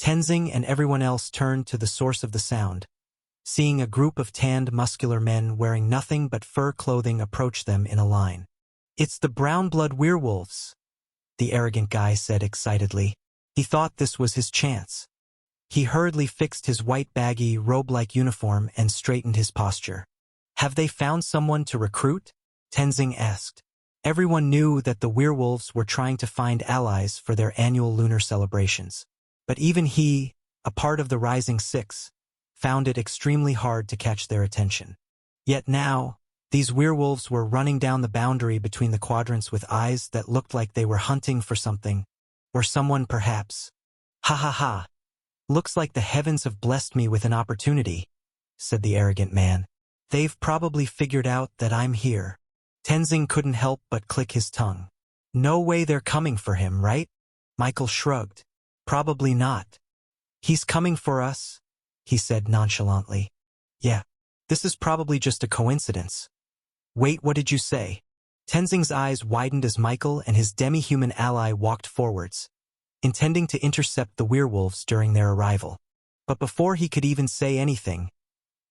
Tenzing and everyone else turned to the source of the sound, seeing a group of tanned, muscular men wearing nothing but fur clothing approach them in a line. "It's the brown-blood werewolves," the arrogant guy said excitedly. He thought this was his chance. He hurriedly fixed his white baggy, robe-like uniform and straightened his posture. "Have they found someone to recruit?" Tenzing asked. Everyone knew that the werewolves were trying to find allies for their annual lunar celebrations. But even he, a part of the Rising Six, found it extremely hard to catch their attention. Yet now, these werewolves were running down the boundary between the quadrants with eyes that looked like they were hunting for something, or someone perhaps. "Ha ha ha. Looks like the heavens have blessed me with an opportunity," said the arrogant man. "They've probably figured out that I'm here." Tenzing couldn't help but click his tongue. "No way they're coming for him, right?" Michael shrugged. "Probably not." "He's coming for us," he said nonchalantly. "Yeah, this is probably just a coincidence." "Wait, what did you say?" Tenzing's eyes widened as Michael and his demi-human ally walked forwards, intending to intercept the werewolves during their arrival. But before he could even say anything,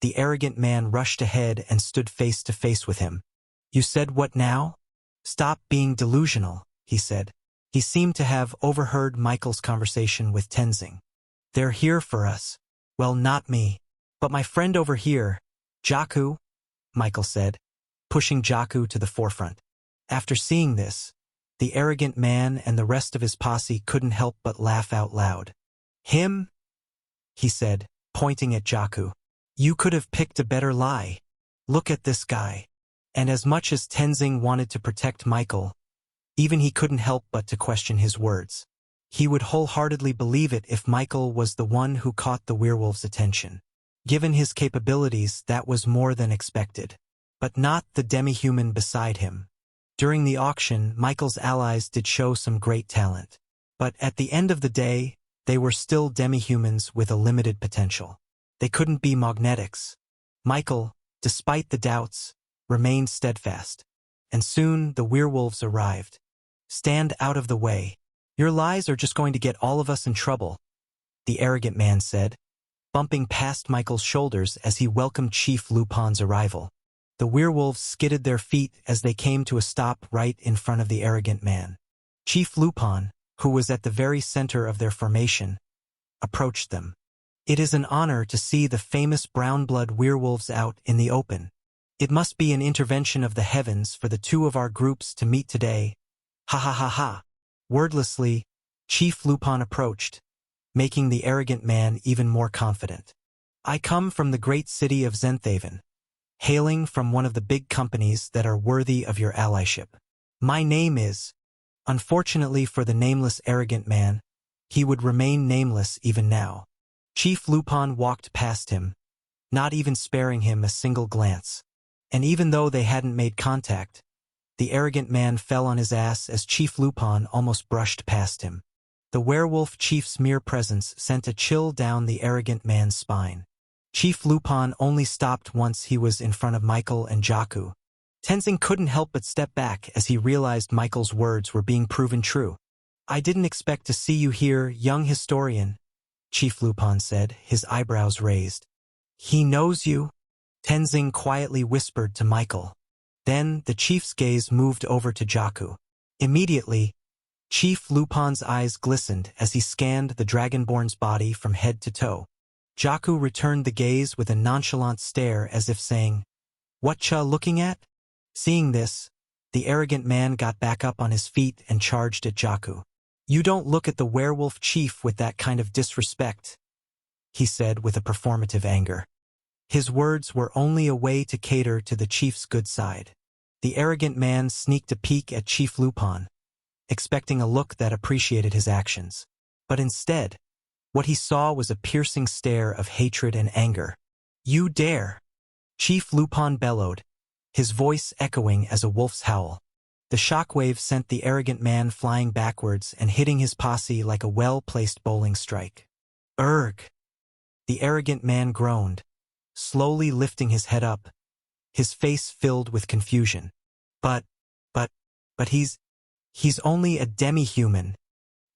the arrogant man rushed ahead and stood face to face with him. "You said what now?" "Stop being delusional," he said. He seemed to have overheard Michael's conversation with Tenzing. "They're here for us. Well, not me, but my friend over here, Jakku," Michael said, pushing Jakku to the forefront. After seeing this, the arrogant man and the rest of his posse couldn't help but laugh out loud. "Him?" he said, pointing at Jakku. "You could have picked a better lie. Look at this guy." And as much as Tenzing wanted to protect Michael, even he couldn't help but to question his words. He would wholeheartedly believe it if Michael was the one who caught the werewolves' attention. Given his capabilities, that was more than expected. But not the demi-human beside him. During the auction, Michael's allies did show some great talent. But at the end of the day, they were still demi-humans with a limited potential. They couldn't be magnetics. Michael, despite the doubts, remained steadfast. And soon the werewolves arrived. "Stand out of the way. Your lies are just going to get all of us in trouble," the arrogant man said, bumping past Michael's shoulders as he welcomed Chief Lupon's arrival. The werewolves skidded their feet as they came to a stop right in front of the arrogant man. Chief Lupon, who was at the very center of their formation, approached them. "It is an honor to see the famous brown-blood werewolves out in the open. It must be an intervention of the heavens for the two of our groups to meet today. Ha ha ha ha." Wordlessly, Chief Lupon approached, making the arrogant man even more confident. "I come from the great city of Zenthaven, hailing from one of the big companies that are worthy of your allyship. My name is..." Unfortunately for the nameless arrogant man, he would remain nameless even now. Chief Lupon walked past him, not even sparing him a single glance. And even though they hadn't made contact, the arrogant man fell on his ass as Chief Lupon almost brushed past him. The werewolf chief's mere presence sent a chill down the arrogant man's spine. Chief Lupon only stopped once he was in front of Michael and Jakku. Tenzing couldn't help but step back as he realized Michael's words were being proven true. "I didn't expect to see you here, young historian," Chief Lupon said, his eyebrows raised. "He knows you?" Tenzing quietly whispered to Michael. Then the chief's gaze moved over to Jakku. Immediately, Chief Lupon's eyes glistened as he scanned the Dragonborn's body from head to toe. Jakku returned the gaze with a nonchalant stare as if saying, "Whatcha looking at?" Seeing this, the arrogant man got back up on his feet and charged at Jakku. "You don't look at the werewolf chief with that kind of disrespect," he said with a performative anger. His words were only a way to cater to the chief's good side. The arrogant man sneaked a peek at Chief Lupon, expecting a look that appreciated his actions. But instead, what he saw was a piercing stare of hatred and anger. "You dare!" Chief Lupon bellowed, his voice echoing as a wolf's howl. The shockwave sent the arrogant man flying backwards and hitting his posse like a well-placed bowling strike. "Urgh!" The arrogant man groaned, slowly lifting his head up, his face filled with confusion. But he's only a demi-human,"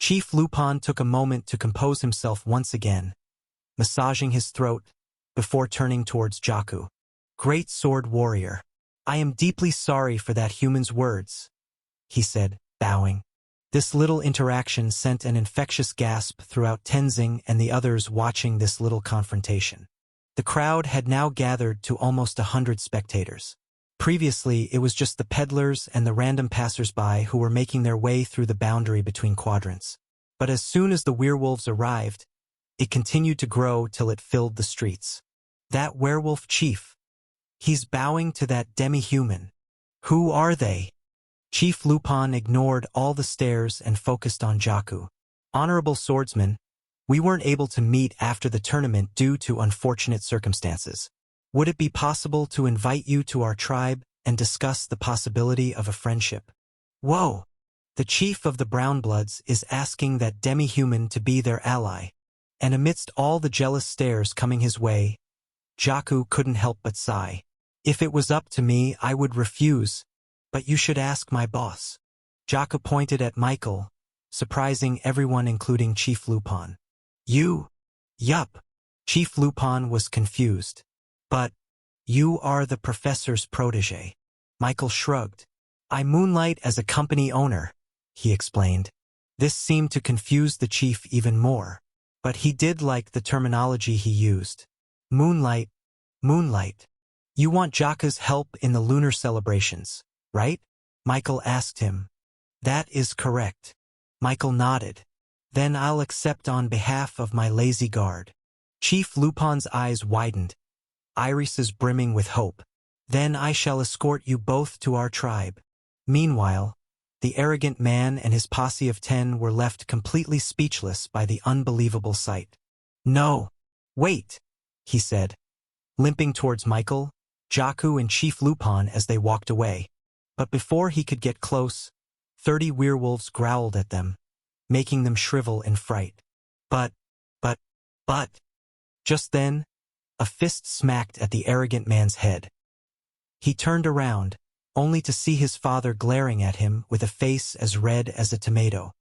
Chief Lupon took a moment to compose himself once again, massaging his throat before turning towards Jaku. Great sword warrior. I am deeply sorry for that human's words, he said, bowing. This little interaction sent an infectious gasp throughout Tenzing and the others watching this little confrontation. The crowd had now gathered to almost 100 spectators. Previously, it was just the peddlers and the random passers-by who were making their way through the boundary between quadrants. But as soon as the werewolves arrived, it continued to grow till it filled the streets. That werewolf chief. He's bowing to that demi-human. Who are they? Chief Lupon ignored all the stares and focused on Jaku. Honorable swordsman, we weren't able to meet after the tournament due to unfortunate circumstances. Would it be possible to invite you to our tribe and discuss the possibility of a friendship? Whoa! The chief of the Brownbloods is asking that demi-human to be their ally. And amidst all the jealous stares coming his way, Jaku couldn't help but sigh. If it was up to me, I would refuse, but you should ask my boss. Jaku pointed at Michael, surprising everyone including Chief Lupon. You? Yup. Chief Lupon was confused. But, you are the professor's protege. Michael shrugged. I moonlight as a company owner, he explained. This seemed to confuse the chief even more. But he did like the terminology he used. Moonlight. Moonlight. You want Jaku's help in the lunar celebrations, right? Michael asked him. That is correct. Michael nodded. Then I'll accept on behalf of my lazy guard. Chief Lupon's eyes widened, irises brimming with hope. Then I shall escort you both to our tribe. Meanwhile, the arrogant man and his posse of 10 were left completely speechless by the unbelievable sight. No! Wait! He said, limping towards Michael, Jaku and Chief Lupon as they walked away. But before he could get close, 30 werewolves growled at them, making them shrivel in fright. But... Just then, a fist smacked at the arrogant man's head. He turned around, only to see his father glaring at him with a face as red as a tomato.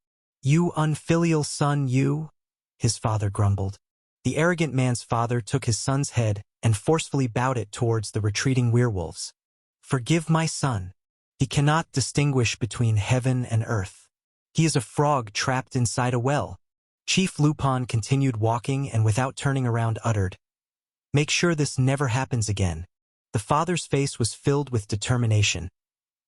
You unfilial son, you, his father grumbled. The arrogant man's father took his son's head and forcefully bowed it towards the retreating werewolves. Forgive my son. He cannot distinguish between heaven and earth. He is a frog trapped inside a well. Chief Lupon continued walking and without turning around uttered, Make sure this never happens again. The father's face was filled with determination.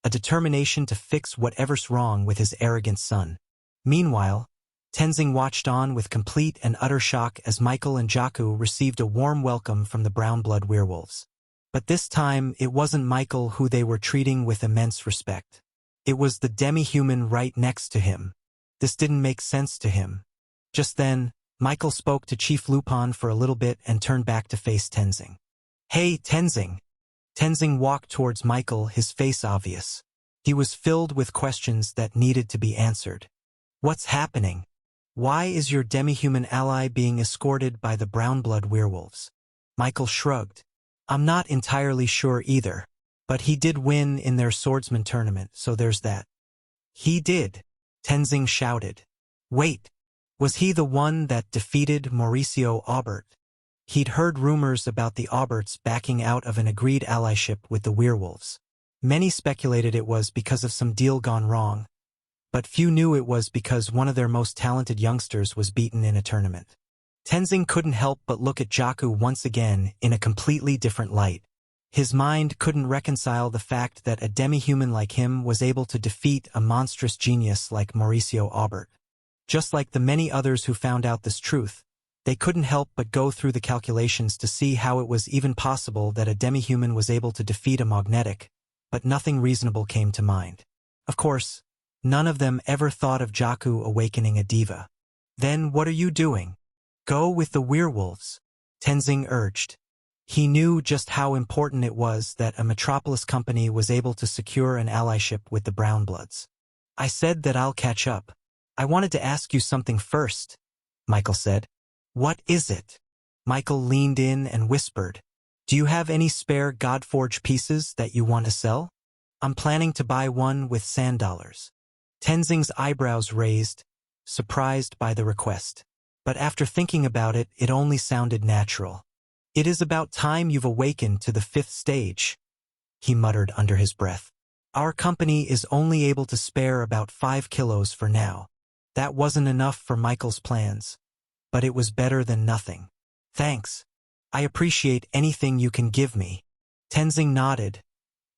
A determination to fix whatever's wrong with his arrogant son. Meanwhile, Tenzing watched on with complete and utter shock as Michael and Jaku received a warm welcome from the brown-blood werewolves. But this time, it wasn't Michael who they were treating with immense respect. It was the demi-human right next to him. This didn't make sense to him. Just then, Michael spoke to Chief Lupon for a little bit and turned back to face Tenzing. Hey, Tenzing! Tenzing walked towards Michael, his face obvious. He was filled with questions that needed to be answered. What's happening? Why is your demi-human ally being escorted by the brown-blood werewolves? Michael shrugged. I'm not entirely sure either, but he did win in their swordsman tournament, so there's that. He did, Tenzing shouted. Wait, was he the one that defeated Mauricio Aubert? He'd heard rumors about the Auberts backing out of an agreed allyship with the werewolves. Many speculated it was because of some deal gone wrong, but few knew it was because one of their most talented youngsters was beaten in a tournament. Tenzing couldn't help but look at Jaku once again in a completely different light. His mind couldn't reconcile the fact that a demi-human like him was able to defeat a monstrous genius like Mauricio Aubert. Just like the many others who found out this truth, they couldn't help but go through the calculations to see how it was even possible that a demi-human was able to defeat a magnetic, but nothing reasonable came to mind. Of course, none of them ever thought of Jaku awakening a diva. Then what are you doing? Go with the werewolves, Tenzing urged. He knew just how important it was that a metropolis company was able to secure an allyship with the Brownbloods. I said that I'll catch up. I wanted to ask you something first, Michael said. What is it? Michael leaned in and whispered. Do you have any spare Godforge pieces that you want to sell? I'm planning to buy one with sand dollars. Tenzing's eyebrows raised, surprised by the request. But after thinking about it, it only sounded natural. "It is about time you've awakened to the 5th stage," he muttered under his breath. "Our company is only able to spare about 5 kilos for now." That wasn't enough for Michael's plans, but it was better than nothing. "Thanks. I appreciate anything you can give me." Tenzing nodded,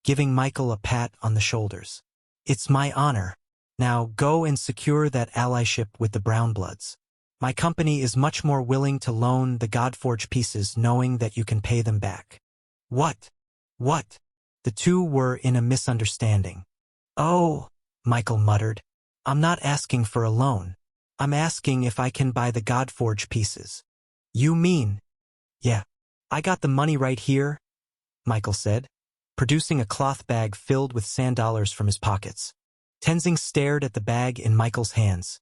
giving Michael a pat on the shoulders. "It's my honor. Now go and secure that allyship with the Brownbloods. My company is much more willing to loan the Godforge pieces knowing that you can pay them back." What? The two were in a misunderstanding. "Oh," Michael muttered. "I'm not asking for a loan. I'm asking if I can buy the Godforge pieces." "You mean?" "Yeah. I got the money right here," Michael said, producing a cloth bag filled with $100 from his pockets. Tenzing stared at the bag in Michael's hands,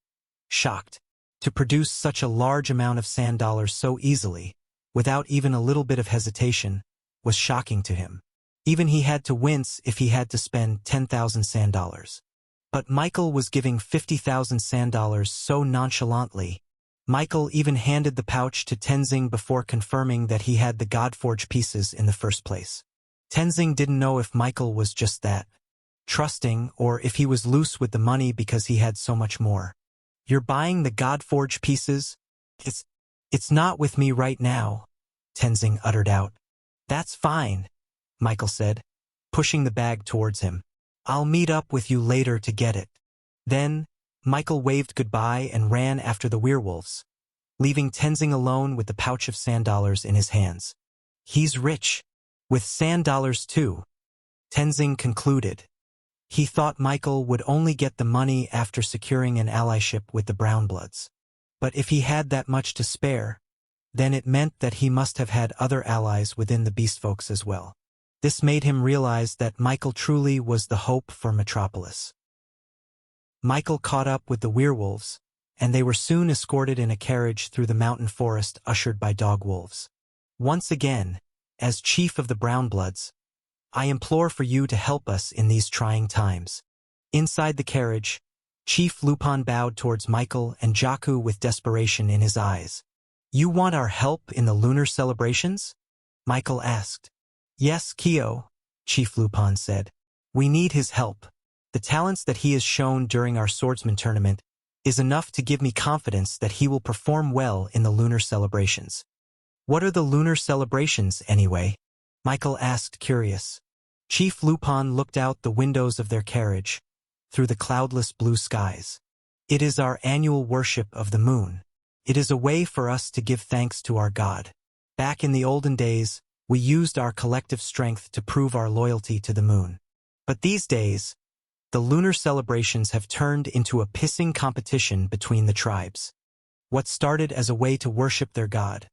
shocked. To produce such a large amount of $100 so easily, without even a little bit of hesitation, was shocking to him. Even he had to wince if he had to spend 10,000 $100. But Michael was giving 50,000 $100 so nonchalantly. Michael even handed the pouch to Tenzing before confirming that he had the Godforge pieces in the first place. Tenzing didn't know if Michael was just that, trusting, or if he was loose with the money because he had so much more. "You're buying the Godforge pieces?" It's not with me right now," Tenzing uttered out. "That's fine," Michael said, pushing the bag towards him. "I'll meet up with you later to get it." Then, Michael waved goodbye and ran after the werewolves, leaving Tenzing alone with the pouch of $100 in his hands. "He's rich. With $100 too," Tenzing concluded. He thought Michael would only get the money after securing an allyship with the Brownbloods. But if he had that much to spare, then it meant that he must have had other allies within the Beastfolks as well. This made him realize that Michael truly was the hope for Metropolis. Michael caught up with the werewolves, and they were soon escorted in a carriage through the mountain forest ushered by dog wolves. "Once again, as chief of the Brownbloods, I implore for you to help us in these trying times." Inside the carriage, Chief Lupon bowed towards Michael and Jakku with desperation in his eyes. "You want our help in the lunar celebrations?" Michael asked. "Yes, Kyo," Chief Lupon said. "We need his help. The talents that he has shown during our swordsman tournament is enough to give me confidence that he will perform well in the lunar celebrations." "What are the lunar celebrations, anyway?" Michael asked, curious. Chief Lupon looked out the windows of their carriage, through the cloudless blue skies. "It is our annual worship of the moon. It is a way for us to give thanks to our God. Back in the olden days, we used our collective strength to prove our loyalty to the moon. But these days, the lunar celebrations have turned into a pissing competition between the tribes. What started as a way to worship their God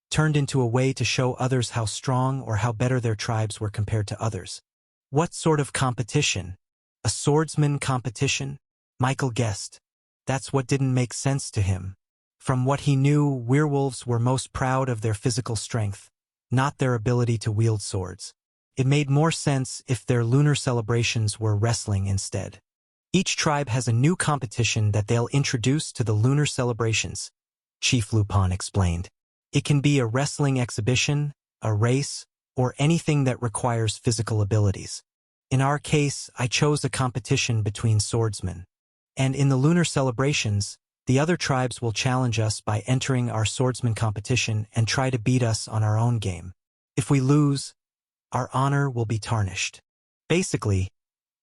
turned into a way to show others how strong or how better their tribes were compared to others." "What sort of competition? A swordsman competition?" Michael guessed. That's what didn't make sense to him. From what he knew, werewolves were most proud of their physical strength, not their ability to wield swords. It made more sense if their lunar celebrations were wrestling instead. "Each tribe has a new competition that they'll introduce to the lunar celebrations," Chief Lupon explained. "It can be a wrestling exhibition, a race, or anything that requires physical abilities. In our case, I chose a competition between swordsmen. And in the lunar celebrations, the other tribes will challenge us by entering our swordsman competition and try to beat us on our own game. If we lose, our honor will be tarnished." Basically,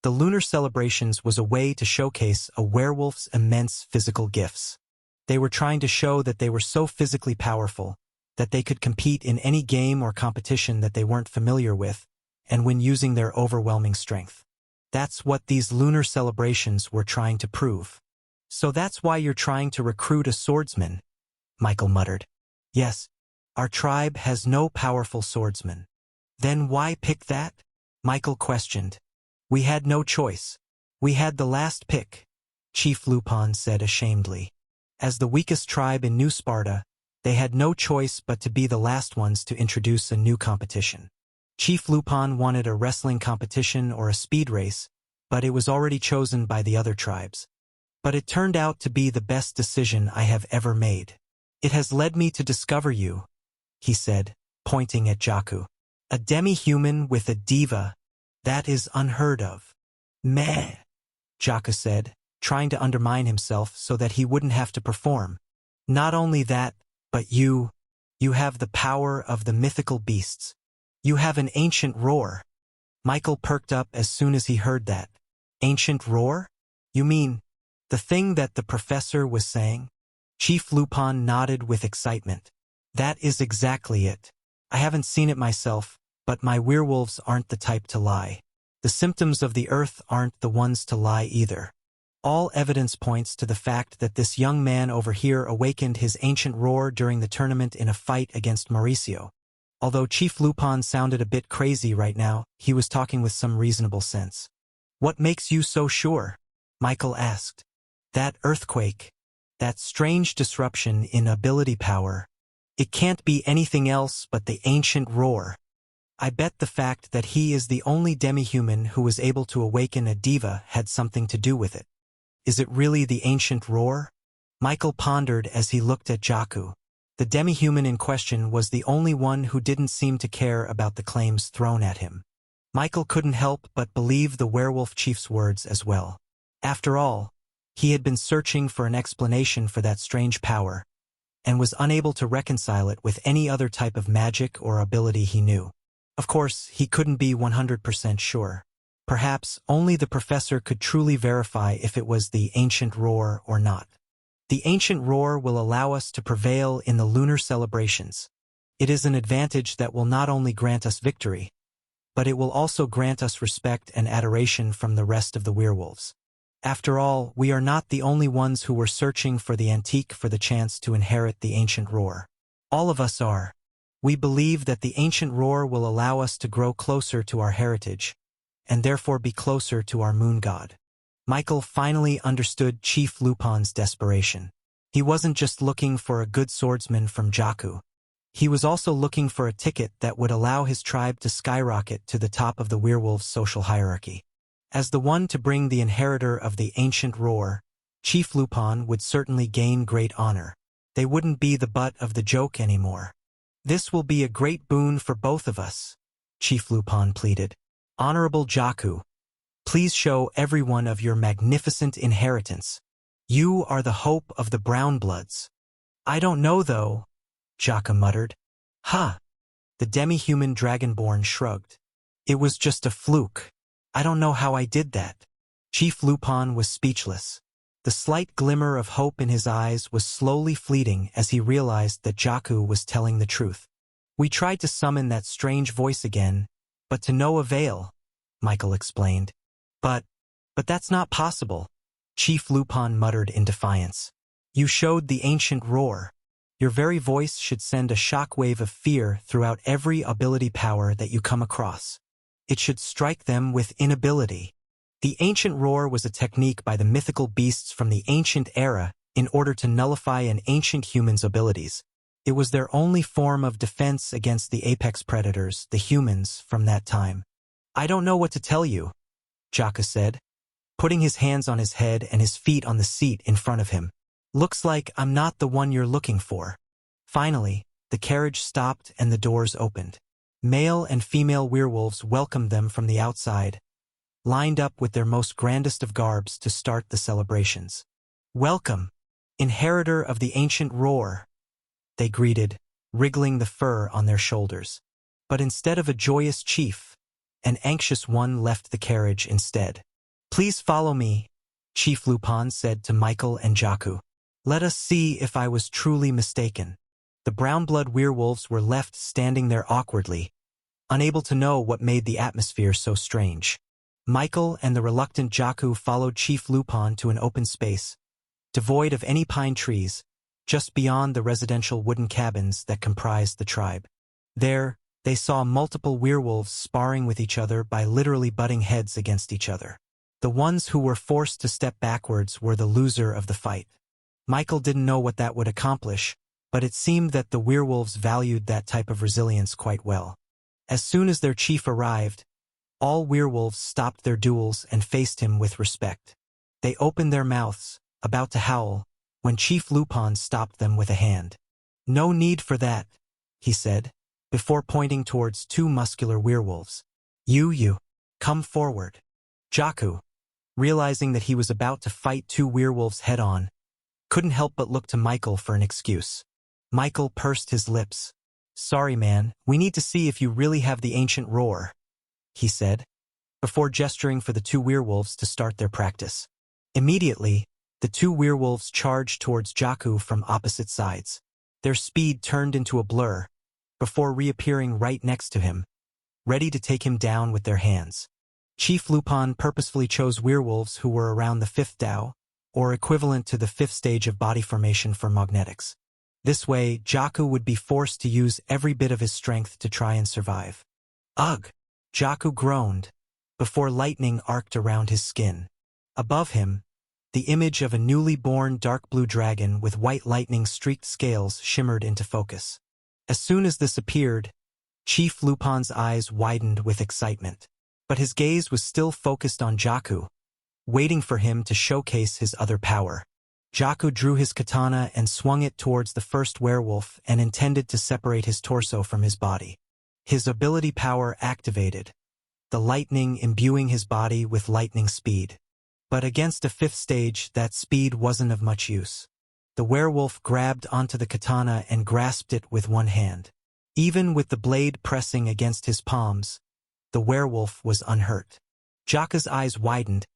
the lunar celebrations was a way to showcase a werewolf's immense physical gifts. They were trying to show that they were so physically powerful that they could compete in any game or competition that they weren't familiar with and win using their overwhelming strength. That's what these lunar celebrations were trying to prove. "So that's why you're trying to recruit a swordsman," Michael muttered. "Yes, our tribe has no powerful swordsman." "Then why pick that?" Michael questioned. "We had no choice. We had the last pick," Chief Lupon said ashamedly. As the weakest tribe in New Sparta, they had no choice but to be the last ones to introduce a new competition. Chief Lupon wanted a wrestling competition or a speed race, but it was already chosen by the other tribes. But it turned out to be the best decision I have ever made. It has led me to discover you, he said, pointing at Jaku. A demi-human with a diva, that is unheard of. Meh, Jaku said, trying to undermine himself so that he wouldn't have to perform. Not only that, but you have the power of the mythical beasts. You have an ancient roar. Michael perked up as soon as he heard that. Ancient roar? You mean the thing that the professor was saying? Chief Lupon nodded with excitement. That is exactly it. I haven't seen it myself, but my werewolves aren't the type to lie. The symptoms of the earth aren't the ones to lie either. All evidence points to the fact that this young man over here awakened his ancient roar during the tournament in a fight against Mauricio. Although Chief Lupon sounded a bit crazy right now, he was talking with some reasonable sense. What makes you so sure? Michael asked. That earthquake. That strange disruption in ability power. It can't be anything else but the ancient roar. I bet the fact that he is the only demi-human who was able to awaken a diva had something to do with it. Is it really the ancient roar? Michael pondered as he looked at Jaku. The demi-human in question was the only one who didn't seem to care about the claims thrown at him. Michael couldn't help but believe the werewolf chief's words as well. After all, he had been searching for an explanation for that strange power, and was unable to reconcile it with any other type of magic or ability he knew. Of course, he couldn't be 100% sure. Perhaps only the professor could truly verify if it was the ancient roar or not. The ancient roar will allow us to prevail in the lunar celebrations. It is an advantage that will not only grant us victory, but it will also grant us respect and adoration from the rest of the werewolves. After all, we are not the only ones who were searching for the antique for the chance to inherit the ancient roar. All of us are. We believe that the ancient roar will allow us to grow closer to our heritage, and therefore be closer to our moon god. Michael finally understood Chief Lupon's desperation. He wasn't just looking for a good swordsman from Jaku. He was also looking for a ticket that would allow his tribe to skyrocket to the top of the werewolves' social hierarchy. As the one to bring the inheritor of the ancient roar, Chief Lupon would certainly gain great honor. They wouldn't be the butt of the joke anymore. This will be a great boon for both of us, Chief Lupon pleaded. Honorable Jaku, please show everyone of your magnificent inheritance. You are the hope of the Brownbloods. I don't know though, Jaku muttered. Ha! The demi-human dragonborn shrugged. It was just a fluke. I don't know how I did that. Chief Lupon was speechless. The slight glimmer of hope in his eyes was slowly fleeting as he realized that Jaku was telling the truth. We tried to summon that strange voice again, but to no avail, Michael explained. But that's not possible, Chief Lupon muttered in defiance. You showed the ancient roar. Your very voice should send a shockwave of fear throughout every ability power that you come across. It should strike them with inability. The ancient roar was a technique by the mythical beasts from the ancient era in order to nullify an ancient human's abilities. It was their only form of defense against the apex predators, the humans, from that time. I don't know what to tell you, Jaku said, putting his hands on his head and his feet on the seat in front of him. Looks like I'm not the one you're looking for. Finally, the carriage stopped and the doors opened. Male and female werewolves welcomed them from the outside, lined up with their most grandest of garbs to start the celebrations. Welcome, inheritor of the ancient roar, they greeted, wriggling the fur on their shoulders. But instead of a joyous chief, an anxious one left the carriage instead. Please follow me, Chief Lupon said to Michael and Jaku. Let us see if I was truly mistaken. The brown-blood werewolves were left standing there awkwardly, unable to know what made the atmosphere so strange. Michael and the reluctant Jaku followed Chief Lupon to an open space, devoid of any pine trees, just beyond the residential wooden cabins that comprised the tribe. There, they saw multiple werewolves sparring with each other by literally butting heads against each other. The ones who were forced to step backwards were the loser of the fight. Michael didn't know what that would accomplish, but it seemed that the werewolves valued that type of resilience quite well. As soon as their chief arrived, all werewolves stopped their duels and faced him with respect. They opened their mouths, about to howl, when Chief Lupon stopped them with a hand. "No need for that," he said, before pointing towards two muscular werewolves. You, come forward." Jaku, realizing that he was about to fight two werewolves head-on, couldn't help but look to Michael for an excuse. Michael pursed his lips. "Sorry, man, we need to see if you really have the ancient roar," he said, before gesturing for the two werewolves to start their practice. Immediately, the two werewolves charged towards Jaku from opposite sides. Their speed turned into a blur, before reappearing right next to him, ready to take him down with their hands. Chief Lupon purposefully chose werewolves who were around the 5th Dao, or equivalent to the 5th stage of body formation for magnetics. This way, Jaku would be forced to use every bit of his strength to try and survive. "Ugh!" Jaku groaned, before lightning arced around his skin. Above him, the image of a newly born dark blue dragon with white lightning-streaked scales shimmered into focus. As soon as this appeared, Chief Lupon's eyes widened with excitement. But his gaze was still focused on Jaku, waiting for him to showcase his other power. Jaku drew his katana and swung it towards the first werewolf and intended to separate his torso from his body. His ability power activated, the lightning imbuing his body with lightning speed. But against a 5th stage, that speed wasn't of much use. The werewolf grabbed onto the katana and grasped it with one hand. Even with the blade pressing against his palms, the werewolf was unhurt. Jaku's eyes widened,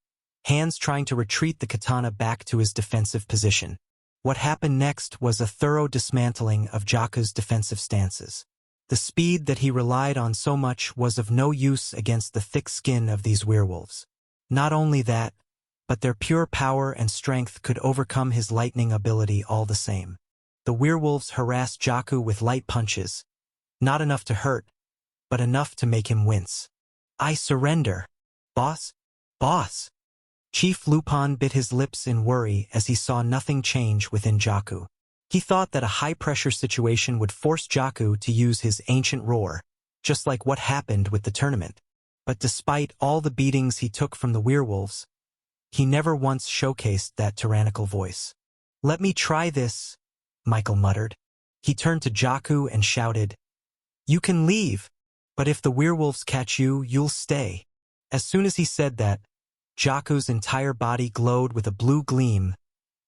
hands trying to retreat the katana back to his defensive position. What happened next was a thorough dismantling of Jaku's defensive stances. The speed that he relied on so much was of no use against the thick skin of these werewolves. Not only that, but their pure power and strength could overcome his lightning ability all the same. The werewolves harassed Jaku with light punches, not enough to hurt, but enough to make him wince. "I surrender. Boss? Boss!" Chief Lupon bit his lips in worry as he saw nothing change within Jaku. He thought that a high-pressure situation would force Jaku to use his ancient roar, just like what happened with the tournament. But despite all the beatings he took from the werewolves, he never once showcased that tyrannical voice. "Let me try this," Michael muttered. He turned to Jaku and shouted, "You can leave, but if the werewolves catch you, you'll stay." As soon as he said that, Jaku's entire body glowed with a blue gleam,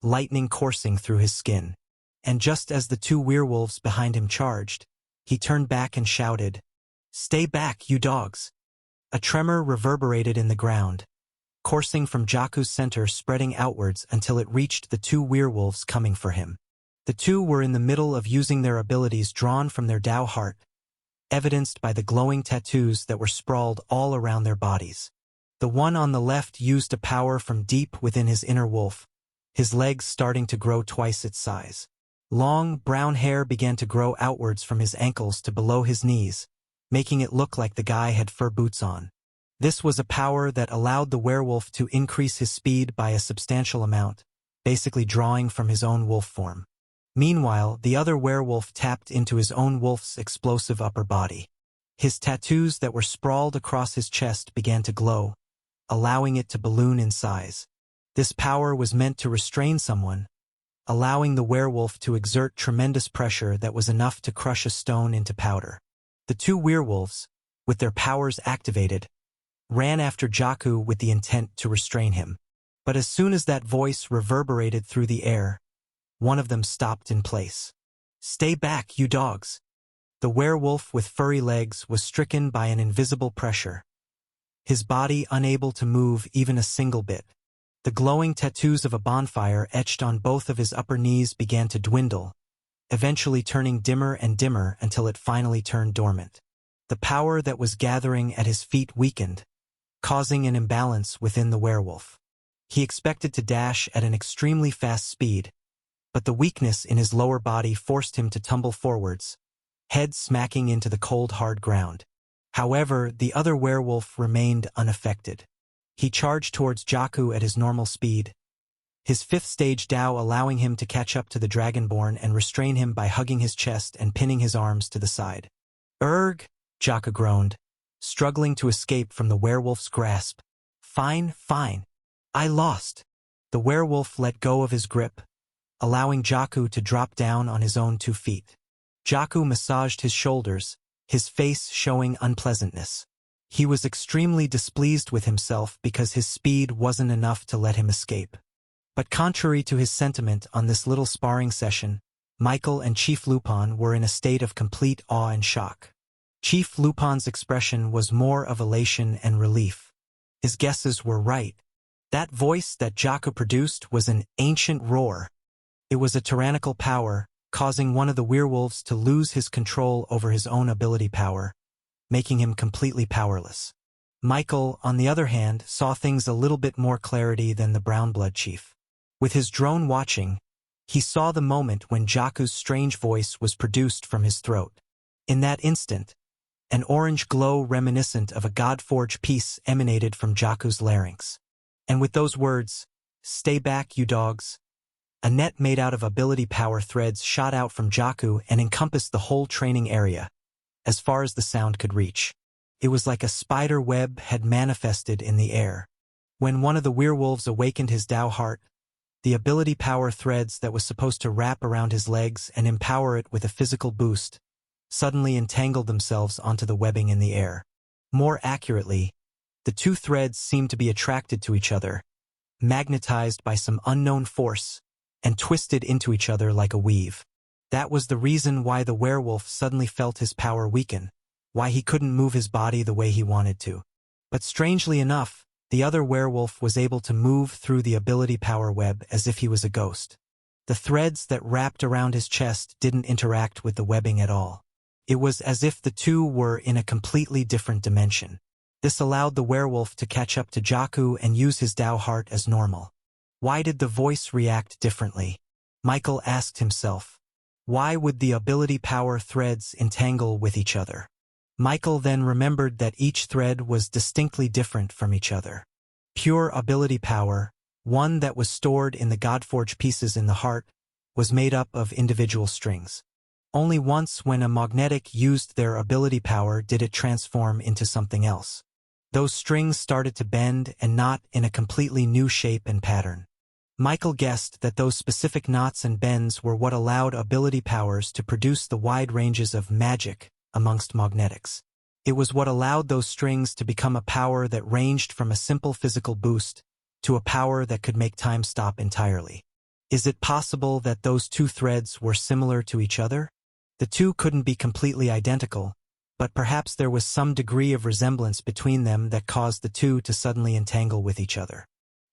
lightning coursing through his skin. And just as the two werewolves behind him charged, he turned back and shouted, "Stay back, you dogs!" A tremor reverberated in the ground, coursing from Jaku's center, spreading outwards until it reached the two werewolves coming for him. The two were in the middle of using their abilities drawn from their Dao heart, evidenced by the glowing tattoos that were sprawled all around their bodies. The one on the left used a power from deep within his inner wolf, his legs starting to grow twice its size. Long, brown hair began to grow outwards from his ankles to below his knees, making it look like the guy had fur boots on. This was a power that allowed the werewolf to increase his speed by a substantial amount, basically drawing from his own wolf form. Meanwhile, the other werewolf tapped into his own wolf's explosive upper body. His tattoos that were sprawled across his chest began to glow, allowing it to balloon in size. This power was meant to restrain someone, allowing the werewolf to exert tremendous pressure that was enough to crush a stone into powder. The two werewolves, with their powers activated, ran after Jaku with the intent to restrain him. But as soon as that voice reverberated through the air, one of them stopped in place. "Stay back, you dogs!" The werewolf with furry legs was stricken by an invisible pressure, his body unable to move even a single bit. The glowing tattoos of a bonfire etched on both of his upper knees began to dwindle, eventually turning dimmer and dimmer until it finally turned dormant. The power that was gathering at his feet weakened, causing an imbalance within the werewolf. He expected to dash at an extremely fast speed, but the weakness in his lower body forced him to tumble forwards, head smacking into the cold, hard ground. However, the other werewolf remained unaffected. He charged towards Jaku at his normal speed, his 5th stage Dao allowing him to catch up to the Dragonborn and restrain him by hugging his chest and pinning his arms to the side. "Erg!" Jaku groaned, struggling to escape from the werewolf's grasp. Fine. I lost." The werewolf let go of his grip, allowing Jaku to drop down on his own 2 feet. Jaku massaged his shoulders, his face showing unpleasantness. He was extremely displeased with himself because his speed wasn't enough to let him escape. But contrary to his sentiment on this little sparring session, Michael and Chief Lupon were in a state of complete awe and shock. Chief Lupon's expression was more of elation and relief. His guesses were right. That voice that Jaku produced was an ancient roar. It was a tyrannical power, causing one of the werewolves to lose his control over his own ability power, making him completely powerless. Michael, on the other hand, saw things a little bit more clarity than the Brown Blood Chief. With his drone watching, he saw the moment when Jaku's strange voice was produced from his throat. In that instant, an orange glow reminiscent of a God-forged piece emanated from Jaku's larynx. And with those words, "Stay back, you dogs," a net made out of ability power threads shot out from Jaku and encompassed the whole training area, as far as the sound could reach. It was like a spider web had manifested in the air. When one of the werewolves awakened his Dao heart, the ability power threads that was supposed to wrap around his legs and empower it with a physical boost suddenly entangled themselves onto the webbing in the air. More accurately, the 2 threads seemed to be attracted to each other, magnetized by some unknown force, and twisted into each other like a weave. That was the reason why the werewolf suddenly felt his power weaken, why he couldn't move his body the way he wanted to. But strangely enough, the other werewolf was able to move through the ability power web as if he was a ghost. The threads that wrapped around his chest didn't interact with the webbing at all. It was as if the 2 were in a completely different dimension. This allowed the werewolf to catch up to Jaku and use his Dao heart as normal. Why did the voice react differently? Michael asked himself. Why would the ability power threads entangle with each other? Michael then remembered that each thread was distinctly different from each other. Pure ability power, one that was stored in the God-forged pieces in the heart, was made up of individual strings. Only once when a magnetic used their ability power did it transform into something else. Those strings started to bend and knot in a completely new shape and pattern. Michael guessed that those specific knots and bends were what allowed ability powers to produce the wide ranges of magic amongst magnetics. It was what allowed those strings to become a power that ranged from a simple physical boost to a power that could make time stop entirely. Is it possible that those 2 threads were similar to each other? The 2 couldn't be completely identical, but perhaps there was some degree of resemblance between them that caused the 2 to suddenly entangle with each other.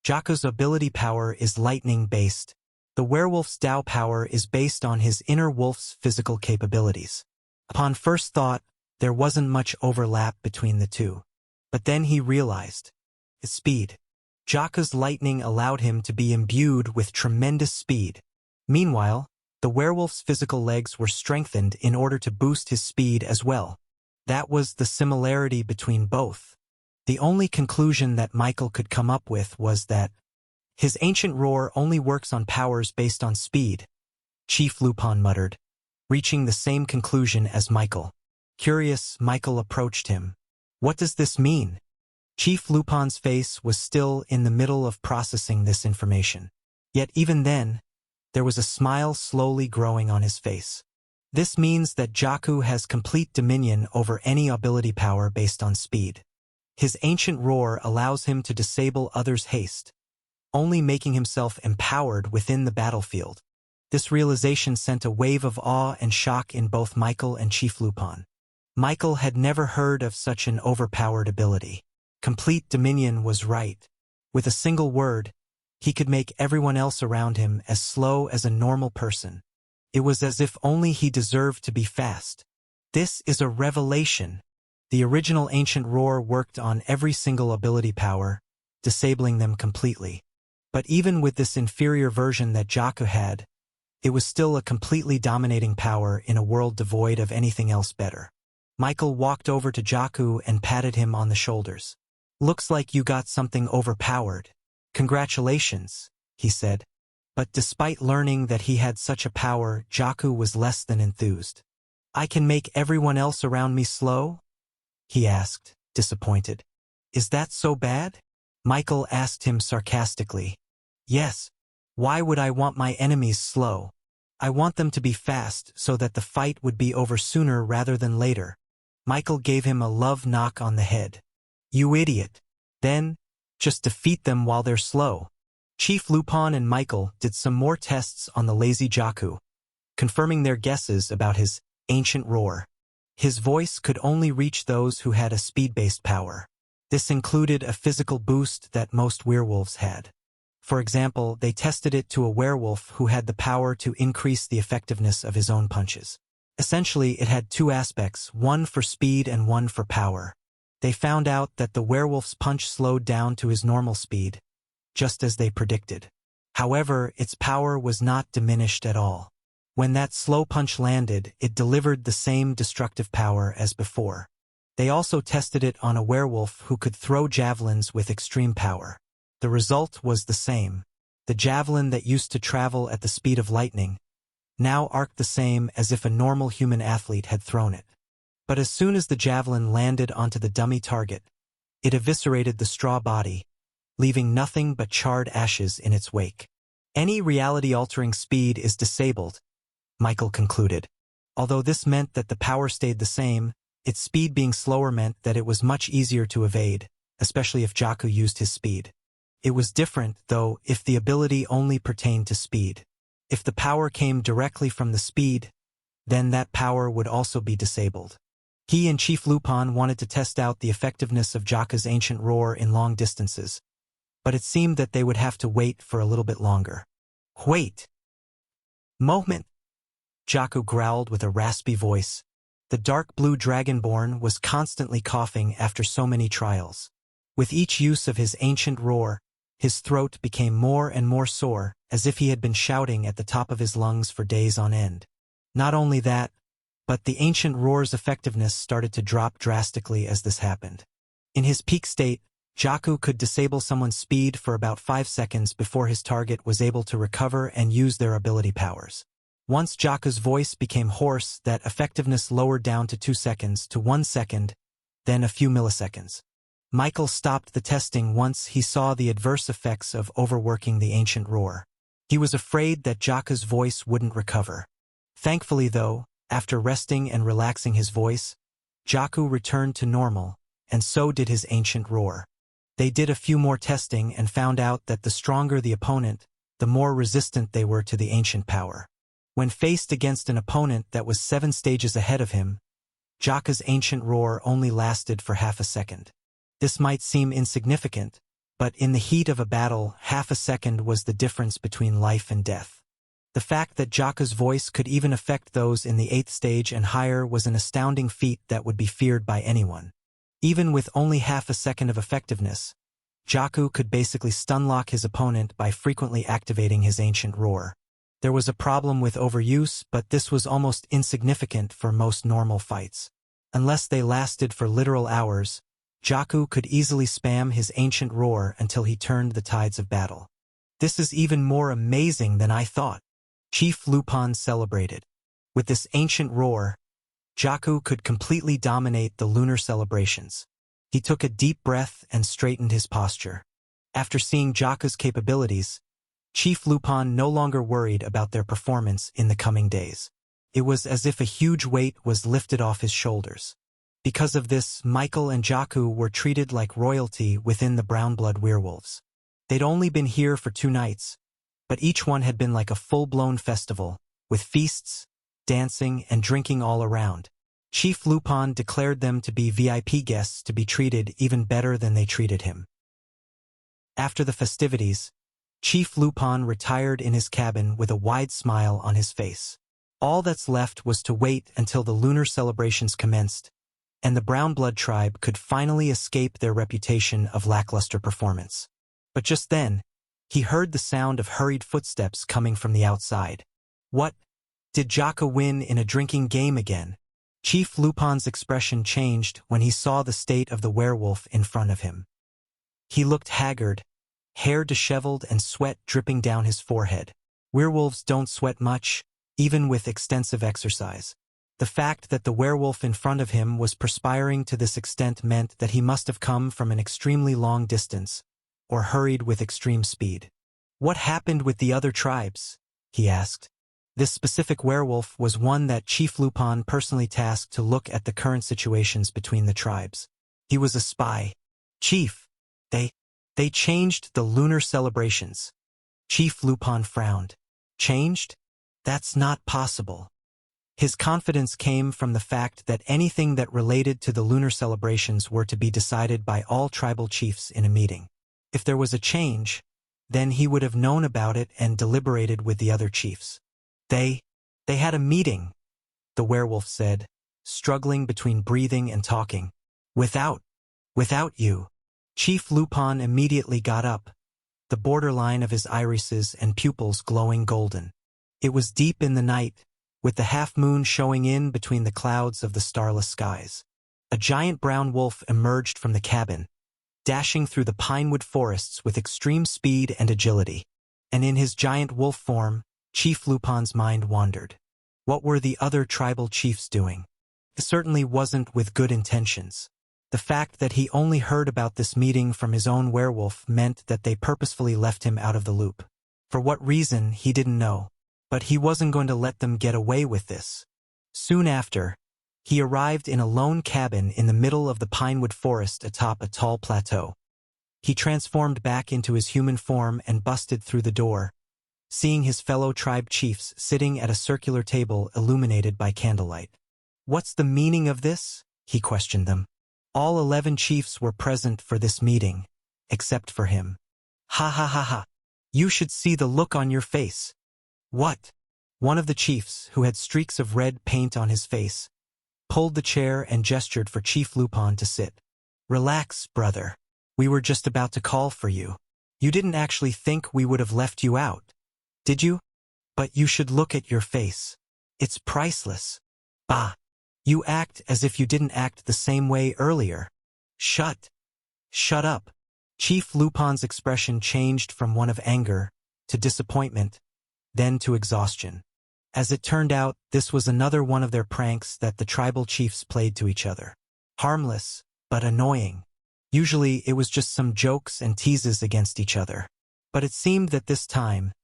Jaku's ability power is lightning-based. The werewolf's Dao power is based on his inner wolf's physical capabilities. Upon first thought, there wasn't much overlap between the 2. But then he realized. His speed. Jaku's lightning allowed him to be imbued with tremendous speed. Meanwhile, the werewolf's physical legs were strengthened in order to boost his speed as well. That was the similarity between both. The only conclusion that Michael could come up with was that his ancient roar only works on powers based on speed, Chief Lupon muttered, reaching the same conclusion as Michael. Curious, Michael approached him. What does this mean? Chief Lupon's face was still in the middle of processing this information. Yet even then, there was a smile slowly growing on his face. This means that Jaku has complete dominion over any ability power based on speed. His ancient roar allows him to disable others' haste, only making himself empowered within the battlefield. This realization sent a wave of awe and shock in both Michael and Chief Lupon. Michael had never heard of such an overpowered ability. Complete dominion was right. With a single word, he could make everyone else around him as slow as a normal person. It was as if only he deserved to be fast. This is a revelation. The original ancient roar worked on every single ability power, disabling them completely. But even with this inferior version that Jaku had, it was still a completely dominating power in a world devoid of anything else better. Michael walked over to Jaku and patted him on the shoulders. Looks like you got something overpowered. Congratulations, he said. But despite learning that he had such a power, Jaku was less than enthused. I can make everyone else around me slow? He asked, disappointed. Is that so bad? Michael asked him sarcastically. Yes. Why would I want my enemies slow? I want them to be fast so that the fight would be over sooner rather than later. Michael gave him a love knock on the head. You idiot. Then, just defeat them while they're slow. Chief Lupon and Michael did some more tests on the lazy Jakku, confirming their guesses about his ancient roar. His voice could only reach those who had a speed-based power. This included a physical boost that most werewolves had. For example, they tested it to a werewolf who had the power to increase the effectiveness of his own punches. Essentially, it had two aspects, one for speed and one for power. They found out that the werewolf's punch slowed down to his normal speed, just as they predicted. However, its power was not diminished at all. When that slow punch landed, it delivered the same destructive power as before. They also tested it on a werewolf who could throw javelins with extreme power. The result was the same. The javelin that used to travel at the speed of lightning now arced the same as if a normal human athlete had thrown it. But as soon as the javelin landed onto the dummy target, it eviscerated the straw body, leaving nothing but charred ashes in its wake. Any reality-altering speed is disabled, Michael concluded. Although this meant that the power stayed the same, its speed being slower meant that it was much easier to evade, especially if Jakku used his speed. It was different, though, if the ability only pertained to speed. If the power came directly from the speed, then that power would also be disabled. He and Chief Lupon wanted to test out the effectiveness of Jakku's ancient roar in long distances, but it seemed that they would have to wait for a little bit longer. Wait! Moment! Jakku growled with a raspy voice. The dark blue dragonborn was constantly coughing after so many trials. With each use of his ancient roar, his throat became more and more sore, as if he had been shouting at the top of his lungs for days on end. Not only that, but the ancient roar's effectiveness started to drop drastically as this happened. In his peak state, Jakku could disable someone's speed for about 5 seconds before his target was able to recover and use their ability powers. Once Jakku's voice became hoarse, that effectiveness lowered down to 2 seconds to 1 second, then a few milliseconds. Michael stopped the testing once he saw the adverse effects of overworking the ancient roar. He was afraid that Jakku's voice wouldn't recover. Thankfully, though, after resting and relaxing his voice, Jakku returned to normal, and so did his ancient roar. They did a few more testing and found out that the stronger the opponent, the more resistant they were to the ancient power. When faced against an opponent that was 7 stages ahead of him, Jakku's ancient roar only lasted for half a second. This might seem insignificant, but in the heat of a battle, half a second was the difference between life and death. The fact that Jakku's voice could even affect those in the 8th stage and higher was an astounding feat that would be feared by anyone. Even with only half a second of effectiveness, Jakku could basically stunlock his opponent by frequently activating his ancient roar. There was a problem with overuse, but this was almost insignificant for most normal fights. Unless they lasted for literal hours, Jakku could easily spam his ancient roar until he turned the tides of battle. This is even more amazing than I thought. Chief Lupon celebrated. With this ancient roar, Jakku could completely dominate the lunar celebrations. He took a deep breath and straightened his posture. After seeing Jakku's capabilities, Chief Lupon no longer worried about their performance in the coming days. It was as if a huge weight was lifted off his shoulders. Because of this, Michael and Jakku were treated like royalty within the brown-blood werewolves. They'd only been here for 2 nights, but each one had been like a full-blown festival, with feasts, dancing, and drinking all around. Chief Lupon declared them to be VIP guests to be treated even better than they treated him. After the festivities, Chief Lupon retired in his cabin with a wide smile on his face. All that's left was to wait until the lunar celebrations commenced, and the Brown Blood tribe could finally escape their reputation of lackluster performance. But just then, he heard the sound of hurried footsteps coming from the outside. What? Did Jakku win in a drinking game again? Chief Lupon's expression changed when he saw the state of the werewolf in front of him. He looked haggard, hair disheveled and sweat dripping down his forehead. Werewolves don't sweat much, even with extensive exercise. The fact that the werewolf in front of him was perspiring to this extent meant that he must have come from an extremely long distance, or hurried with extreme speed. What happened with the other tribes? He asked. This specific werewolf was one that Chief Lupon personally tasked to look at the current situations between the tribes. He was a spy. Chief, they changed the lunar celebrations. Chief Lupon frowned. Changed? That's not possible. His confidence came from the fact that anything that related to the lunar celebrations were to be decided by all tribal chiefs in a meeting. If there was a change, then he would have known about it and deliberated with the other chiefs. They had a meeting, the werewolf said, struggling between breathing and talking. Without you. Chief Lupon immediately got up, the borderline of his irises and pupils glowing golden. It was deep in the night, with the half-moon showing in between the clouds of the starless skies. A giant brown wolf emerged from the cabin, dashing through the pinewood forests with extreme speed and agility. And in his giant wolf form, Chief Lupon's mind wandered. What were the other tribal chiefs doing? It certainly wasn't with good intentions. The fact that he only heard about this meeting from his own werewolf meant that they purposefully left him out of the loop. For what reason, he didn't know. But he wasn't going to let them get away with this. Soon after, he arrived in a lone cabin in the middle of the pinewood forest atop a tall plateau. He transformed back into his human form and busted through the door, seeing his fellow tribe chiefs sitting at a circular table illuminated by candlelight. "What's the meaning of this?" he questioned them. All 11 chiefs were present for this meeting, except for him. "Ha ha ha ha. You should see the look on your face." "What?" One of the chiefs, who had streaks of red paint on his face, pulled the chair and gestured for Chief Lupon to sit. "Relax, brother. We were just about to call for you. You didn't actually think we would have left you out, did you? But you should look at your face. It's priceless. Bah. You act as if you didn't act the same way earlier. Shut up." Chief Lupon's expression changed from one of anger to disappointment, then to exhaustion. As it turned out, this was another one of their pranks that the tribal chiefs played to each other. Harmless, but annoying. Usually it was just some jokes and teases against each other. But it seemed that this time,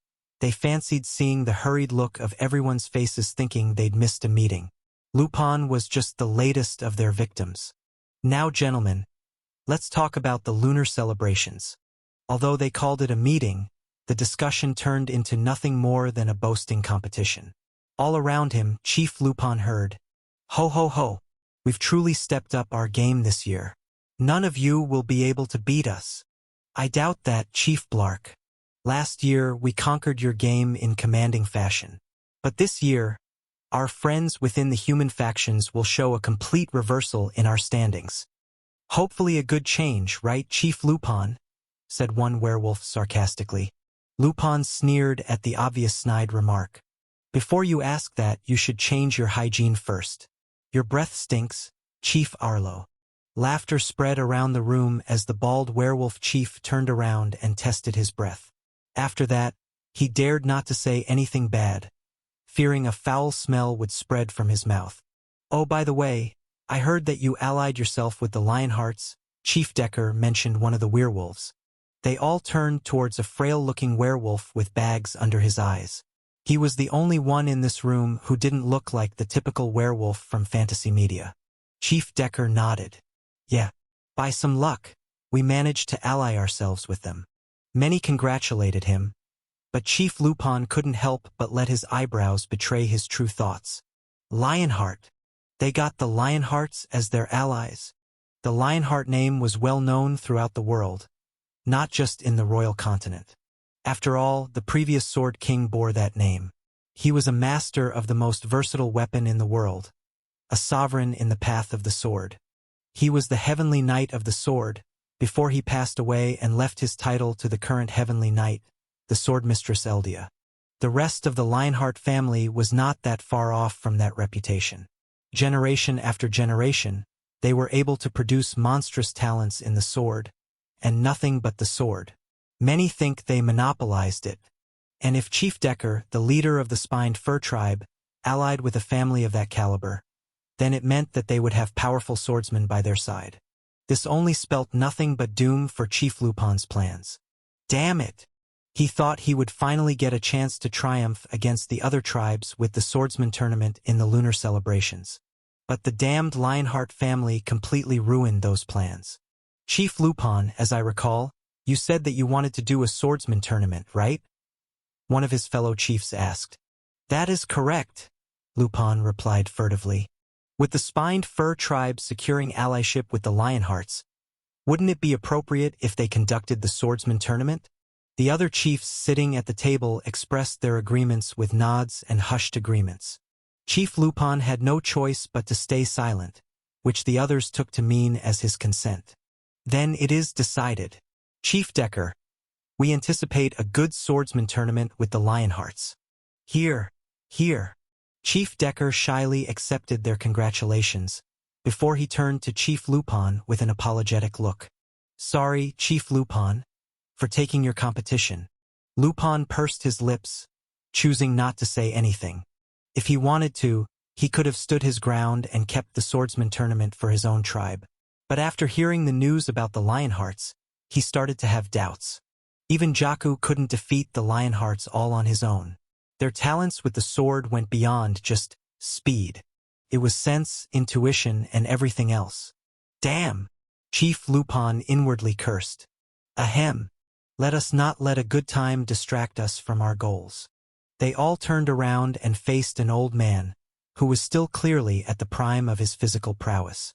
they fancied seeing the hurried look of everyone's faces thinking they'd missed a meeting. Lupon was just the latest of their victims. "Now, gentlemen, let's talk about the lunar celebrations." Although they called it a meeting, the discussion turned into nothing more than a boasting competition. All around him, Chief Lupon heard, "Ho ho ho, we've truly stepped up our game this year. None of you will be able to beat us." "I doubt that, Chief Blark. Last year, we conquered your game in commanding fashion. But this year, our friends within the human factions will show a complete reversal in our standings." "Hopefully a good change, right, Chief Lupon?" said one werewolf sarcastically. Lupon sneered at the obvious snide remark. "Before you ask that, you should change your hygiene first. Your breath stinks, Chief Arlo." Laughter spread around the room as the bald werewolf chief turned around and tested his breath. After that, he dared not to say anything bad, fearing a foul smell would spread from his mouth. "Oh, by the way, I heard that you allied yourself with the Lionhearts," Chief Decker mentioned one of the werewolves. They all turned towards a frail-looking werewolf with bags under his eyes. He was the only one in this room who didn't look like the typical werewolf from fantasy media. Chief Decker nodded. "Yeah, by some luck, we managed to ally ourselves with them." Many congratulated him, but Chief Lupon couldn't help but let his eyebrows betray his true thoughts. Lionheart. They got the Lionhearts as their allies. The Lionheart name was well known throughout the world, not just in the royal continent. After all, the previous Sword King bore that name. He was a master of the most versatile weapon in the world, a sovereign in the path of the sword. He was the Heavenly Knight of the Sword, before he passed away and left his title to the current Heavenly Knight, the Swordmistress Eldia. The rest of the Lionheart family was not that far off from that reputation. Generation after generation, they were able to produce monstrous talents in the sword, and nothing but the sword. Many think they monopolized it. And if Chief Decker, the leader of the Spined Fur tribe, allied with a family of that caliber, then it meant that they would have powerful swordsmen by their side. This only spelt nothing but doom for Chief Lupon's plans. Damn it! He thought he would finally get a chance to triumph against the other tribes with the swordsman tournament in the lunar celebrations. But the damned Lionheart family completely ruined those plans. Chief Lupon, as I recall, you said that you wanted to do a swordsman tournament, right? One of his fellow chiefs asked. That is correct, Lupon replied furtively. With the spined fur tribe securing allyship with the Lionhearts, wouldn't it be appropriate if they conducted the swordsman tournament? The other chiefs sitting at the table expressed their agreements with nods and hushed agreements. Chief Lupon had no choice but to stay silent, which the others took to mean as his consent. Then it is decided. Chief Decker, we anticipate a good swordsman tournament with the Lionhearts. Here. Chief Decker shyly accepted their congratulations, before he turned to Chief Lupon with an apologetic look. Sorry, Chief Lupon, for taking your competition. Lupon pursed his lips, choosing not to say anything. If he wanted to, he could have stood his ground and kept the swordsman tournament for his own tribe. But after hearing the news about the Lionhearts, he started to have doubts. Even Jakku couldn't defeat the Lionhearts all on his own. Their talents with the sword went beyond just speed. It was sense, intuition, and everything else. Damn! Chief Lupon inwardly cursed. Ahem! Let us not let a good time distract us from our goals. They all turned around and faced an old man, who was still clearly at the prime of his physical prowess.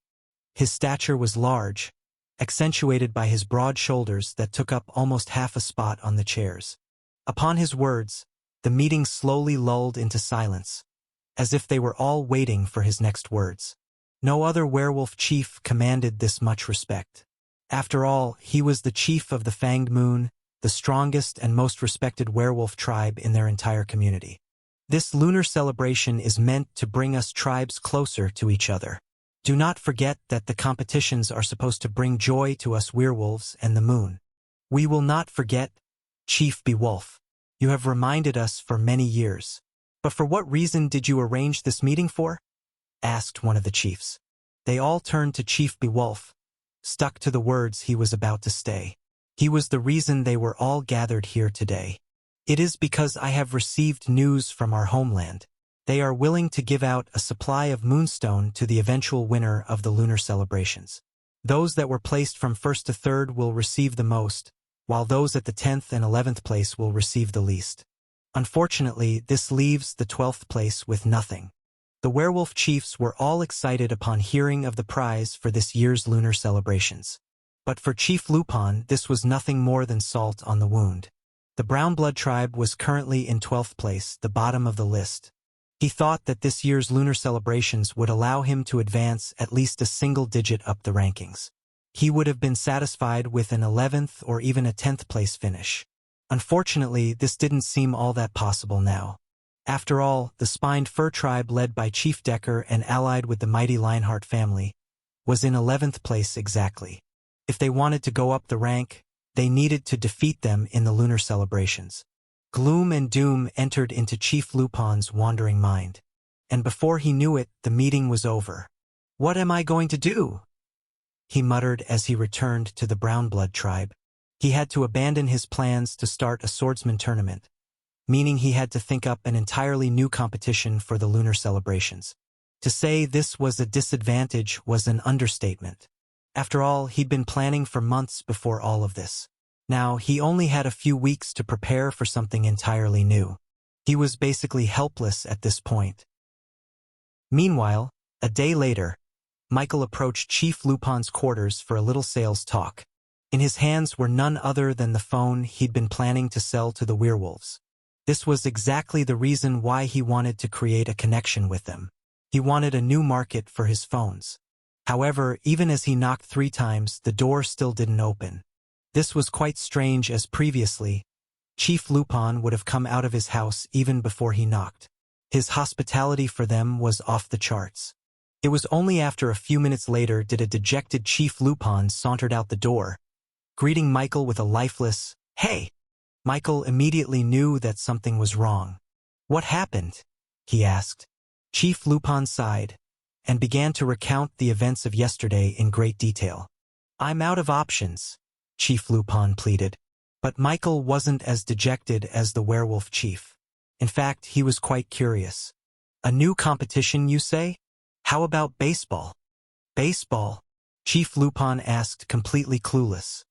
His stature was large, accentuated by his broad shoulders that took up almost half a spot on the chairs. Upon his words, the meeting slowly lulled into silence, as if they were all waiting for his next words. No other werewolf chief commanded this much respect. After all, he was the chief of the Fanged Moon, the strongest and most respected werewolf tribe in their entire community. This lunar celebration is meant to bring us tribes closer to each other. Do not forget that the competitions are supposed to bring joy to us werewolves and the moon. We will not forget, Chief Beowulf. You have reminded us for many years. But for what reason did you arrange this meeting for? Asked one of the chiefs. They all turned to Chief Beowulf, stuck to the words he was about to say. He was the reason they were all gathered here today. It is because I have received news from our homeland. They are willing to give out a supply of moonstone to the eventual winner of the lunar celebrations. Those that were placed from first to third will receive the most, while those at the 10th and 11th place will receive the least. Unfortunately, this leaves the 12th place with nothing. The werewolf chiefs were all excited upon hearing of the prize for this year's lunar celebrations. But for Chief Lupon, this was nothing more than salt on the wound. The Brown Blood tribe was currently in 12th place, the bottom of the list. He thought that this year's lunar celebrations would allow him to advance at least a single digit up the rankings. He would have been satisfied with an 11th or even a 10th place finish. Unfortunately, this didn't seem all that possible now. After all, the spined fur tribe led by Chief Decker and allied with the mighty Lionheart family was in 11th place exactly. If they wanted to go up the rank, they needed to defeat them in the lunar celebrations. Gloom and doom entered into Chief Lupon's wandering mind. And before he knew it, the meeting was over. What am I going to do? He muttered as he returned to the Brown Blood tribe. He had to abandon his plans to start a swordsman tournament, meaning he had to think up an entirely new competition for the lunar celebrations. To say this was a disadvantage was an understatement. After all, he'd been planning for months before all of this. Now, he only had a few weeks to prepare for something entirely new. He was basically helpless at this point. Meanwhile, a day later, Michael approached Chief Lupon's quarters for a little sales talk. In his hands were none other than the phone he'd been planning to sell to the werewolves. This was exactly the reason why he wanted to create a connection with them. He wanted a new market for his phones. However, even as he knocked 3 times, the door still didn't open. This was quite strange, as previously, Chief Lupon would have come out of his house even before he knocked. His hospitality for them was off the charts. It was only after a few minutes later did a dejected Chief Lupon sauntered out the door, greeting Michael with a lifeless, "Hey!" Michael immediately knew that something was wrong. "What happened?" he asked. Chief Lupon sighed, and began to recount the events of yesterday in great detail. "I'm out of options," Chief Lupon pleaded. But Michael wasn't as dejected as the werewolf chief. In fact, he was quite curious. A new competition, you say? How about baseball? Baseball? Chief Lupon asked, completely clueless.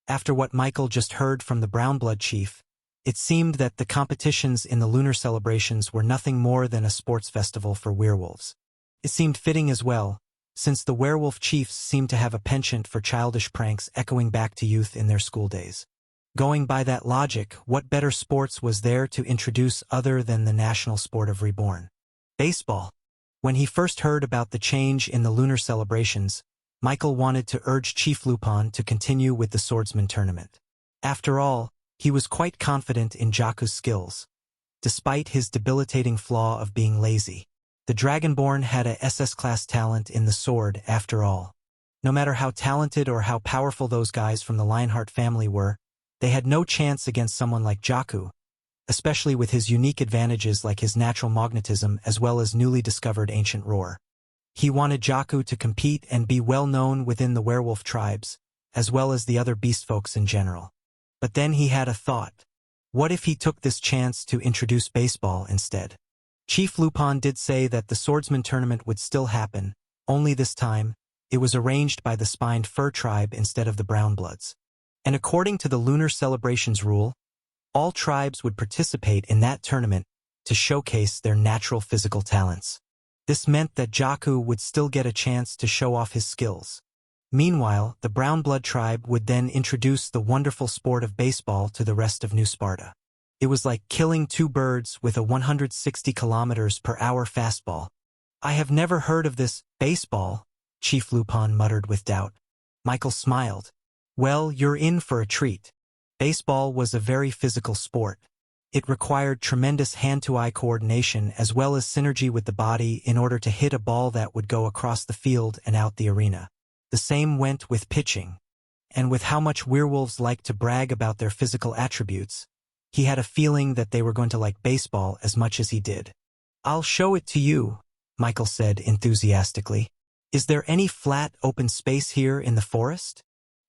After what Michael just heard from the Brownblood chief, it seemed that the competitions in the lunar celebrations were nothing more than a sports festival for werewolves. It seemed fitting as well, since the werewolf chiefs seemed to have a penchant for childish pranks echoing back to youth in their school days. Going by that logic, what better sports was there to introduce other than the national sport of Reborn? Baseball. When he first heard about the change in the lunar celebrations, Michael wanted to urge Chief Lupon to continue with the swordsman tournament. After all, he was quite confident in Jaku's skills. Despite his debilitating flaw of being lazy, the Dragonborn had a SS-class talent in the sword after all. No matter how talented or how powerful those guys from the Lionheart family were, they had no chance against someone like Jaku, especially with his unique advantages like his natural magnetism as well as newly discovered ancient roar. He wanted Jaku to compete and be well known within the werewolf tribes, as well as the other beast folks in general. But then he had a thought. What if he took this chance to introduce baseball instead? Chief Lupon did say that the swordsman tournament would still happen, only this time, it was arranged by the Spined Fur tribe instead of the Brownbloods. And according to the lunar celebrations rule, all tribes would participate in that tournament to showcase their natural physical talents. This meant that Jaku would still get a chance to show off his skills. Meanwhile, the Brownblood tribe would then introduce the wonderful sport of baseball to the rest of New Sparta. It was like killing two birds with a 160 km/h fastball. I have never heard of this baseball, Chief Lupon muttered with doubt. Michael smiled. Well, you're in for a treat. Baseball was a very physical sport. It required tremendous hand-to-eye coordination as well as synergy with the body in order to hit a ball that would go across the field and out the arena. The same went with pitching. And with how much werewolves like to brag about their physical attributes, he had a feeling that they were going to like baseball as much as he did. I'll show it to you, Michael said enthusiastically. Is there any flat, open space here in the forest?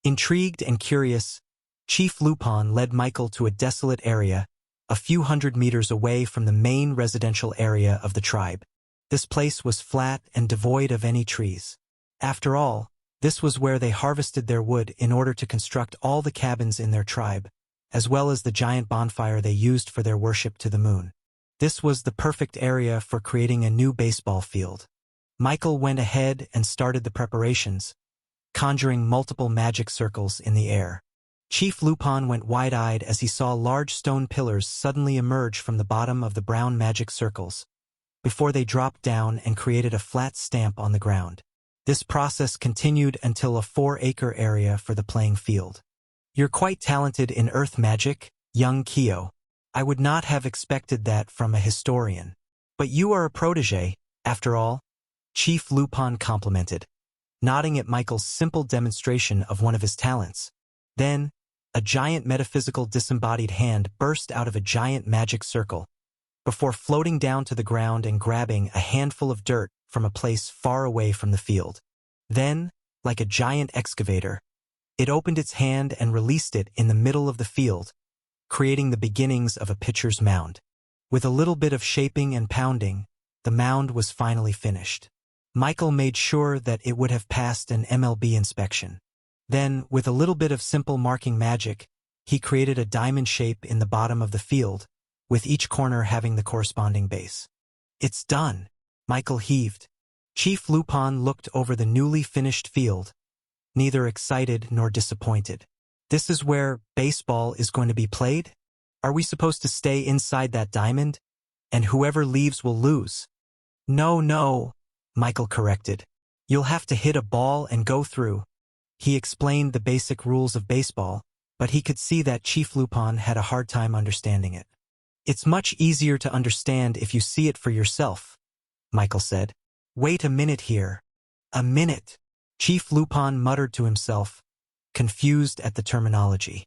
Intrigued and curious, Chief Lupon led Michael to a desolate area, a few hundred meters away from the main residential area of the tribe. This place was flat and devoid of any trees. After all, this was where they harvested their wood in order to construct all the cabins in their tribe, as well as the giant bonfire they used for their worship to the moon. This was the perfect area for creating a new baseball field. Michael went ahead and started the preparations, conjuring multiple magic circles in the air. Chief Lupon went wide-eyed as he saw large stone pillars suddenly emerge from the bottom of the brown magic circles, before they dropped down and created a flat stamp on the ground. This process continued until a 4-acre area for the playing field. You're quite talented in earth magic, young Kyo. I would not have expected that from a historian. But you are a protege, after all, Chief Lupon complimented, nodding at Michael's simple demonstration of one of his talents. Then, a giant metaphysical disembodied hand burst out of a giant magic circle, before floating down to the ground and grabbing a handful of dirt from a place far away from the field. Then, like a giant excavator, it opened its hand and released it in the middle of the field, creating the beginnings of a pitcher's mound. With a little bit of shaping and pounding, the mound was finally finished. Michael made sure that it would have passed an MLB inspection. Then, with a little bit of simple marking magic, he created a diamond shape in the bottom of the field, with each corner having the corresponding base. It's done, Michael heaved. Chief Lupon looked over the newly finished field, neither excited nor disappointed. This is where baseball is going to be played? Are we supposed to stay inside that diamond? And whoever leaves will lose? No, Michael corrected. You'll have to hit a ball and go through. He explained the basic rules of baseball, but he could see that Chief Lupon had a hard time understanding it. It's much easier to understand if you see it for yourself, Michael said. Wait a minute here. A minute. Chief Lupon muttered to himself, confused at the terminology.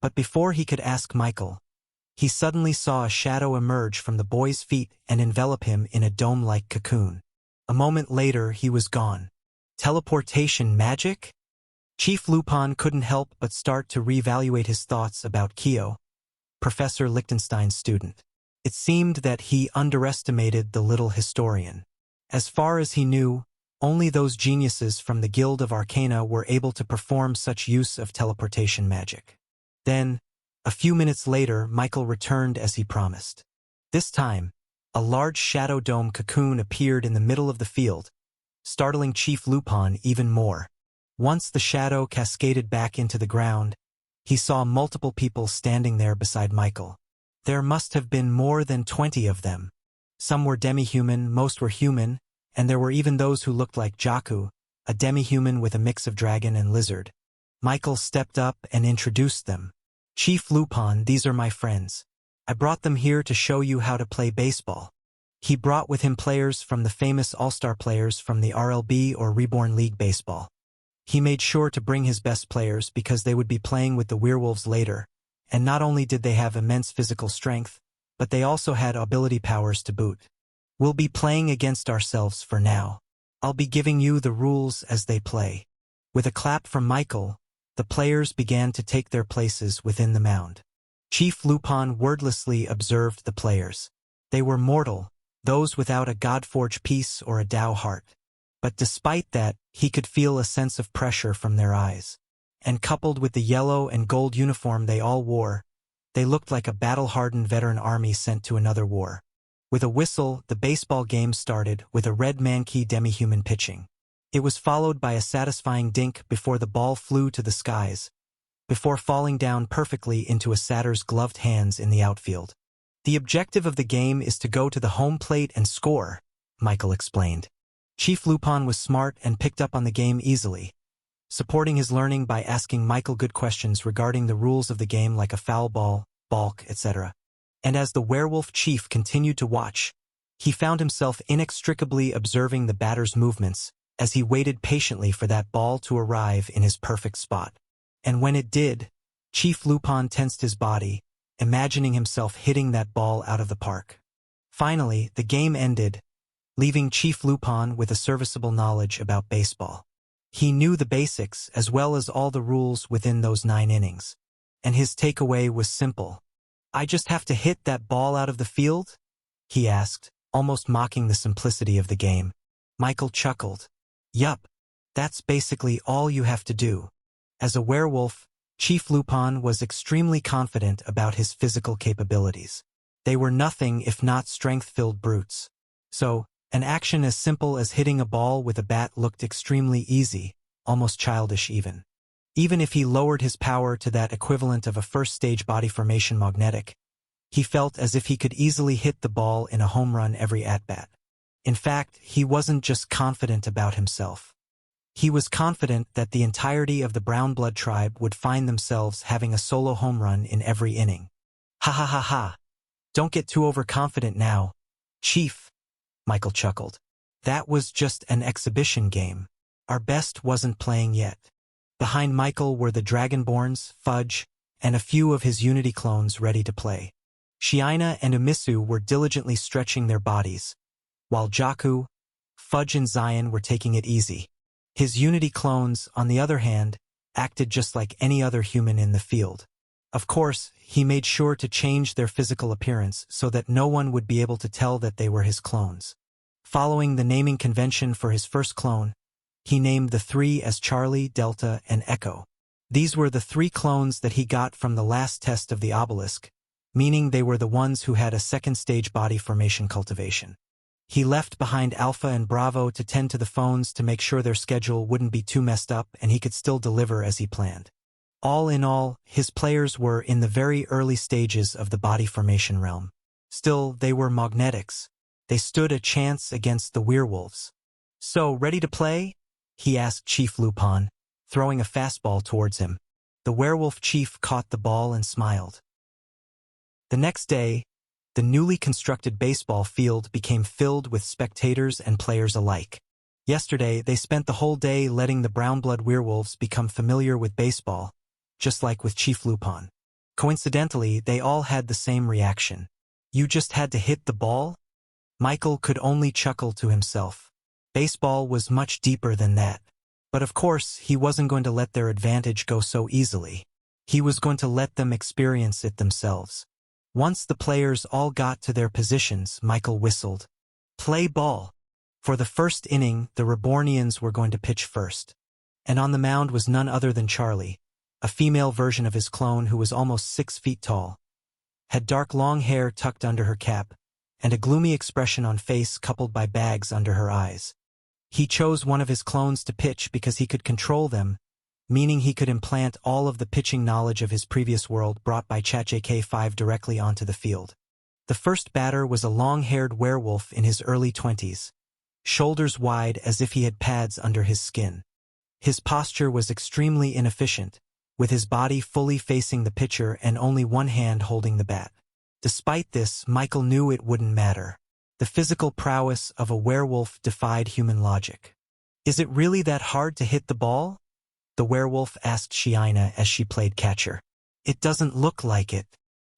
But before he could ask Michael, he suddenly saw a shadow emerge from the boy's feet and envelop him in a dome-like cocoon. A moment later, he was gone. Teleportation magic? Chief Lupon couldn't help but start to reevaluate his thoughts about Kyo, Professor Lichtenstein's student. It seemed that he underestimated the little historian. As far as he knew, only those geniuses from the Guild of Arcana were able to perform such use of teleportation magic. Then, a few minutes later, Michael returned as he promised. This time, a large shadow dome cocoon appeared in the middle of the field, startling Chief Lupon even more. Once the shadow cascaded back into the ground, he saw multiple people standing there beside Michael. There must have been more than 20 of them. Some were demi-human, most were human, and there were even those who looked like Jaku, a demi-human with a mix of dragon and lizard. Michael stepped up and introduced them. Chief Lupon, these are my friends. I brought them here to show you how to play baseball. He brought with him players from the famous all-star players from the RLB or Reborn League baseball. He made sure to bring his best players because they would be playing with the werewolves later, and not only did they have immense physical strength, but they also had ability powers to boot. We'll be playing against ourselves for now. I'll be giving you the rules as they play. With a clap from Michael, the players began to take their places within the mound. Chief Lupon wordlessly observed the players. They were mortal, those without a god-forged piece or a Tao heart. But despite that, he could feel a sense of pressure from their eyes. And coupled with the yellow and gold uniform they all wore, they looked like a battle-hardened veteran army sent to another war. With a whistle, the baseball game started with a red Mankey demi-human pitching. It was followed by a satisfying dink before the ball flew to the skies, before falling down perfectly into a satyr's gloved hands in the outfield. The objective of the game is to go to the home plate and score, Michael explained. Chief Lupon was smart and picked up on the game easily, supporting his learning by asking Michael good questions regarding the rules of the game like a foul ball, balk, etc. And as the werewolf chief continued to watch, he found himself inextricably observing the batter's movements as he waited patiently for that ball to arrive in his perfect spot. And when it did, Chief Lupon tensed his body, imagining himself hitting that ball out of the park. Finally, the game ended, leaving Chief Lupon with a serviceable knowledge about baseball. He knew the basics as well as all the rules within those 9 innings. And his takeaway was simple. I just have to hit that ball out of the field? He asked, almost mocking the simplicity of the game. Michael chuckled. Yup, that's basically all you have to do. As a werewolf, Chief Lupon was extremely confident about his physical capabilities. They were nothing if not strength-filled brutes. So, an action as simple as hitting a ball with a bat looked extremely easy, almost childish even. Even if he lowered his power to that equivalent of a first-stage body formation magnetic, he felt as if he could easily hit the ball in a home run every at-bat. In fact, he wasn't just confident about himself. He was confident that the entirety of the Brown Blood tribe would find themselves having a solo home run in every inning. Ha ha ha ha. Don't get too overconfident now, Chief, Michael chuckled. That was just an exhibition game. Our best wasn't playing yet. Behind Michael were the Dragonborns, Fudge, and a few of his Unity clones ready to play. Shiina and Amissu were diligently stretching their bodies, while Jaku, Fudge and Zion were taking it easy. His Unity clones, on the other hand, acted just like any other human in the field. Of course, he made sure to change their physical appearance so that no one would be able to tell that they were his clones. Following the naming convention for his first clone, he named the 3 as Charlie, Delta, and Echo. These were the 3 clones that he got from the last test of the obelisk, meaning they were the ones who had a second-stage body formation cultivation. He left behind Alpha and Bravo to tend to the phones to make sure their schedule wouldn't be too messed up and he could still deliver as he planned. All in all, his players were in the very early stages of the body formation realm. Still, they were magnetics. They stood a chance against the werewolves. So, ready to play? He asked Chief Lupon, throwing a fastball towards him. The werewolf chief caught the ball and smiled. The next day, the newly constructed baseball field became filled with spectators and players alike. Yesterday, they spent the whole day letting the brown blood werewolves become familiar with baseball, just like with Chief Lupon. Coincidentally, they all had the same reaction. You just had to hit the ball? Michael could only chuckle to himself. Baseball was much deeper than that. But of course, he wasn't going to let their advantage go so easily. He was going to let them experience it themselves. Once the players all got to their positions, Michael whistled. "Play ball." For the first inning, the Rebornians were going to pitch first. And on the mound was none other than Charlie, a female version of his clone who was almost 6 feet tall, had dark long hair tucked under her cap, and a gloomy expression on face coupled by bags under her eyes. He chose one of his clones to pitch because he could control them, meaning he could implant all of the pitching knowledge of his previous world brought by ChatJK5 directly onto the field. The first batter was a long-haired werewolf in his early 20s, shoulders wide as if he had pads under his skin. His posture was extremely inefficient, with his body fully facing the pitcher and only one hand holding the bat. Despite this, Michael knew it wouldn't matter. The physical prowess of a werewolf defied human logic. "Is it really that hard to hit the ball?" the werewolf asked Shiina as she played catcher. "It doesn't look like it."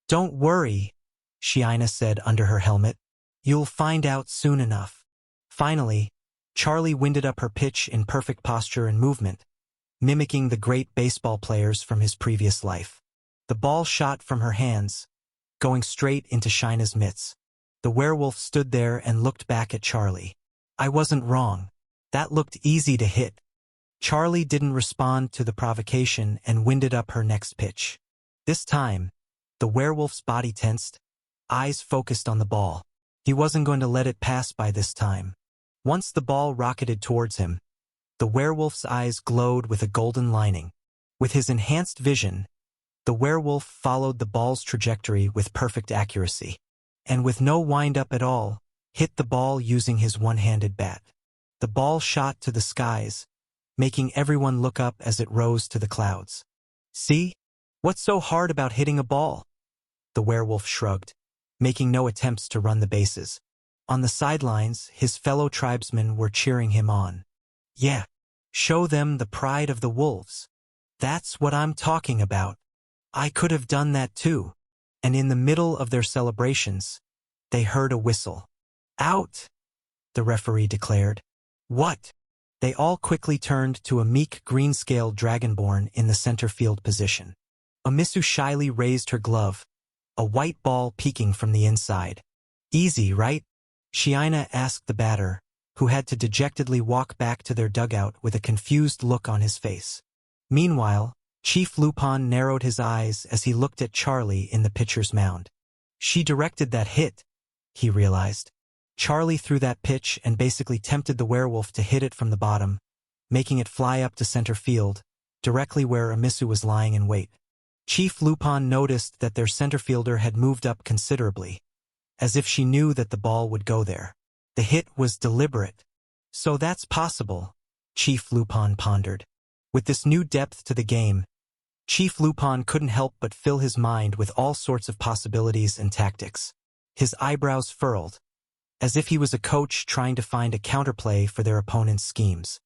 "Don't worry," Shiina said under her helmet. "You'll find out soon enough." Finally, Charlie winded up her pitch in perfect posture and movement, mimicking the great baseball players from his previous life. The ball shot from her hands, going straight into Shina's mitts. The werewolf stood there and looked back at Charlie. "I wasn't wrong. That looked easy to hit." Charlie didn't respond to the provocation and winded up her next pitch. This time, the werewolf's body tensed, eyes focused on the ball. He wasn't going to let it pass by this time. Once the ball rocketed towards him, the werewolf's eyes glowed with a golden lining. With his enhanced vision, the werewolf followed the ball's trajectory with perfect accuracy, and with no wind-up at all, hit the ball using his one-handed bat. The ball shot to the skies, making everyone look up as it rose to the clouds. "See? What's so hard about hitting a ball?" The werewolf shrugged, making no attempts to run the bases. On the sidelines, his fellow tribesmen were cheering him on. "Yeah, show them the pride of the wolves. That's what I'm talking about. I could have done that too." And in the middle of their celebrations, they heard a whistle. "Out!" the referee declared. "What?" They all quickly turned to a meek green-scaled dragonborn in the center field position. Amissu shyly raised her glove, a white ball peeking from the inside. "Easy, right?" Shiina asked the batter, who had to dejectedly walk back to their dugout with a confused look on his face. Meanwhile, Chief Lupon narrowed his eyes as he looked at Charlie in the pitcher's mound. "She directed that hit," he realized. Charlie threw that pitch and basically tempted the werewolf to hit it from the bottom, making it fly up to center field, directly where Amissu was lying in wait. Chief Lupon noticed that their center fielder had moved up considerably, as if she knew that the ball would go there. The hit was deliberate. "So that's possible," Chief Lupon pondered. With this new depth to the game, Chief Lupon couldn't help but fill his mind with all sorts of possibilities and tactics. His eyebrows furrowed, as if he was a coach trying to find a counterplay for their opponent's schemes.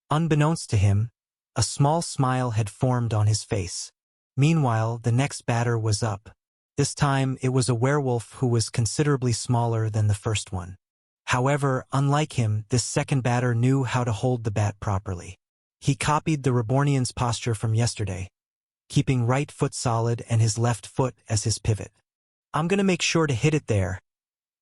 Unbeknownst to him, a small smile had formed on his face. Meanwhile, the next batter was up. This time, it was a werewolf who was considerably smaller than the first one. However, unlike him, this second batter knew how to hold the bat properly. He copied the Rebornian's posture from yesterday, keeping right foot solid and his left foot as his pivot. "I'm gonna make sure to hit it there,"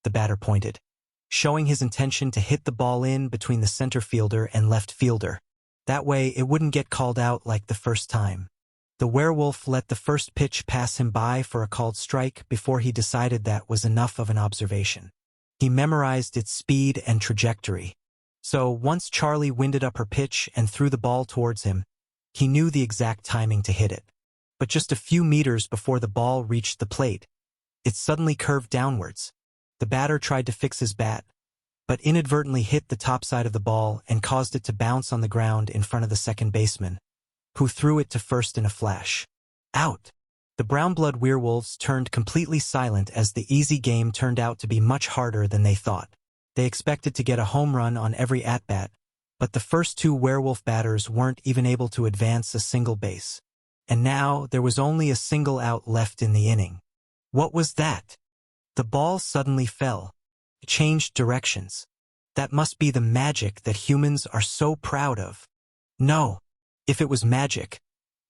the batter pointed, showing his intention to hit the ball in between the center fielder and left fielder. That way, it wouldn't get called out like the first time. The werewolf let the first pitch pass him by for a called strike before he decided that was enough of an observation. He memorized its speed and trajectory. So once Charlie winded up her pitch and threw the ball towards him, he knew the exact timing to hit it. But just a few meters before the ball reached the plate, it suddenly curved downwards. The batter tried to fix his bat, but inadvertently hit the top side of the ball and caused it to bounce on the ground in front of the second baseman, who threw it to first in a flash. Out! The brown-blood werewolves turned completely silent as the easy game turned out to be much harder than they thought. They expected to get a home run on every at-bat, but the first two werewolf batters weren't even able to advance a single base. And now there was only a single out left in the inning. What was that? The ball suddenly fell. It changed directions. That must be the magic that humans are so proud of. No. If it was magic,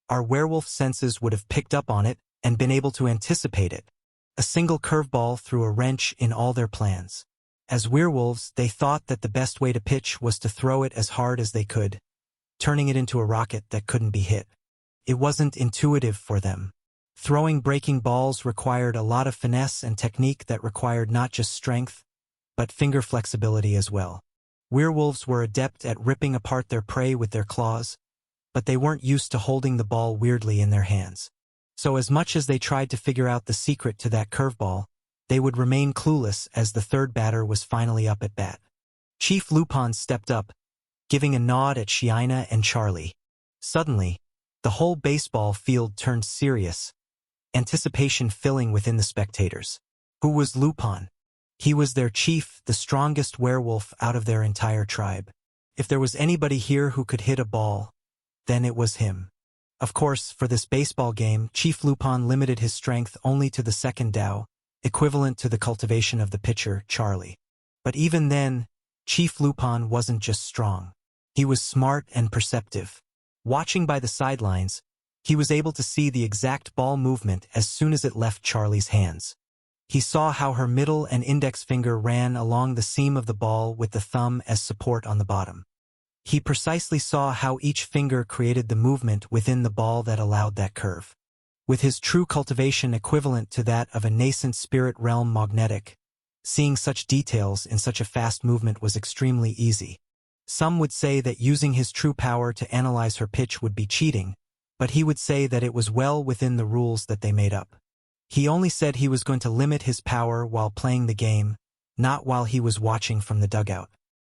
our werewolf senses would have picked up on it and been able to anticipate it. A single curveball threw a wrench in all their plans. As werewolves, they thought that the best way to pitch was to throw it as hard as they could, turning it into a rocket that couldn't be hit. It wasn't intuitive for them. Throwing breaking balls required a lot of finesse and technique that required not just strength, but finger flexibility as well. Werewolves were adept at ripping apart their prey with their claws, but they weren't used to holding the ball weirdly in their hands. So as much as they tried to figure out the secret to that curveball, they would remain clueless as the third batter was finally up at bat. Chief Lupon stepped up, giving a nod at Shiina and Charlie. Suddenly, the whole baseball field turned serious, anticipation filling within the spectators. Who was Lupon? He was their chief, the strongest werewolf out of their entire tribe. If there was anybody here who could hit a ball, then it was him. Of course, for this baseball game, Chief Lupon limited his strength only to the second Dao, equivalent to the cultivation of the pitcher, Charlie. But even then, Chief Lupon wasn't just strong. He was smart and perceptive. Watching by the sidelines, he was able to see the exact ball movement as soon as it left Charlie's hands. He saw how her middle and index finger ran along the seam of the ball with the thumb as support on the bottom. He precisely saw how each finger created the movement within the ball that allowed that curve. With his true cultivation equivalent to that of a nascent spirit realm magnetic, seeing such details in such a fast movement was extremely easy. Some would say that using his true power to analyze her pitch would be cheating, but he would say that it was well within the rules that they made up. He only said he was going to limit his power while playing the game, not while he was watching from the dugout.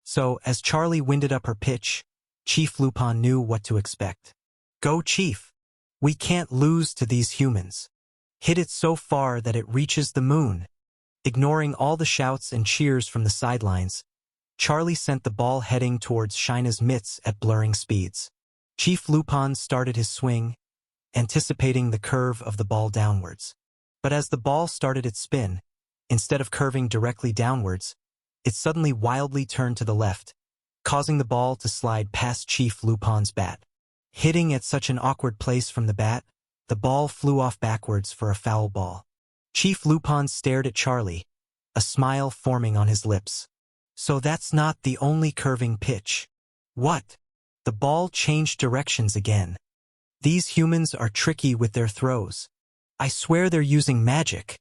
So, as Charlie winded up her pitch, Chief Lupon knew what to expect. Go, Chief! We can't lose to these humans. Hit it so far that it reaches the moon. Ignoring all the shouts and cheers from the sidelines, Charlie sent the ball heading towards Shina's mitts at blurring speeds. Chief Lupon started his swing, anticipating the curve of the ball downwards. But as the ball started its spin, instead of curving directly downwards, it suddenly wildly turned to the left, causing the ball to slide past Chief Lupon's bat. Hitting at such an awkward place from the bat, the ball flew off backwards for a foul ball. Chief Lupon stared at Charlie, a smile forming on his lips. So that's not the only curving pitch. What? The ball changed directions again. These humans are tricky with their throws. I swear they're using magic.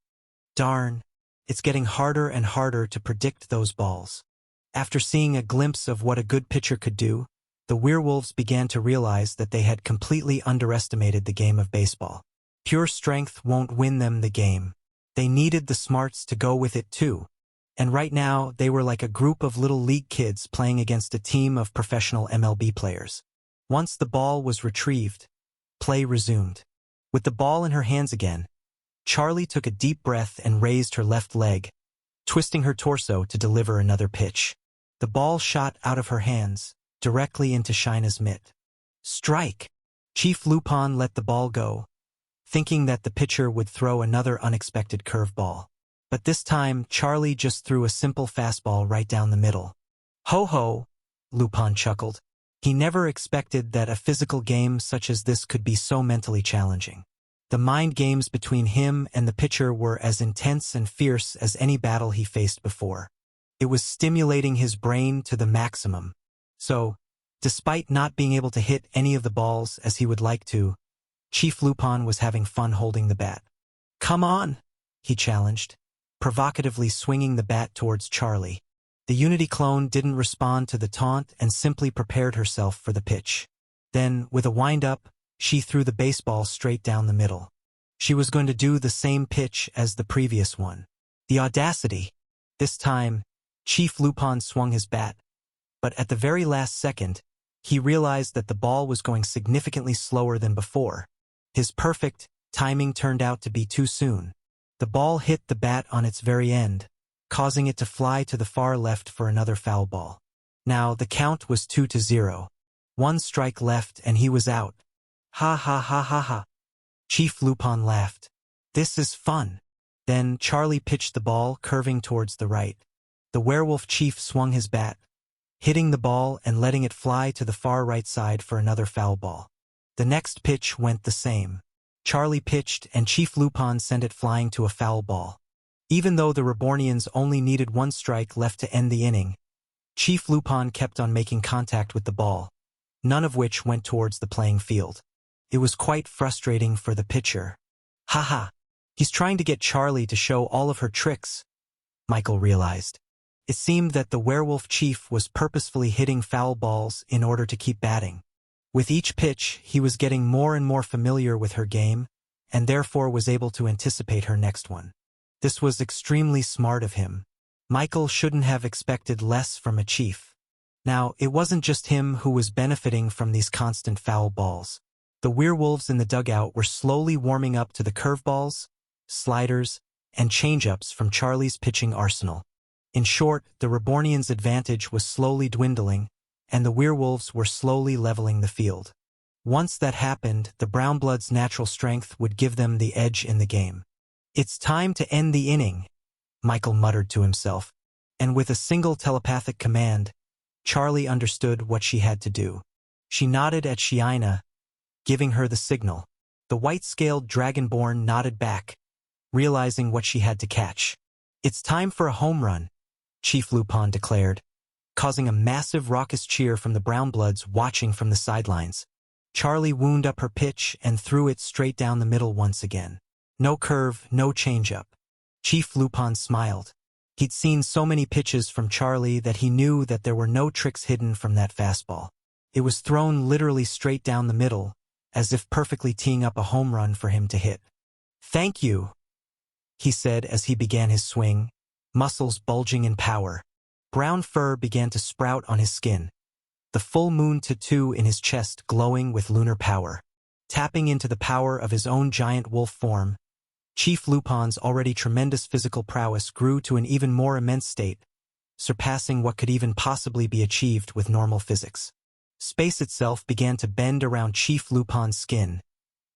Darn. It's getting harder and harder to predict those balls. After seeing a glimpse of what a good pitcher could do, the werewolves began to realize that they had completely underestimated the game of baseball. Pure strength won't win them the game. They needed the smarts to go with it too. And right now, they were like a group of little league kids playing against a team of professional MLB players. Once the ball was retrieved, play resumed. With the ball in her hands again, Charlie took a deep breath and raised her left leg, twisting her torso to deliver another pitch. The ball shot out of her hands, directly into Shina's mitt. Strike! Chief Lupon let the ball go, thinking that the pitcher would throw another unexpected curveball. But this time, Charlie just threw a simple fastball right down the middle. Ho ho! Lupon chuckled. He never expected that a physical game such as this could be so mentally challenging. The mind games between him and the pitcher were as intense and fierce as any battle he faced before. It was stimulating his brain to the maximum. So, despite not being able to hit any of the balls as he would like to, Chief Lupon was having fun holding the bat. Come on, he challenged, provocatively swinging the bat towards Charlie. The Unity clone didn't respond to the taunt and simply prepared herself for the pitch. Then, with a wind-up, she threw the baseball straight down the middle. She was going to do the same pitch as the previous one. The audacity! This time, Chief Lupon swung his bat, but at the very last second, he realized that the ball was going significantly slower than before. His perfect timing turned out to be too soon. The ball hit the bat on its very end, causing it to fly to the far left for another foul ball. Now, the count was 2-0. One strike left and he was out. Ha ha ha ha ha. Chief Lupon laughed. This is fun. Then Charlie pitched the ball, curving towards the right. The werewolf chief swung his bat, hitting the ball and letting it fly to the far right side for another foul ball. The next pitch went the same. Charlie pitched and Chief Lupon sent it flying to a foul ball. Even though the Rebornians only needed one strike left to end the inning, Chief Lupon kept on making contact with the ball, none of which went towards the playing field. It was quite frustrating for the pitcher. Haha, he's trying to get Charlie to show all of her tricks, Michael realized. It seemed that the werewolf chief was purposefully hitting foul balls in order to keep batting. With each pitch, he was getting more and more familiar with her game, and therefore was able to anticipate her next one. This was extremely smart of him. Michael shouldn't have expected less from a chief. Now, it wasn't just him who was benefiting from these constant foul balls. The werewolves in the dugout were slowly warming up to the curveballs, sliders, and changeups from Charlie's pitching arsenal. In short, the Rebornians' advantage was slowly dwindling, and the werewolves were slowly leveling the field. Once that happened, the Brownbloods' natural strength would give them the edge in the game. "It's time to end the inning," Michael muttered to himself, and with a single telepathic command, Charlie understood what she had to do. She nodded at Shiina, giving her the signal. The white-scaled dragonborn nodded back, realizing what she had to catch. "It's time for a home run," Chief Lupon declared, causing a massive raucous cheer from the Brownbloods watching from the sidelines. Charlie wound up her pitch and threw it straight down the middle once again. No curve, no changeup. Chief Lupon smiled. He'd seen so many pitches from Charlie that he knew that there were no tricks hidden from that fastball. It was thrown literally straight down the middle, as if perfectly teeing up a home run for him to hit. "Thank you," he said as he began his swing, muscles bulging in power. Brown fur began to sprout on his skin, the full moon tattoo in his chest glowing with lunar power. Tapping into the power of his own giant wolf form, Chief Lupon's already tremendous physical prowess grew to an even more immense state, surpassing what could even possibly be achieved with normal physics. Space itself began to bend around Chief Lupon's skin,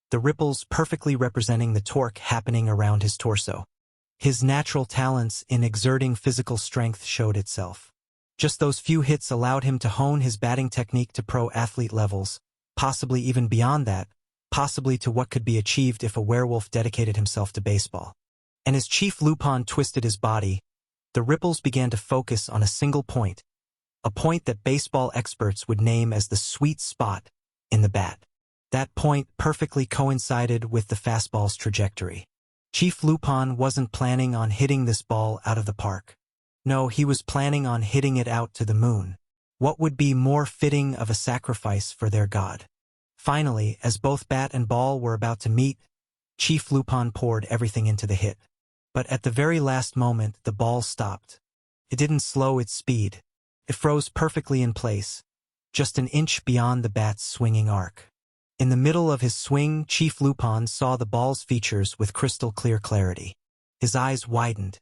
the ripples perfectly representing the torque happening around his torso. His natural talents in exerting physical strength showed itself. Just those few hits allowed him to hone his batting technique to pro-athlete levels, possibly even beyond that, possibly to what could be achieved if a werewolf dedicated himself to baseball. And as Chief Lupon twisted his body, the ripples began to focus on a single point, a point that baseball experts would name as the sweet spot in the bat. That point perfectly coincided with the fastball's trajectory. Chief Lupon wasn't planning on hitting this ball out of the park. No, he was planning on hitting it out to the moon. What would be more fitting of a sacrifice for their god? Finally, as both bat and ball were about to meet, Chief Lupon poured everything into the hit. But at the very last moment, the ball stopped. It didn't slow its speed. It froze perfectly in place, just an inch beyond the bat's swinging arc. In the middle of his swing, Chief Lupon saw the ball's features with crystal-clear clarity. His eyes widened.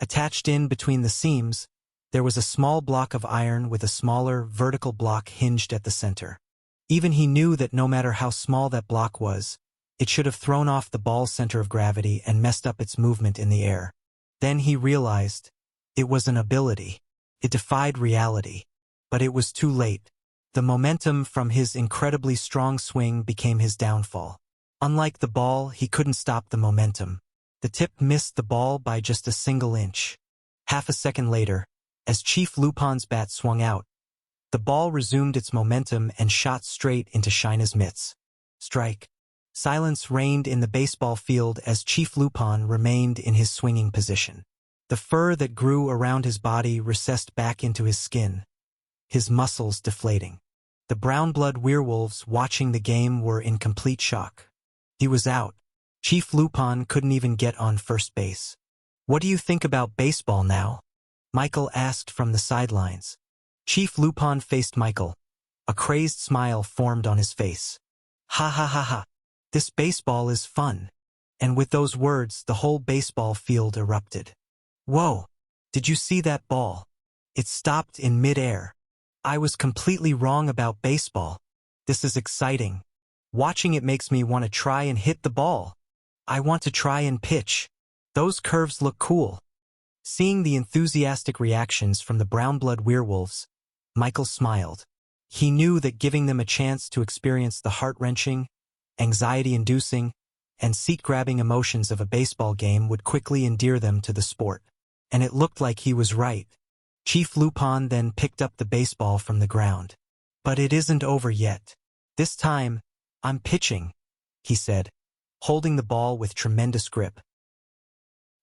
Attached in between the seams, there was a small block of iron with a smaller, vertical block hinged at the center. Even he knew that no matter how small that block was, it should have thrown off the ball's center of gravity and messed up its movement in the air. Then he realized it was an ability. It defied reality. But it was too late. The momentum from his incredibly strong swing became his downfall. Unlike the ball, he couldn't stop the momentum. The tip missed the ball by just a single inch. Half a second later, as Chief Lupon's bat swung out, the ball resumed its momentum and shot straight into Shina's mitts. Strike. Silence reigned in the baseball field as Chief Lupon remained in his swinging position. The fur that grew around his body recessed back into his skin, his muscles deflating. The brown-blood werewolves watching the game were in complete shock. He was out. Chief Lupon couldn't even get on first base. "What do you think about baseball now?" Michael asked from the sidelines. Chief Lupon faced Michael. A crazed smile formed on his face. "Ha ha ha ha. This baseball is fun." And with those words, the whole baseball field erupted. "Whoa! Did you see that ball? It stopped in mid-air. I was completely wrong about baseball. This is exciting. Watching it makes me want to try and hit the ball. I want to try and pitch. Those curves look cool." Seeing the enthusiastic reactions from the brown-blood werewolves, Michael smiled. He knew that giving them a chance to experience the heart-wrenching, anxiety-inducing, and seat-grabbing emotions of a baseball game would quickly endear them to the sport. And it looked like he was right. Chief Lupon then picked up the baseball from the ground. "But it isn't over yet. This time, I'm pitching," he said, holding the ball with tremendous grip.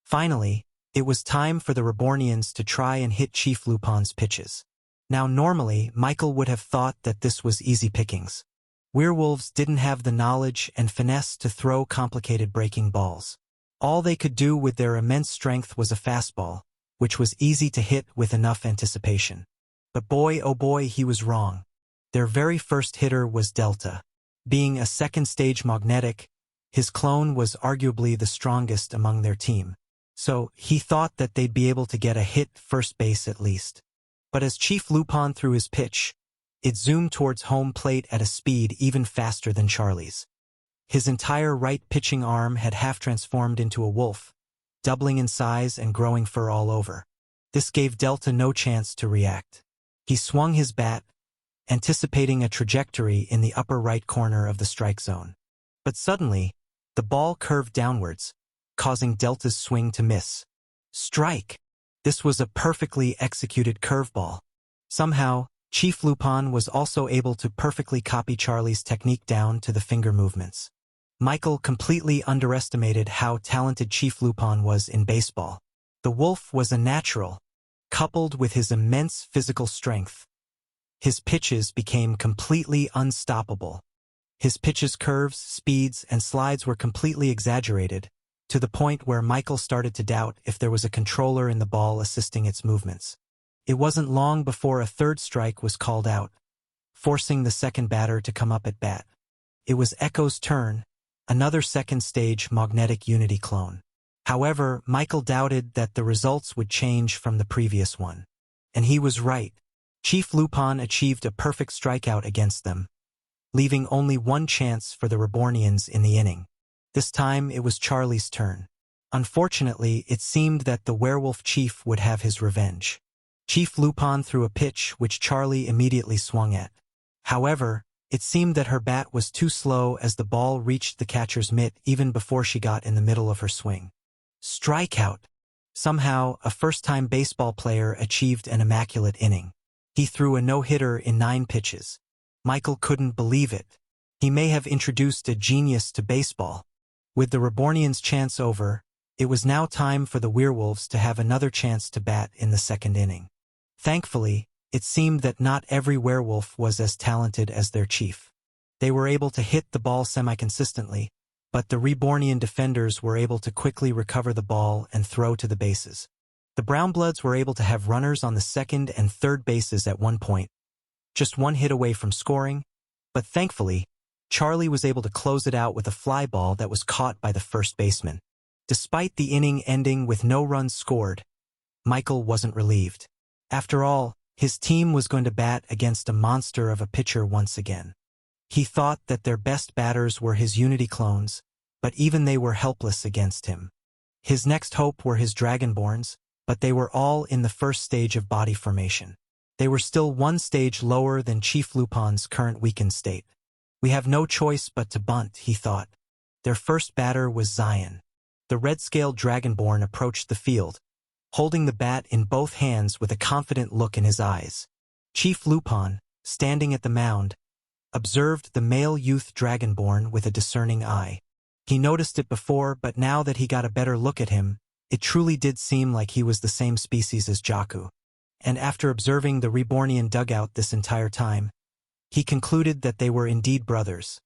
Finally, it was time for the Rebornians to try and hit Chief Lupon's pitches. Now normally, Michael would have thought that this was easy pickings. Werewolves didn't have the knowledge and finesse to throw complicated breaking balls. All they could do with their immense strength was a fastball, which was easy to hit with enough anticipation. But boy, oh boy, he was wrong. Their very first hitter was Delta. Being a second-stage magnetic, his clone was arguably the strongest among their team. So he thought that they'd be able to get a hit first base at least. But as Chief Lupon threw his pitch, it zoomed towards home plate at a speed even faster than Charlie's. His entire right pitching arm had half transformed into a wolf, doubling in size and growing fur all over. This gave Delta no chance to react. He swung his bat, anticipating a trajectory in the upper right corner of the strike zone. But suddenly, the ball curved downwards, causing Delta's swing to miss. Strike! This was a perfectly executed curveball. Somehow, Chief Lupon was also able to perfectly copy Charlie's technique down to the finger movements. Michael completely underestimated how talented Chief Lupon was in baseball. The wolf was a natural, coupled with his immense physical strength. His pitches became completely unstoppable. His pitches' curves, speeds, and slides were completely exaggerated, to the point where Michael started to doubt if there was a controller in the ball assisting its movements. It wasn't long before a third strike was called out, forcing the second batter to come up at bat. It was Echo's turn, another second-stage magnetic unity clone. However, Michael doubted that the results would change from the previous one. And he was right. Chief Lupon achieved a perfect strikeout against them, leaving only one chance for the Rebornians in the inning. This time it was Charlie's turn. Unfortunately, it seemed that the werewolf chief would have his revenge. Chief Lupon threw a pitch which Charlie immediately swung at. However, it seemed that her bat was too slow as the ball reached the catcher's mitt even before she got in the middle of her swing. Strikeout! Somehow, a first-time baseball player achieved an immaculate inning. He threw a no-hitter in 9 pitches. Michael couldn't believe it. He may have introduced a genius to baseball. With the Rebornians' chance over, it was now time for the werewolves to have another chance to bat in the second inning. Thankfully, it seemed that not every werewolf was as talented as their chief. They were able to hit the ball semi-consistently, but the Rebornian defenders were able to quickly recover the ball and throw to the bases. The Brownbloods were able to have runners on the second and third bases at one point, just one hit away from scoring, but thankfully, Charlie was able to close it out with a fly ball that was caught by the first baseman. Despite the inning ending with no runs scored, Michael wasn't relieved. After all, his team was going to bat against a monster of a pitcher once again. He thought that their best batters were his Unity clones, but even they were helpless against him. His next hope were his Dragonborns, but they were all in the first stage of body formation. They were still one stage lower than Chief Lupon's current weakened state. We have no choice but to bunt, he thought. Their first batter was Zion. The red-scaled Dragonborn approached the field, holding the bat in both hands with a confident look in his eyes. Chief Lupon, standing at the mound, observed the male youth Dragonborn with a discerning eye. He noticed it before, but now that he got a better look at him, it truly did seem like he was the same species as Jakku. And after observing the Rebornian dugout this entire time, he concluded that they were indeed brothers,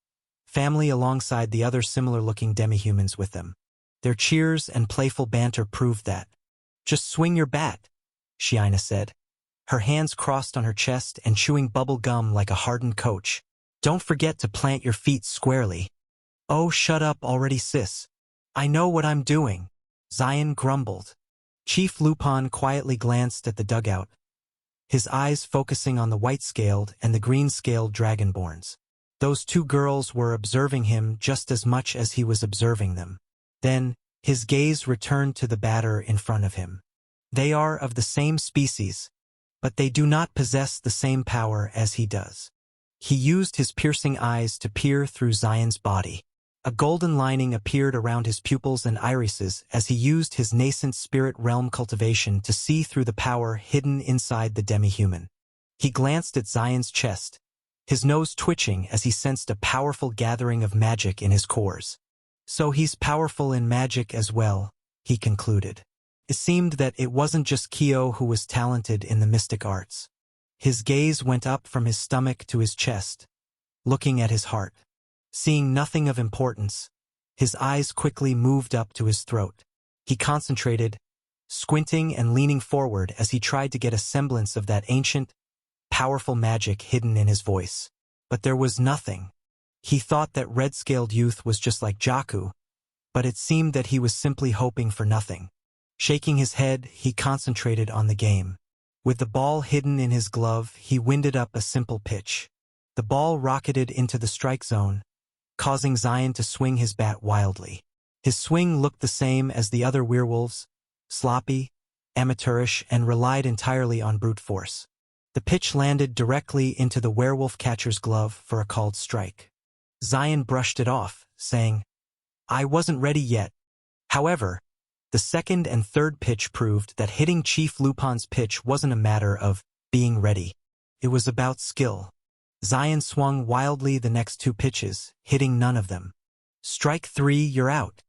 family alongside the other similar-looking demi-humans with them. Their cheers and playful banter proved that. "Just swing your bat," Shiina said, her hands crossed on her chest and chewing bubble gum like a hardened coach. "Don't forget to plant your feet squarely." "Oh, shut up already, sis. I know what I'm doing," Zion grumbled. Chief Lupon quietly glanced at the dugout, his eyes focusing on the white-scaled and the green-scaled Dragonborns. Those two girls were observing him just as much as he was observing them. Then, his gaze returned to the batter in front of him. "They are of the same species," but they do not possess the same power as he does. He used his piercing eyes to peer through Zion's body. A golden lining appeared around his pupils and irises as he used his nascent spirit realm cultivation to see through the power hidden inside the demi-human. He glanced at Zion's chest, his nose twitching as he sensed a powerful gathering of magic in his cores. So he's powerful in magic as well, he concluded. It seemed that it wasn't just Kyo who was talented in the mystic arts. His gaze went up from his stomach to his chest, looking at his heart. Seeing nothing of importance, his eyes quickly moved up to his throat. He concentrated, squinting and leaning forward as he tried to get a semblance of that ancient, powerful magic hidden in his voice. But there was nothing. He thought that red-scaled youth was just like Jaku, but it seemed that he was simply hoping for nothing. Shaking his head, he concentrated on the game. With the ball hidden in his glove, he winded up a simple pitch. The ball rocketed into the strike zone, causing Zion to swing his bat wildly. His swing looked the same as the other werewolves, sloppy, amateurish, and relied entirely on brute force. The pitch landed directly into the werewolf catcher's glove for a called strike. Zion brushed it off, saying, "I wasn't ready yet." However, the second and third pitch proved that hitting Chief Lupon's pitch wasn't a matter of being ready. It was about skill. Zion swung wildly the next two pitches, hitting none of them. "Strike 3, you're out."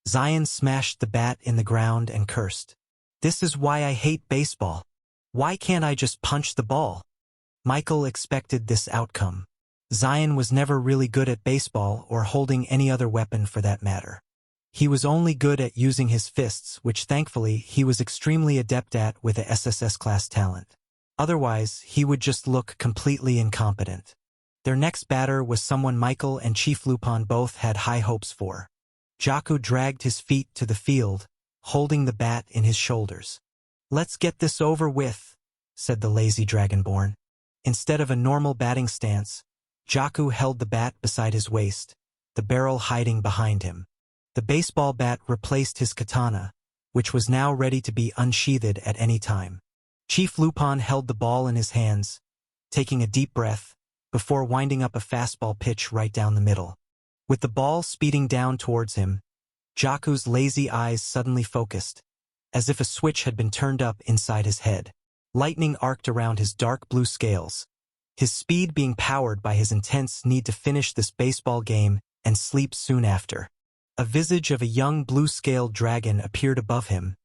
Zion smashed the bat in the ground and cursed. "This is why I hate baseball. Why can't I just punch the ball?" Michael expected this outcome. Zion was never really good at baseball or holding any other weapon for that matter. He was only good at using his fists, which thankfully he was extremely adept at with a SSS class talent. Otherwise, he would just look completely incompetent. Their next batter was someone Michael and Chief Lupon both had high hopes for. Jaku dragged his feet to the field, holding the bat in his shoulders. "Let's get this over with," said the lazy Dragonborn. Instead of a normal batting stance, Jaku held the bat beside his waist, the barrel hiding behind him. The baseball bat replaced his katana, which was now ready to be unsheathed at any time. Chief Lupon held the ball in his hands, taking a deep breath, before winding up a fastball pitch right down the middle. With the ball speeding down towards him, Jaku's lazy eyes suddenly focused, as if a switch had been turned up inside his head. Lightning arced around his dark blue scales, his speed being powered by his intense need to finish this baseball game and sleep soon after. A visage of a young blue-scaled dragon appeared above him,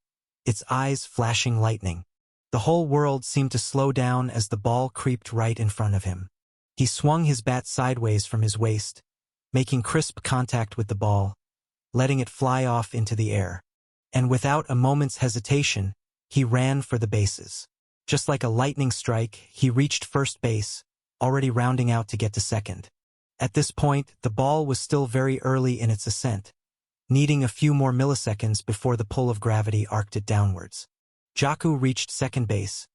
its eyes flashing lightning. The whole world seemed to slow down as the ball creeped right in front of him. He swung his bat sideways from his waist, making crisp contact with the ball, letting it fly off into the air. And without a moment's hesitation, he ran for the bases. Just like a lightning strike, he reached first base, already rounding out to get to second. At this point, the ball was still very early in its ascent, needing a few more milliseconds before the pull of gravity arced it downwards. Jaku reached second base,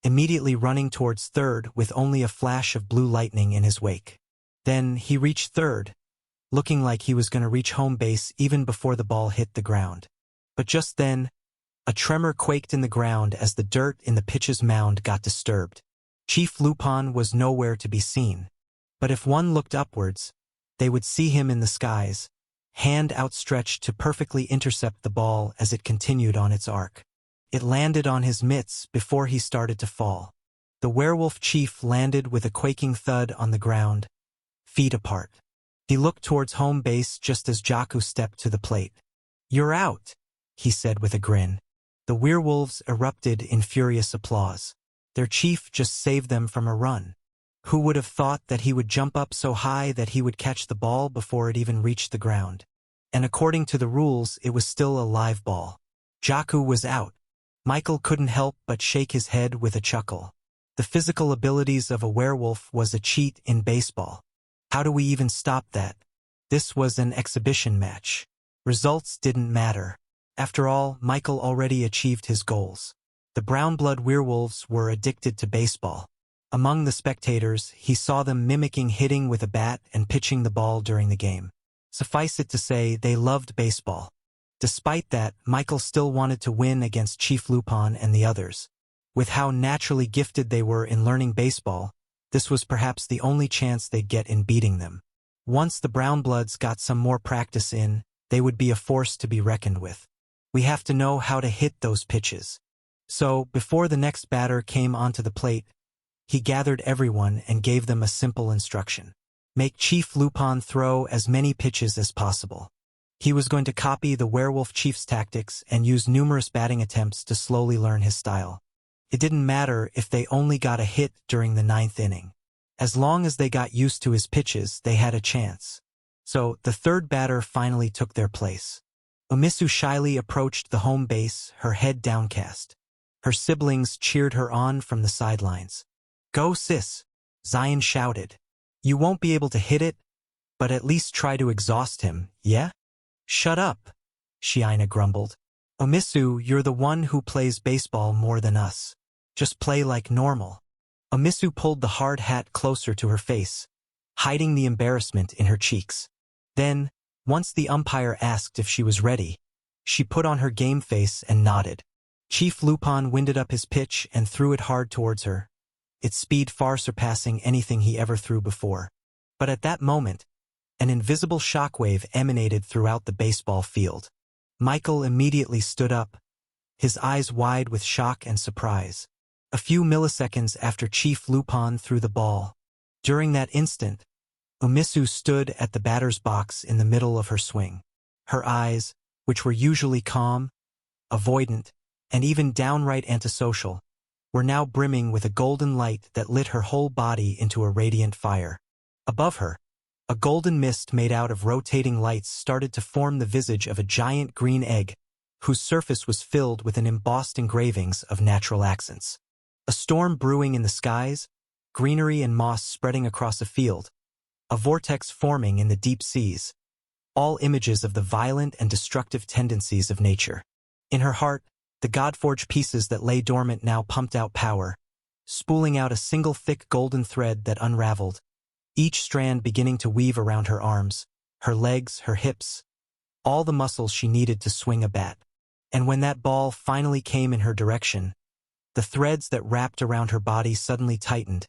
immediately running towards third with only a flash of blue lightning in his wake. Then he reached third, looking like he was going to reach home base even before the ball hit the ground. But just then, a tremor quaked in the ground as the dirt in the pitcher's mound got disturbed. Chief Lupon was nowhere to be seen. But if one looked upwards, they would see him in the skies, hand outstretched to perfectly intercept the ball as it continued on its arc. It landed on his mitts before he started to fall. The werewolf chief landed with a quaking thud on the ground, feet apart. He looked towards home base just as Jaku stepped to the plate. "You're out," he said with a grin. The werewolves erupted in furious applause. Their chief just saved them from a run. Who would have thought that he would jump up so high that he would catch the ball before it even reached the ground? And according to the rules, it was still a live ball. Jaku was out. Michael couldn't help but shake his head with a chuckle. The physical abilities of a werewolf was a cheat in baseball. How do we even stop that? This was an exhibition match. Results didn't matter. After all, Michael already achieved his goals. The brown-blood werewolves were addicted to baseball. Among the spectators, he saw them mimicking hitting with a bat and pitching the ball during the game. Suffice it to say, they loved baseball. Despite that, Michael still wanted to win against Chief Lupon and the others. With how naturally gifted they were in learning baseball, this was perhaps the only chance they'd get in beating them. Once the Brownbloods got some more practice in, they would be a force to be reckoned with. We have to know how to hit those pitches. So, before the next batter came onto the plate, he gathered everyone and gave them a simple instruction. Make Chief Lupon throw as many pitches as possible. He was going to copy the werewolf chief's tactics and use numerous batting attempts to slowly learn his style. It didn't matter if they only got a hit during the 9th inning. As long as they got used to his pitches, they had a chance. So, the third batter finally took their place. Amissu shyly approached the home base, her head downcast. Her siblings cheered her on from the sidelines. "Go, sis," Zion shouted. "You won't be able to hit it, but at least try to exhaust him, yeah?" "Shut up," Shiina grumbled. "Amissu, you're the one who plays baseball more than us. Just play like normal." Amissu pulled the hard hat closer to her face, hiding the embarrassment in her cheeks. Then, once the umpire asked if she was ready, she put on her game face and nodded. Chief Lupon winded up his pitch and threw it hard towards her, its speed far surpassing anything he ever threw before. But at that moment, an invisible shockwave emanated throughout the baseball field. Michael immediately stood up, his eyes wide with shock and surprise. A few milliseconds after Chief Lupon threw the ball. During that instant, Amissu stood at the batter's box in the middle of her swing. Her eyes, which were usually calm, avoidant, and even downright antisocial, were now brimming with a golden light that lit her whole body into a radiant fire. Above her, a golden mist made out of rotating lights started to form the visage of a giant green egg, whose surface was filled with an embossed engravings of natural accents. A storm brewing in the skies, greenery and moss spreading across a field, a vortex forming in the deep seas, all images of the violent and destructive tendencies of nature. In her heart, the God-forged pieces that lay dormant now pumped out power, spooling out a single thick golden thread that unraveled, each strand beginning to weave around her arms, her legs, her hips, all the muscles she needed to swing a bat. And when that ball finally came in her direction, the threads that wrapped around her body suddenly tightened,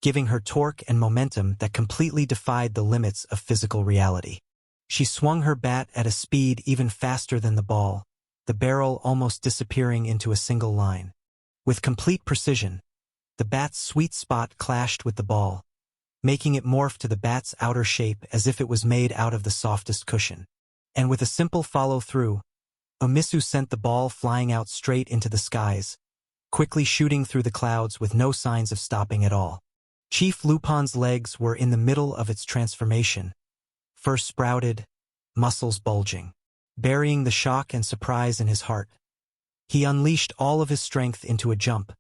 giving her torque and momentum that completely defied the limits of physical reality. She swung her bat at a speed even faster than the ball, the barrel almost disappearing into a single line. With complete precision, the bat's sweet spot clashed with the ball, making it morph to the bat's outer shape as if it was made out of the softest cushion. And with a simple follow-through, Amissu sent the ball flying out straight into the skies, quickly shooting through the clouds with no signs of stopping at all. Chief Lupon's legs were in the middle of its transformation, fur sprouted, muscles bulging. Burying the shock and surprise in his heart, he unleashed all of his strength into a jump,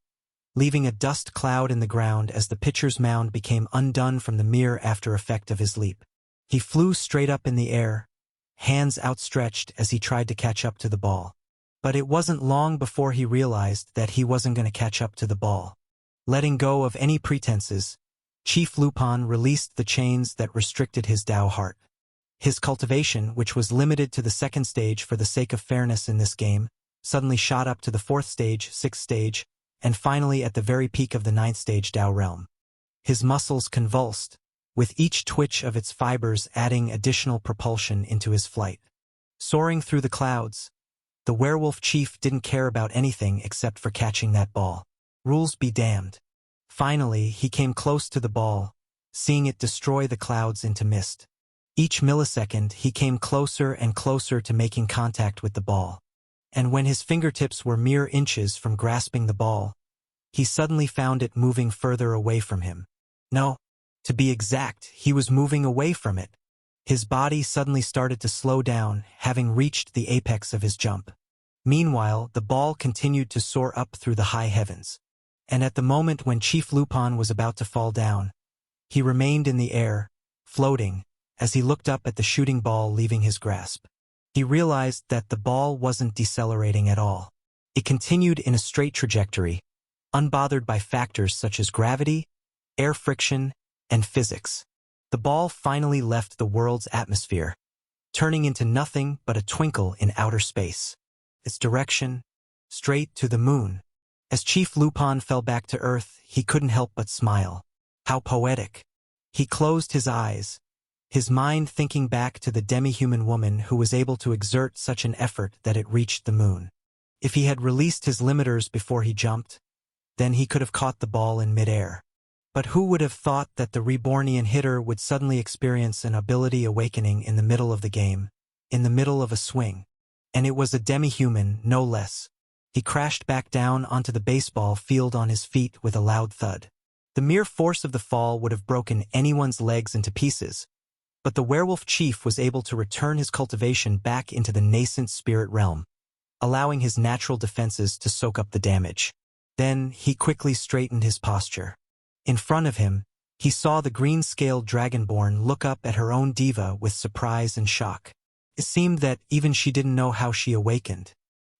leaving a dust cloud in the ground as the pitcher's mound became undone from the mere after effect of his leap. He flew straight up in the air, hands outstretched as he tried to catch up to the ball. But it wasn't long before he realized that he wasn't going to catch up to the ball. Letting go of any pretenses, Chief Lupon released the chains that restricted his Dao heart. His cultivation, which was limited to the 2nd stage for the sake of fairness in this game, suddenly shot up to the 4th stage, 6th stage, and finally at the very peak of the 9th stage Dao realm. His muscles convulsed, with each twitch of its fibers adding additional propulsion into his flight. Soaring through the clouds, the werewolf chief didn't care about anything except for catching that ball. Rules be damned. Finally, he came close to the ball, seeing it destroy the clouds into mist. Each millisecond, he came closer and closer to making contact with the ball. And when his fingertips were mere inches from grasping the ball, he suddenly found it moving further away from him. No, to be exact, he was moving away from it. His body suddenly started to slow down, having reached the apex of his jump. Meanwhile, the ball continued to soar up through the high heavens. And at the moment when Chief Lupon was about to fall down, he remained in the air, floating, as he looked up at the shooting ball leaving his grasp. He realized that the ball wasn't decelerating at all. It continued in a straight trajectory, unbothered by factors such as gravity, air friction, and physics. The ball finally left the world's atmosphere, turning into nothing but a twinkle in outer space. Its direction, straight to the moon. As Chief Lupon fell back to earth, he couldn't help but smile. How poetic. He closed his eyes, his mind thinking back to the demi-human woman who was able to exert such an effort that it reached the moon. If he had released his limiters before he jumped, then he could have caught the ball in midair. But who would have thought that the Rebornian hitter would suddenly experience an ability awakening in the middle of the game, in the middle of a swing? And it was a demi-human, no less. He crashed back down onto the baseball field on his feet with a loud thud. The mere force of the fall would have broken anyone's legs into pieces, but the werewolf chief was able to return his cultivation back into the nascent spirit realm, allowing his natural defenses to soak up the damage. Then he quickly straightened his posture. In front of him, he saw the green-scaled dragonborn look up at her own diva with surprise and shock. It seemed that even she didn't know how she awakened.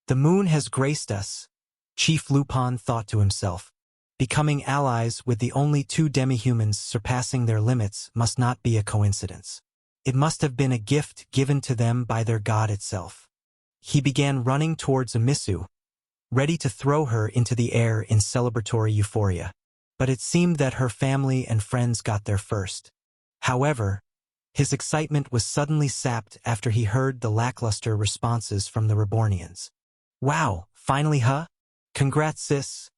The moon has graced us, Chief Lupon thought to himself. Becoming allies with the only two demi-humans surpassing their limits must not be a coincidence. It must have been a gift given to them by their god itself. He began running towards Amissu, ready to throw her into the air in celebratory euphoria. But it seemed that her family and friends got there first. However, his excitement was suddenly sapped after he heard the lackluster responses from the Rebornians. "Wow, finally, huh? Congrats, sis,"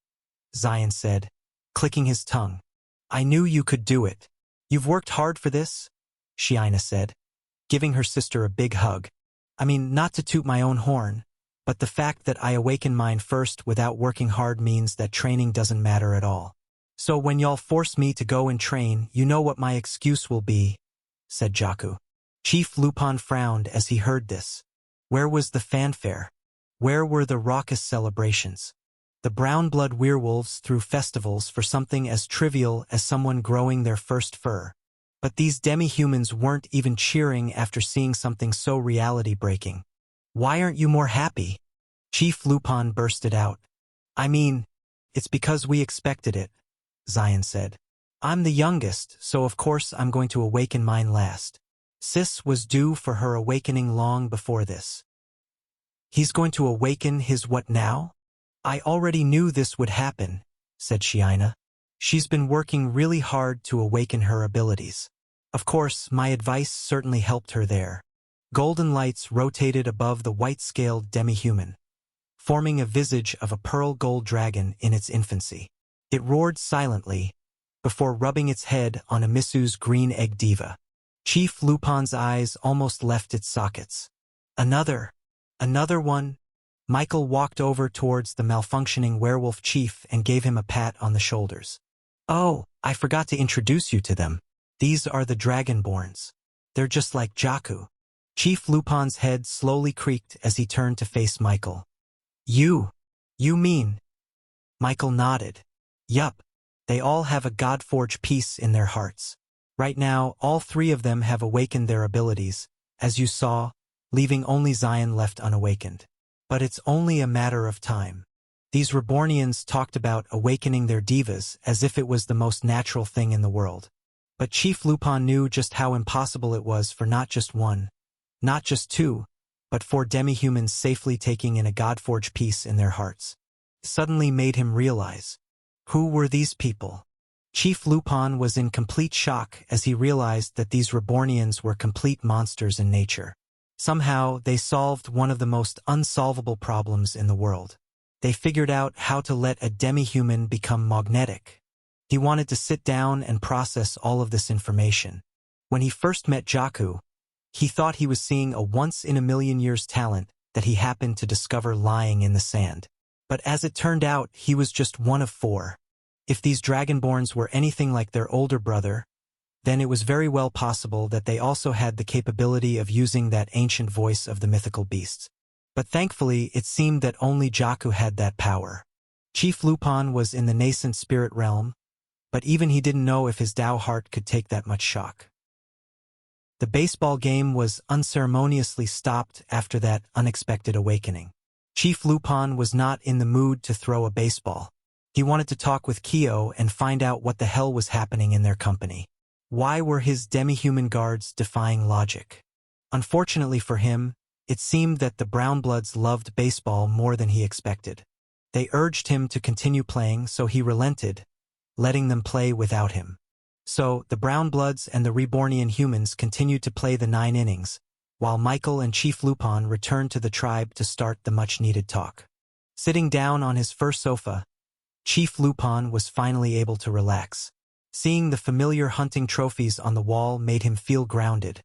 Zion said, clicking his tongue. "I knew you could do it. You've worked hard for this," Shiina said, giving her sister a big hug. "I mean, not to toot my own horn, but the fact that I awakened mine first without working hard means that training doesn't matter at all. So when y'all force me to go and train, you know what my excuse will be," said Jaku. Chief Lupon frowned as he heard this. Where was the fanfare? Where were the raucous celebrations? The brown-blood werewolves threw festivals for something as trivial as someone growing their first fur. But these demi-humans weren't even cheering after seeing something so reality-breaking. "Why aren't you more happy?" Chief Lupon bursted out. "I mean, it's because we expected it," Zion said. "I'm the youngest, so of course I'm going to awaken mine last. Sis was due for her awakening long before this." "He's going to awaken his what now?" "I already knew this would happen," said Shiina. "She's been working really hard to awaken her abilities. Of course, my advice certainly helped her there." Golden lights rotated above the white-scaled demi-human, forming a visage of a pearl gold dragon in its infancy. It roared silently, before rubbing its head on Amissu's green egg diva. Chief Lupon's eyes almost left its sockets. Another one?" Michael walked over towards the malfunctioning werewolf chief and gave him a pat on the shoulders. "Oh, I forgot to introduce you to them. These are the Dragonborns. They're just like Jaku." Chief Lupon's head slowly creaked as he turned to face Michael. You mean?" Michael nodded. "Yup, they all have a God-forged peace in their hearts. Right now, all three of them have awakened their abilities, as you saw, leaving only Zion left unawakened. But it's only a matter of time." These Rebornians talked about awakening their divas as if it was the most natural thing in the world. But Chief Lupon knew just how impossible it was for not just one, not just two, but 4 demi-humans safely taking in a God-forged peace in their hearts. It suddenly made him realize, who were these people? Chief Lupon was in complete shock as he realized that these Rebornians were complete monsters in nature. Somehow, they solved one of the most unsolvable problems in the world. They figured out how to let a demi-human become magnetic. He wanted to sit down and process all of this information. When he first met Jaku, he thought he was seeing a once-in-a-million-years talent that he happened to discover lying in the sand. But as it turned out, he was just one of 4. If these Dragonborns were anything like their older brother, then it was very well possible that they also had the capability of using that ancient voice of the mythical beasts. But thankfully, it seemed that only Jaku had that power. Chief Lupon was in the nascent spirit realm, but even he didn't know if his Dao heart could take that much shock. The baseball game was unceremoniously stopped after that unexpected awakening. Chief Lupon was not in the mood to throw a baseball. He wanted to talk with Kyo and find out what the hell was happening in their company. Why were his demi-human guards defying logic? Unfortunately for him, it seemed that the Brownbloods loved baseball more than he expected. They urged him to continue playing, so he relented, letting them play without him. So, the Brownbloods and the Rebornian humans continued to play the 9 innings, while Michael and Chief Lupon returned to the tribe to start the much-needed talk. Sitting down on his fur sofa, Chief Lupon was finally able to relax. Seeing the familiar hunting trophies on the wall made him feel grounded,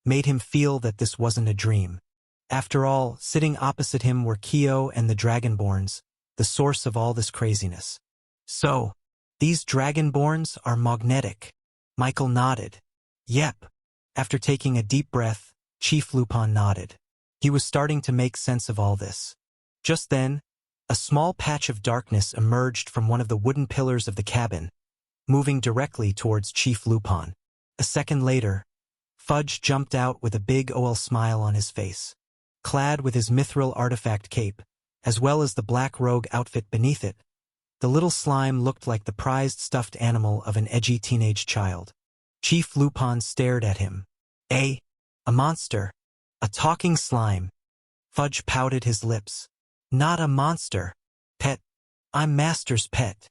made him feel that this wasn't a dream. After all, sitting opposite him were Kyo and the Dragonborns, the source of all this craziness. So, these Dragonborns are magnetic. Michael nodded. Yep. After taking a deep breath, Chief Lupon nodded. He was starting to make sense of all this. Just then, a small patch of darkness emerged from one of the wooden pillars of the cabin, moving directly towards Chief Lupon. A second later, Fudge jumped out with a big OL smile on his face. Clad with his mithril artifact cape, as well as the black rogue outfit beneath it, the little slime looked like the prized stuffed animal of an edgy teenage child. Chief Lupon stared at him. A monster. A talking slime. Fudge pouted his lips. Not a monster. Pet. I'm Master's pet.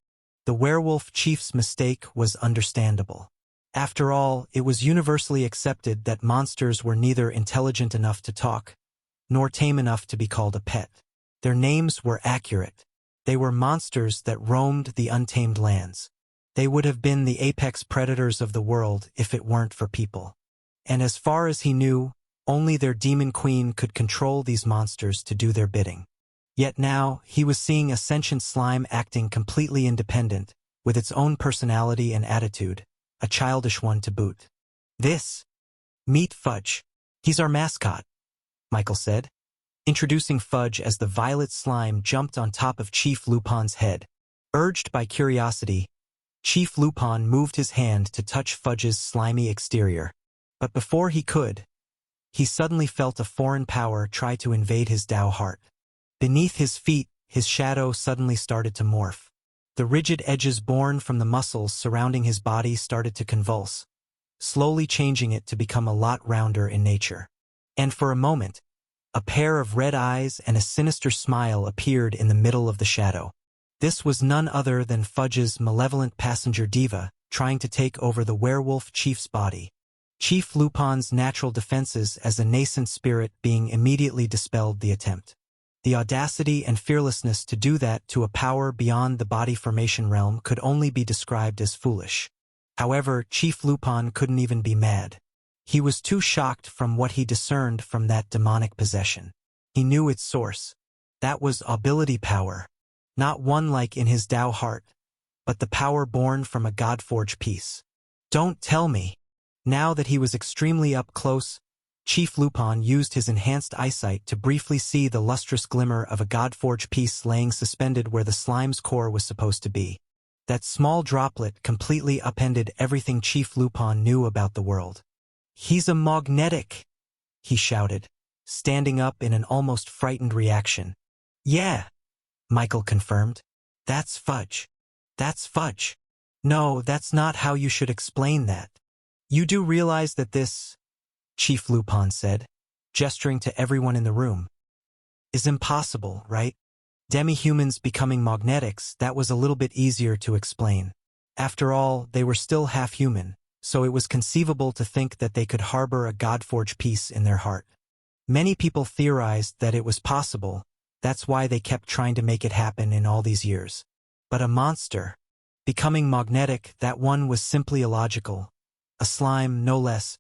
The werewolf chief's mistake was understandable. After all, it was universally accepted that monsters were neither intelligent enough to talk, nor tame enough to be called a pet. Their names were accurate. They were monsters that roamed the untamed lands. They would have been the apex predators of the world if it weren't for people. And as far as he knew, only their demon queen could control these monsters to do their bidding. Yet now, he was seeing a sentient slime acting completely independent, with its own personality and attitude, a childish one to boot. Meet Fudge. He's our mascot, Michael said, introducing Fudge as the violet slime jumped on top of Chief Lupon's head. Urged by curiosity, Chief Lupon moved his hand to touch Fudge's slimy exterior. But before he could, he suddenly felt a foreign power try to invade his Dao heart. Beneath his feet, his shadow suddenly started to morph. The rigid edges born from the muscles surrounding his body started to convulse, slowly changing it to become a lot rounder in nature. And for a moment, a pair of red eyes and a sinister smile appeared in the middle of the shadow. This was none other than Fudge's malevolent passenger diva trying to take over the werewolf chief's body. Chief Lupon's natural defenses as a nascent spirit being immediately dispelled the attempt. The audacity and fearlessness to do that to a power beyond the body formation realm could only be described as foolish. However, Chief Lupon couldn't even be mad. He was too shocked from what he discerned from that demonic possession. He knew its source. That was ability power. Not one like in his Dao heart, but the power born from a God-forged piece. Don't tell me. Now that he was extremely up close, Chief Lupon used his enhanced eyesight to briefly see the lustrous glimmer of a God-forged piece laying suspended where the slime's core was supposed to be. That small droplet completely upended everything Chief Lupon knew about the world. He's a magnetic, he shouted, standing up in an almost frightened reaction. Yeah, Michael confirmed. That's Fudge. That's Fudge. No, that's not how you should explain that. You do realize that this, Chief Lupon said, gesturing to everyone in the room, is impossible, right? Demi-humans becoming magnetics, that was a little bit easier to explain. After all, they were still half-human, so it was conceivable to think that they could harbor a God-forged piece in their heart. Many people theorized that it was possible, that's why they kept trying to make it happen in all these years. But a monster, becoming magnetic, that one was simply illogical. A slime, no less.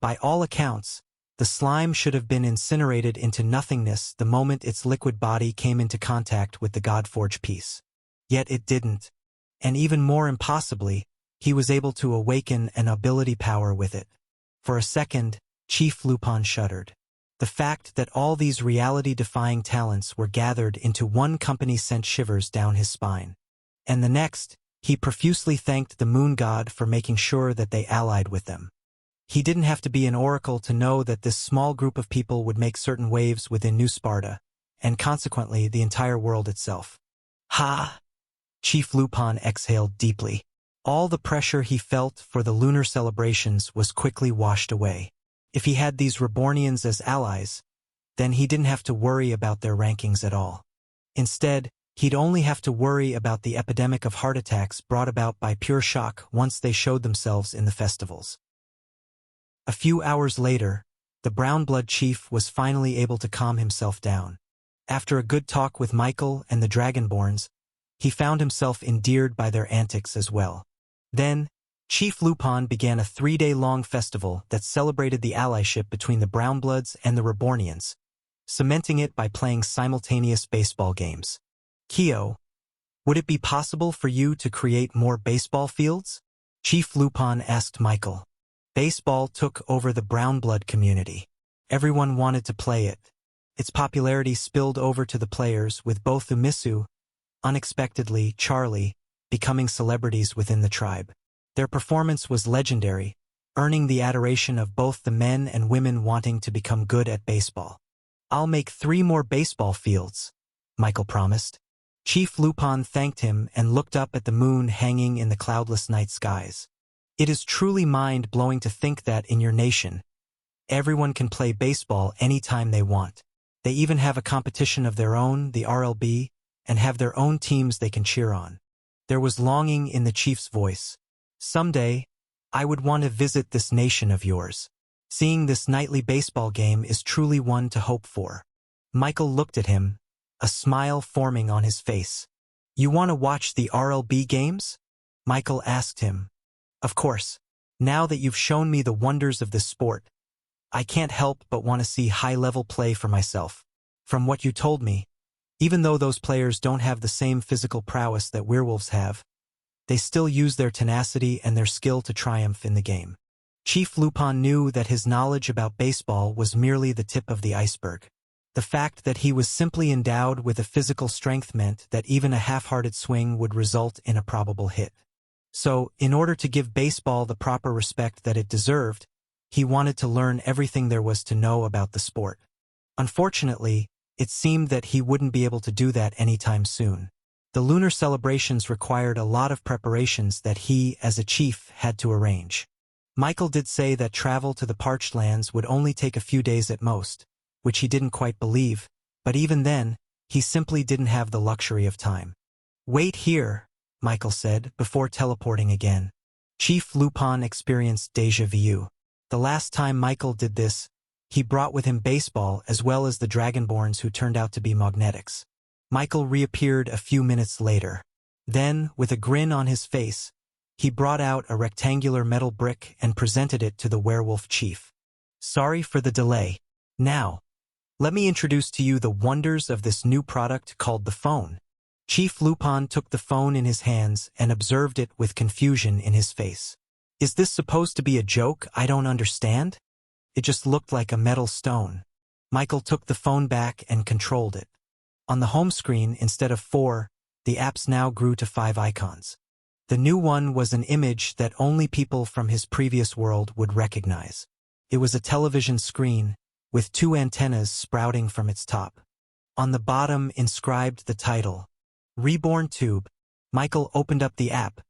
By all accounts, the slime should have been incinerated into nothingness the moment its liquid body came into contact with the God-forged piece. Yet it didn't. And even more impossibly, he was able to awaken an ability power with it. For a second, Chief Lupon shuddered. The fact that all these reality-defying talents were gathered into one company sent shivers down his spine. And the next, he profusely thanked the moon god for making sure that they allied with them. He didn't have to be an oracle to know that this small group of people would make certain waves within New Sparta, and consequently the entire world itself. Ha! Chief Lupon exhaled deeply. All the pressure he felt for the lunar celebrations was quickly washed away. If he had these Rebornians as allies, then he didn't have to worry about their rankings at all. Instead, He'd only have to worry about the epidemic of heart attacks brought about by pure shock once they showed themselves in the festivals. A few hours later, the brown blood chief was finally able to calm himself down. After a good talk with Michael and the Dragonborns, he found himself endeared by their antics as well. Then, Chief Lupon began a 3-day-long festival that celebrated the allyship between the Brownbloods and the Rebornians, cementing it by playing simultaneous baseball games. Kyo, would it be possible for you to create more baseball fields? Chief Lupon asked Michael. Baseball took over the Brownblood community. Everyone wanted to play it. Its popularity spilled over to the players, with both Amissu, unexpectedly Charlie, becoming celebrities within the tribe. Their performance was legendary, earning the adoration of both the men and women wanting to become good at baseball. I'll make 3 more baseball fields, Michael promised. Chief Lupon thanked him and looked up at the moon hanging in the cloudless night skies. It is truly mind-blowing to think that in your nation, everyone can play baseball anytime they want. They even have a competition of their own, the RLB, and have their own teams they can cheer on. There was longing in the chief's voice. Someday, I would want to visit this nation of yours. Seeing this nightly baseball game is truly one to hope for. Michael looked at him, a smile forming on his face. You want to watch the RLB games? Michael asked him. Of course. Now that you've shown me the wonders of this sport, I can't help but want to see high-level play for myself. From what you told me, even though those players don't have the same physical prowess that werewolves have, they still use their tenacity and their skill to triumph in the game. Chief Lupon knew that his knowledge about baseball was merely the tip of the iceberg. The fact that he was simply endowed with a physical strength meant that even a half-hearted swing would result in a probable hit. So, in order to give baseball the proper respect that it deserved, he wanted to learn everything there was to know about the sport. Unfortunately, it seemed that he wouldn't be able to do that anytime soon. The lunar celebrations required a lot of preparations that he, as a chief, had to arrange. Michael did say that travel to the parched lands would only take a few days at most, which he didn't quite believe, but even then, he simply didn't have the luxury of time. Wait here, Michael said, before teleporting again. Chief Lupon experienced déjà vu. The last time Michael did this, he brought with him baseball as well as the Dragonborns who turned out to be magnetics. Michael reappeared a few minutes later. Then, with a grin on his face, he brought out a rectangular metal brick and presented it to the werewolf chief. Sorry for the delay. Now, let me introduce to you the wonders of this new product called the phone. Chief Lupon took the phone in his hands and observed it with confusion in his face. Is this supposed to be a joke I don't understand? It just looked like a metal stone. Michael took the phone back and controlled it. On the home screen, instead of 4, the apps now grew to 5 icons. The new one was an image that only people from his previous world would recognize. It was a television screen, with 2 antennas sprouting from its top. On the bottom inscribed the title, Reborn Tube. Michael opened up the app,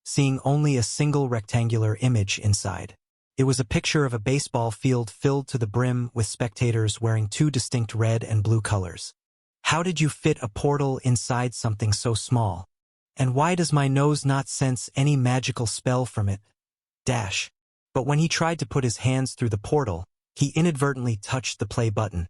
seeing only a single rectangular image inside. It was a picture of a baseball field filled to the brim with spectators wearing 2 distinct red and blue colors. How did you fit a portal inside something so small? And why does my nose not sense any magical spell from it? Dash. But when he tried to put his hands through the portal, he inadvertently touched the play button,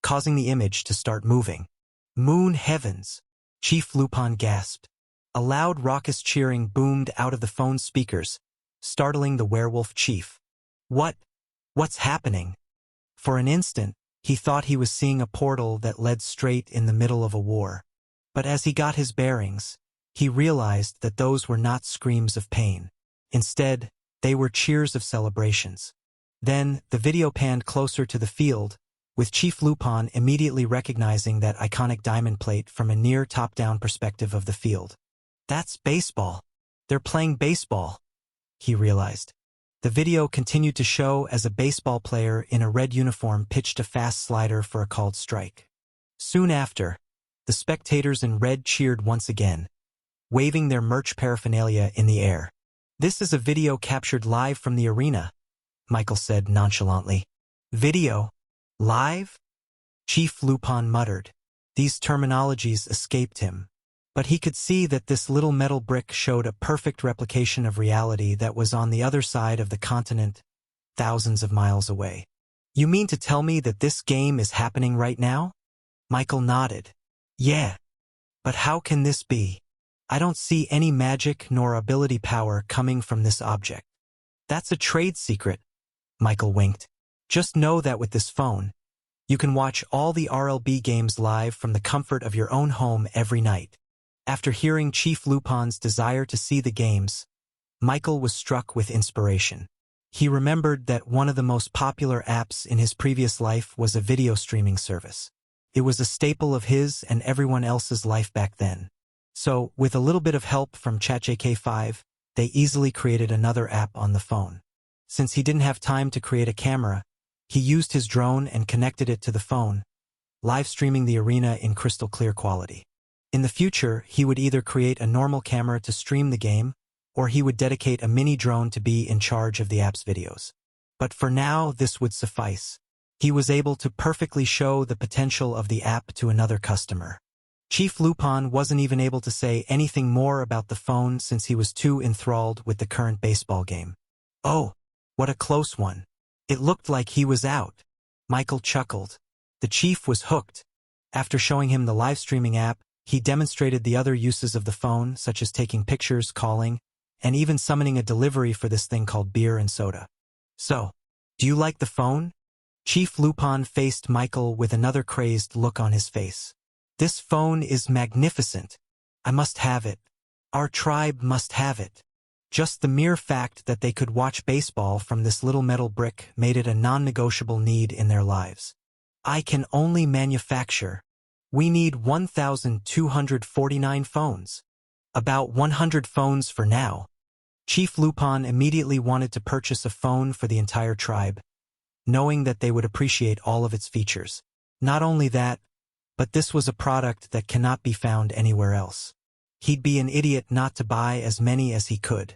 causing the image to start moving. Moon heavens! Chief Lupon gasped. A loud raucous cheering boomed out of the phone's speakers, startling the werewolf chief. What's happening? For an instant, he thought he was seeing a portal that led straight in the middle of a war. But as he got his bearings, he realized that those were not screams of pain. Instead, they were cheers of celebrations. Then, the video panned closer to the field, with Chief Lupon immediately recognizing that iconic diamond plate from a near top-down perspective of the field. That's baseball. They're playing baseball, he realized. The video continued to show as a baseball player in a red uniform pitched a fast slider for a called strike. Soon after, the spectators in red cheered once again, waving their merch paraphernalia in the air. This is a video captured live from the arena, Michael said nonchalantly. Video? Live? Chief Lupon muttered. These terminologies escaped him, But he could see that this little metal brick showed a perfect replication of reality that was on the other side of the continent, thousands of miles away. You mean to tell me that this game is happening right now? Michael nodded. Yeah. But how can this be? I don't see any magic nor ability power coming from this object. That's a trade secret, Michael winked. Just know that with this phone, you can watch all the RLB games live from the comfort of your own home every night. After hearing Chief Lupon's desire to see the games, Michael was struck with inspiration. He remembered that one of the most popular apps in his previous life was a video streaming service. It was a staple of his and everyone else's life back then. So, with a little bit of help from ChatJK5, they easily created another app on the phone. Since he didn't have time to create a camera, he used his drone and connected it to the phone, live streaming the arena in crystal clear quality. In the future, he would either create a normal camera to stream the game, or he would dedicate a mini drone to be in charge of the app's videos. But for now, this would suffice. He was able to perfectly show the potential of the app to another customer. Chief Lupon wasn't even able to say anything more about the phone since he was too enthralled with the current baseball game. Oh, what a close one. It looked like he was out. Michael chuckled. The chief was hooked. After showing him the live streaming app, he demonstrated the other uses of the phone, such as taking pictures, calling, and even summoning a delivery for this thing called beer and soda. So, do you like the phone? Chief Lupon faced Michael with another crazed look on his face. This phone is magnificent. I must have it. Our tribe must have it. Just the mere fact that they could watch baseball from this little metal brick made it a non-negotiable need in their lives. I can only manufacture. We need 1,249 phones. About 100 phones for now. Chief Lupon immediately wanted to purchase a phone for the entire tribe, knowing that they would appreciate all of its features. Not only that, but this was a product that cannot be found anywhere else. He'd be an idiot not to buy as many as he could.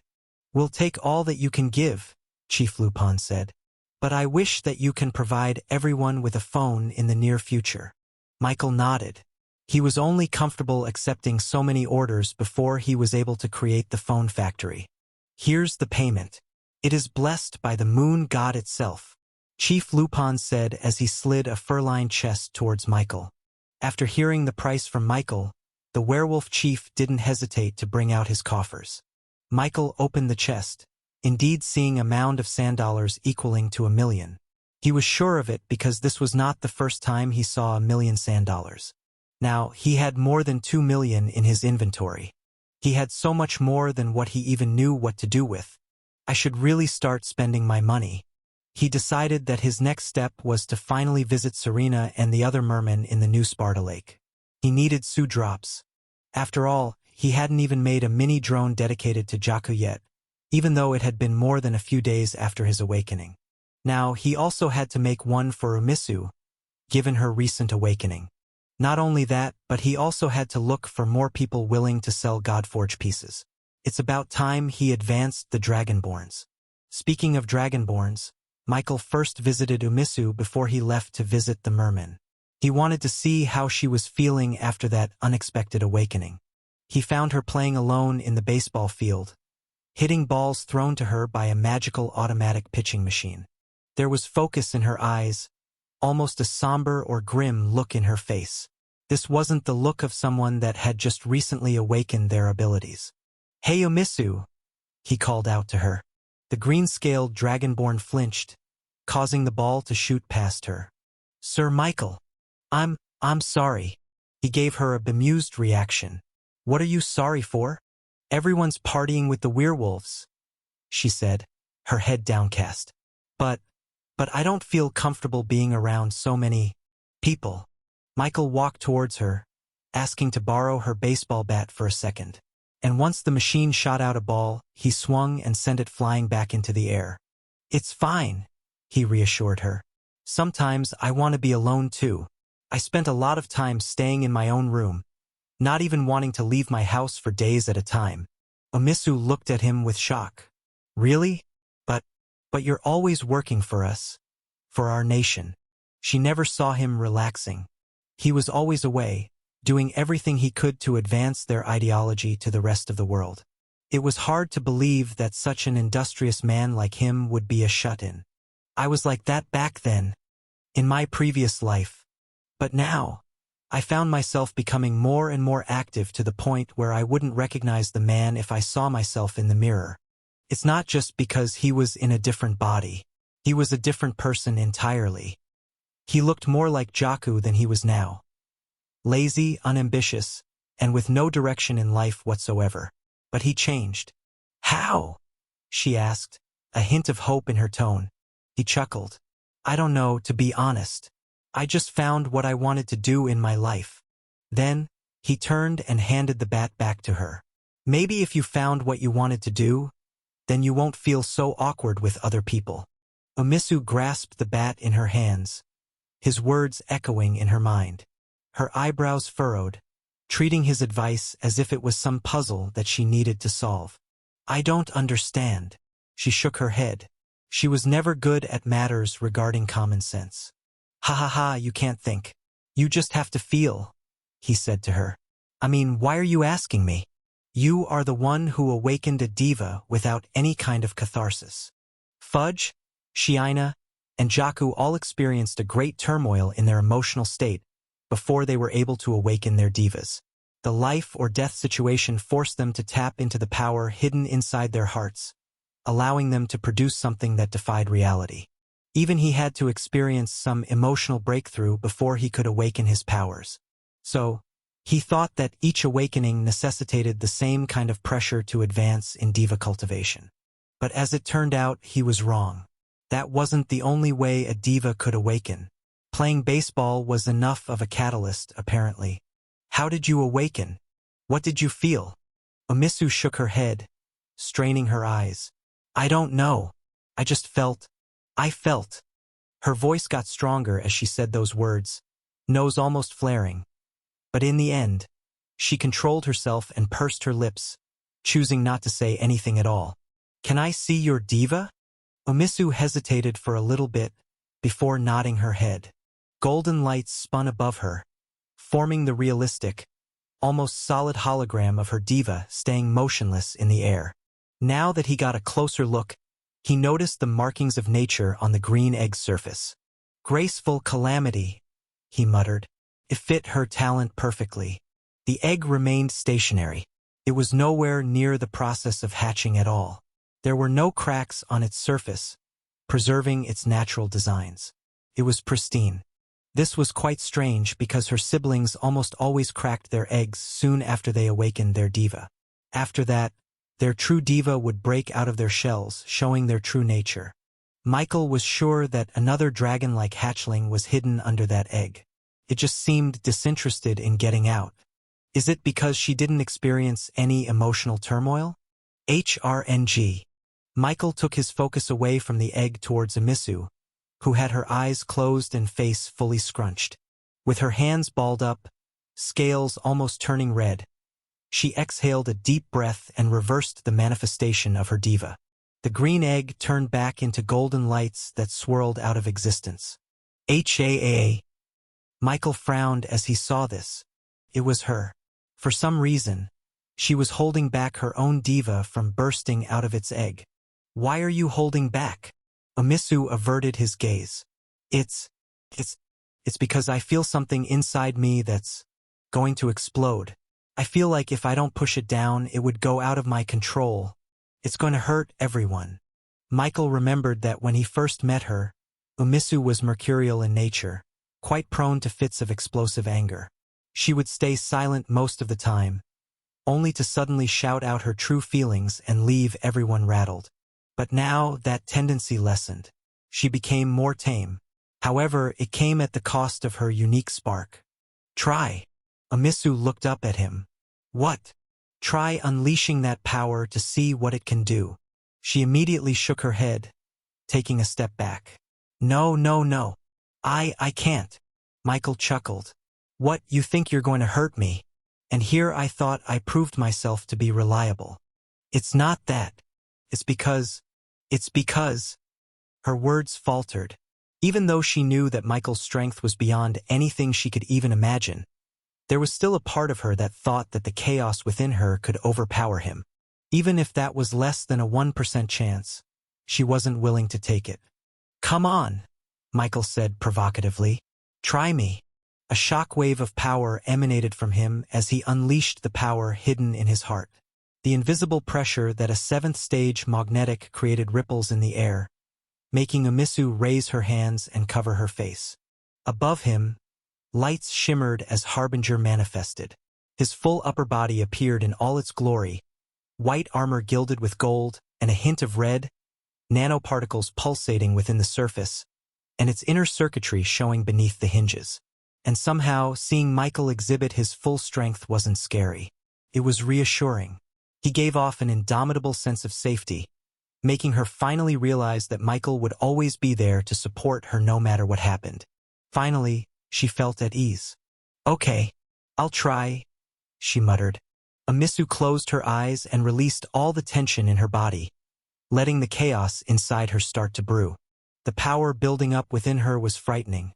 We'll take all that you can give, Chief Lupon said. But I wish that you can provide everyone with a phone in the near future. Michael nodded. He was only comfortable accepting so many orders before he was able to create the phone factory. Here's the payment. It is blessed by the moon god itself, Chief Lupon said as he slid a fur-lined chest towards Michael. After hearing the price from Michael, the werewolf chief didn't hesitate to bring out his coffers. Michael opened the chest, indeed seeing a mound of sand dollars equaling to 1,000,000. He was sure of it because this was not the first time he saw 1,000,000 sand dollars. Now, he had more than 2,000,000 in his inventory. He had so much more than what he even knew what to do with. I should really start spending my money. He decided that his next step was to finally visit Serena and the other mermen in the new Sparta lake. He needed Sue drops. After all, he hadn't even made a mini drone dedicated to Jakku yet, even though it had been more than a few days after his awakening. Now, he also had to make one for Amissu, given her recent awakening. Not only that, but he also had to look for more people willing to sell Godforge pieces. It's about time he advanced the Dragonborns. Speaking of Dragonborns, Michael first visited Amissu before he left to visit the merman. He wanted to see how she was feeling after that unexpected awakening. He found her playing alone in the baseball field, hitting balls thrown to her by a magical automatic pitching machine. There was focus in her eyes, almost a somber or grim look in her face. This wasn't the look of someone that had just recently awakened their abilities. "Hey Amissu," he called out to her. The green-scaled Dragonborn flinched, causing the ball to shoot past her. "Sir Michael, I'm sorry." He gave her a bemused reaction. "What are you sorry for? Everyone's partying with the werewolves," she said, her head downcast. But I don't feel comfortable being around so many people." Michael walked towards her, asking to borrow her baseball bat for a second. And once the machine shot out a ball, he swung and sent it flying back into the air. "It's fine," he reassured her. "Sometimes I want to be alone too. I spent a lot of time staying in my own room, not even wanting to leave my house for days at a time." Amissu looked at him with shock. "Really? But you're always working for us, for our nation." She never saw him relaxing. He was always away, doing everything he could to advance their ideology to the rest of the world. It was hard to believe that such an industrious man like him would be a shut-in. I was like that back then, in my previous life. But now, I found myself becoming more and more active to the point where I wouldn't recognize the man if I saw myself in the mirror. It's not just because he was in a different body. He was a different person entirely. He looked more like Jaku than he was now. Lazy, unambitious, and with no direction in life whatsoever. But he changed. How? She asked, a hint of hope in her tone. He chuckled. I don't know, to be honest. I just found what I wanted to do in my life. Then, he turned and handed the bat back to her. Maybe if you found what you wanted to do, then you won't feel so awkward with other people. Amissu grasped the bat in her hands, his words echoing in her mind. Her eyebrows furrowed, treating his advice as if it was some puzzle that she needed to solve. I don't understand. She shook her head. She was never good at matters regarding common sense. Ha ha ha, you can't think. You just have to feel, he said to her. I mean, why are you asking me? You are the one who awakened a diva without any kind of catharsis. Fudge, Shiina, and Jaku all experienced a great turmoil in their emotional state before they were able to awaken their divas. The life or death situation forced them to tap into the power hidden inside their hearts, allowing them to produce something that defied reality. Even he had to experience some emotional breakthrough before he could awaken his powers. So, he thought that each awakening necessitated the same kind of pressure to advance in diva cultivation. But as it turned out, he was wrong. That wasn't the only way a diva could awaken. Playing baseball was enough of a catalyst, apparently. How did you awaken? What did you feel? Amissu shook her head, straining her eyes. I don't know. I just felt. I felt. Her voice got stronger as she said those words, nose almost flaring. But in the end, she controlled herself and pursed her lips, choosing not to say anything at all. Can I see your diva? Amissu hesitated for a little bit before nodding her head. Golden lights spun above her, forming the realistic, almost solid hologram of her diva staying motionless in the air. Now that he got a closer look, he noticed the markings of nature on the green egg's surface. Graceful calamity, he muttered. It fit her talent perfectly. The egg remained stationary. It was nowhere near the process of hatching at all. There were no cracks on its surface, preserving its natural designs. It was pristine. This was quite strange because her siblings almost always cracked their eggs soon after they awakened their diva. After that, their true diva would break out of their shells, showing their true nature. Michael was sure that another dragon-like hatchling was hidden under that egg. It just seemed disinterested in getting out. Is it because she didn't experience any emotional turmoil? HRNG. Michael took his focus away from the egg towards Amissu, who had her eyes closed and face fully scrunched. With her hands balled up, scales almost turning red, she exhaled a deep breath and reversed the manifestation of her diva. The green egg turned back into golden lights that swirled out of existence. HAA. Michael frowned as he saw this. It was her. For some reason, she was holding back her own diva from bursting out of its egg. Why are you holding back? Amissu averted his gaze. It's because I feel something inside me that's going to explode. I feel like if I don't push it down, it would go out of my control. It's going to hurt everyone. Michael remembered that when he first met her, Amissu was mercurial in nature, quite prone to fits of explosive anger. She would stay silent most of the time, only to suddenly shout out her true feelings and leave everyone rattled. But now that tendency lessened. She became more tame. However, it came at the cost of her unique spark. Try. Amissu looked up at him. What? Try unleashing that power to see what it can do. She immediately shook her head, taking a step back. No. I can't. Michael chuckled. What, you think you're going to hurt me? And here I thought I proved myself to be reliable. It's not that. It's because. Her words faltered. Even though she knew that Michael's strength was beyond anything she could even imagine, There was still a part of her that thought that the chaos within her could overpower him. Even if that was less than a 1% chance, she wasn't willing to take it. "Come on," Michael said provocatively. "Try me." A shockwave of power emanated from him as he unleashed the power hidden in his heart. The invisible pressure that a 7th-stage magnetic created ripples in the air, making Amissu raise her hands and cover her face. Above him, lights shimmered as Harbinger manifested. His full upper body appeared in all its glory, white armor gilded with gold and a hint of red, nanoparticles pulsating within the surface, and its inner circuitry showing beneath the hinges. And somehow, seeing Michael exhibit his full strength wasn't scary. It was reassuring. He gave off an indomitable sense of safety, making her finally realize that Michael would always be there to support her no matter what happened. Finally, she felt at ease. "Okay, I'll try," she muttered. Amissu closed her eyes and released all the tension in her body, letting the chaos inside her start to brew. The power building up within her was frightening,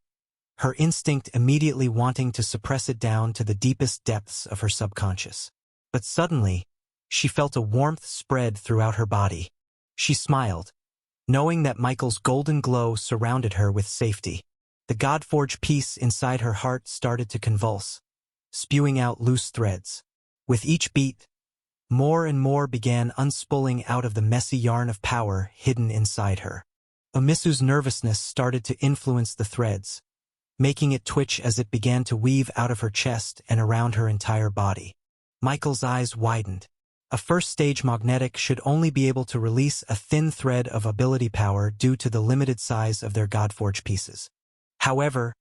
her instinct immediately wanting to suppress it down to the deepest depths of her subconscious. But suddenly, she felt a warmth spread throughout her body. She smiled, knowing that Michael's golden glow surrounded her with safety. The God-forged piece inside her heart started to convulse, spewing out loose threads. With each beat, more and more began unspooling out of the messy yarn of power hidden inside her. Amissu's nervousness started to influence the threads, making it twitch as it began to weave out of her chest and around her entire body. Michael's eyes widened. A 1st-stage magnetic should only be able to release a thin thread of ability power due to the limited size of their God-forged pieces. However,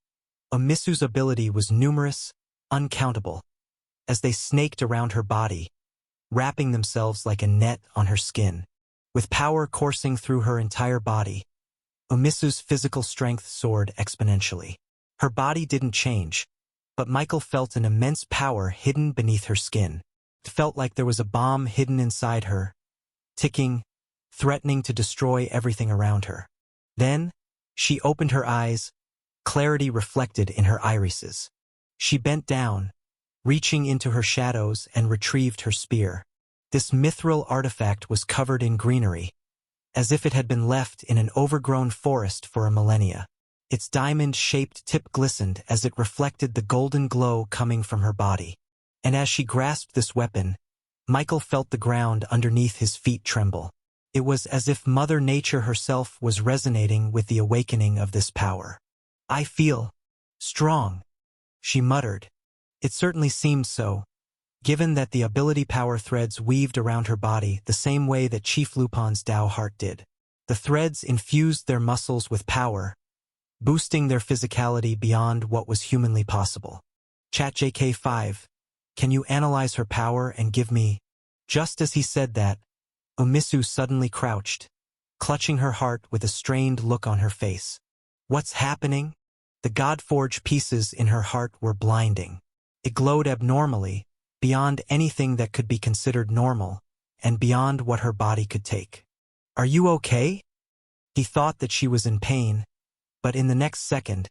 Amissu's ability was numerous, uncountable, as they snaked around her body, wrapping themselves like a net on her skin. With power coursing through her entire body, Amissu's physical strength soared exponentially. Her body didn't change, but Michael felt an immense power hidden beneath her skin. It felt like there was a bomb hidden inside her, ticking, threatening to destroy everything around her. Then, she opened her eyes, clarity reflected in her irises. She bent down, reaching into her shadows and retrieved her spear. This mithril artifact was covered in greenery, as if it had been left in an overgrown forest for a millennia. Its diamond-shaped tip glistened as it reflected the golden glow coming from her body. And as she grasped this weapon, Michael felt the ground underneath his feet tremble. It was as if Mother Nature herself was resonating with the awakening of this power. "I feel strong," she muttered. It certainly seemed so, given that the ability power threads weaved around her body the same way that Chief Lupon's Tao heart did. The threads infused their muscles with power, boosting their physicality beyond what was humanly possible. ChatJK5, can you analyze her power and give me? Just as he said that, Amissu suddenly crouched, clutching her heart with a strained look on her face. What's happening? The God-forged pieces in her heart were blinding. It glowed abnormally, beyond anything that could be considered normal, and beyond what her body could take. "Are you okay?" He thought that she was in pain, but in the next second,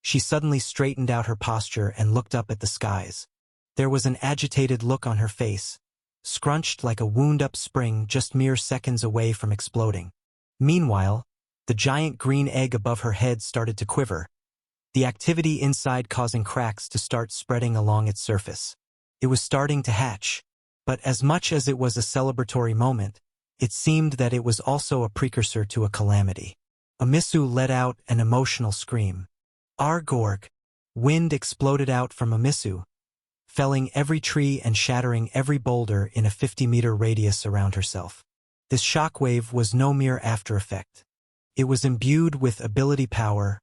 she suddenly straightened out her posture and looked up at the skies. There was an agitated look on her face, scrunched like a wound-up spring just mere seconds away from exploding. Meanwhile, the giant green egg above her head started to quiver, the activity inside causing cracks to start spreading along its surface. It was starting to hatch, but as much as it was a celebratory moment, it seemed that it was also a precursor to a calamity. Amissu let out an emotional scream. Argorg! Wind exploded out from Amissu, felling every tree and shattering every boulder in a 50-meter radius around herself. This shockwave was no mere after-effect. It was imbued with ability power,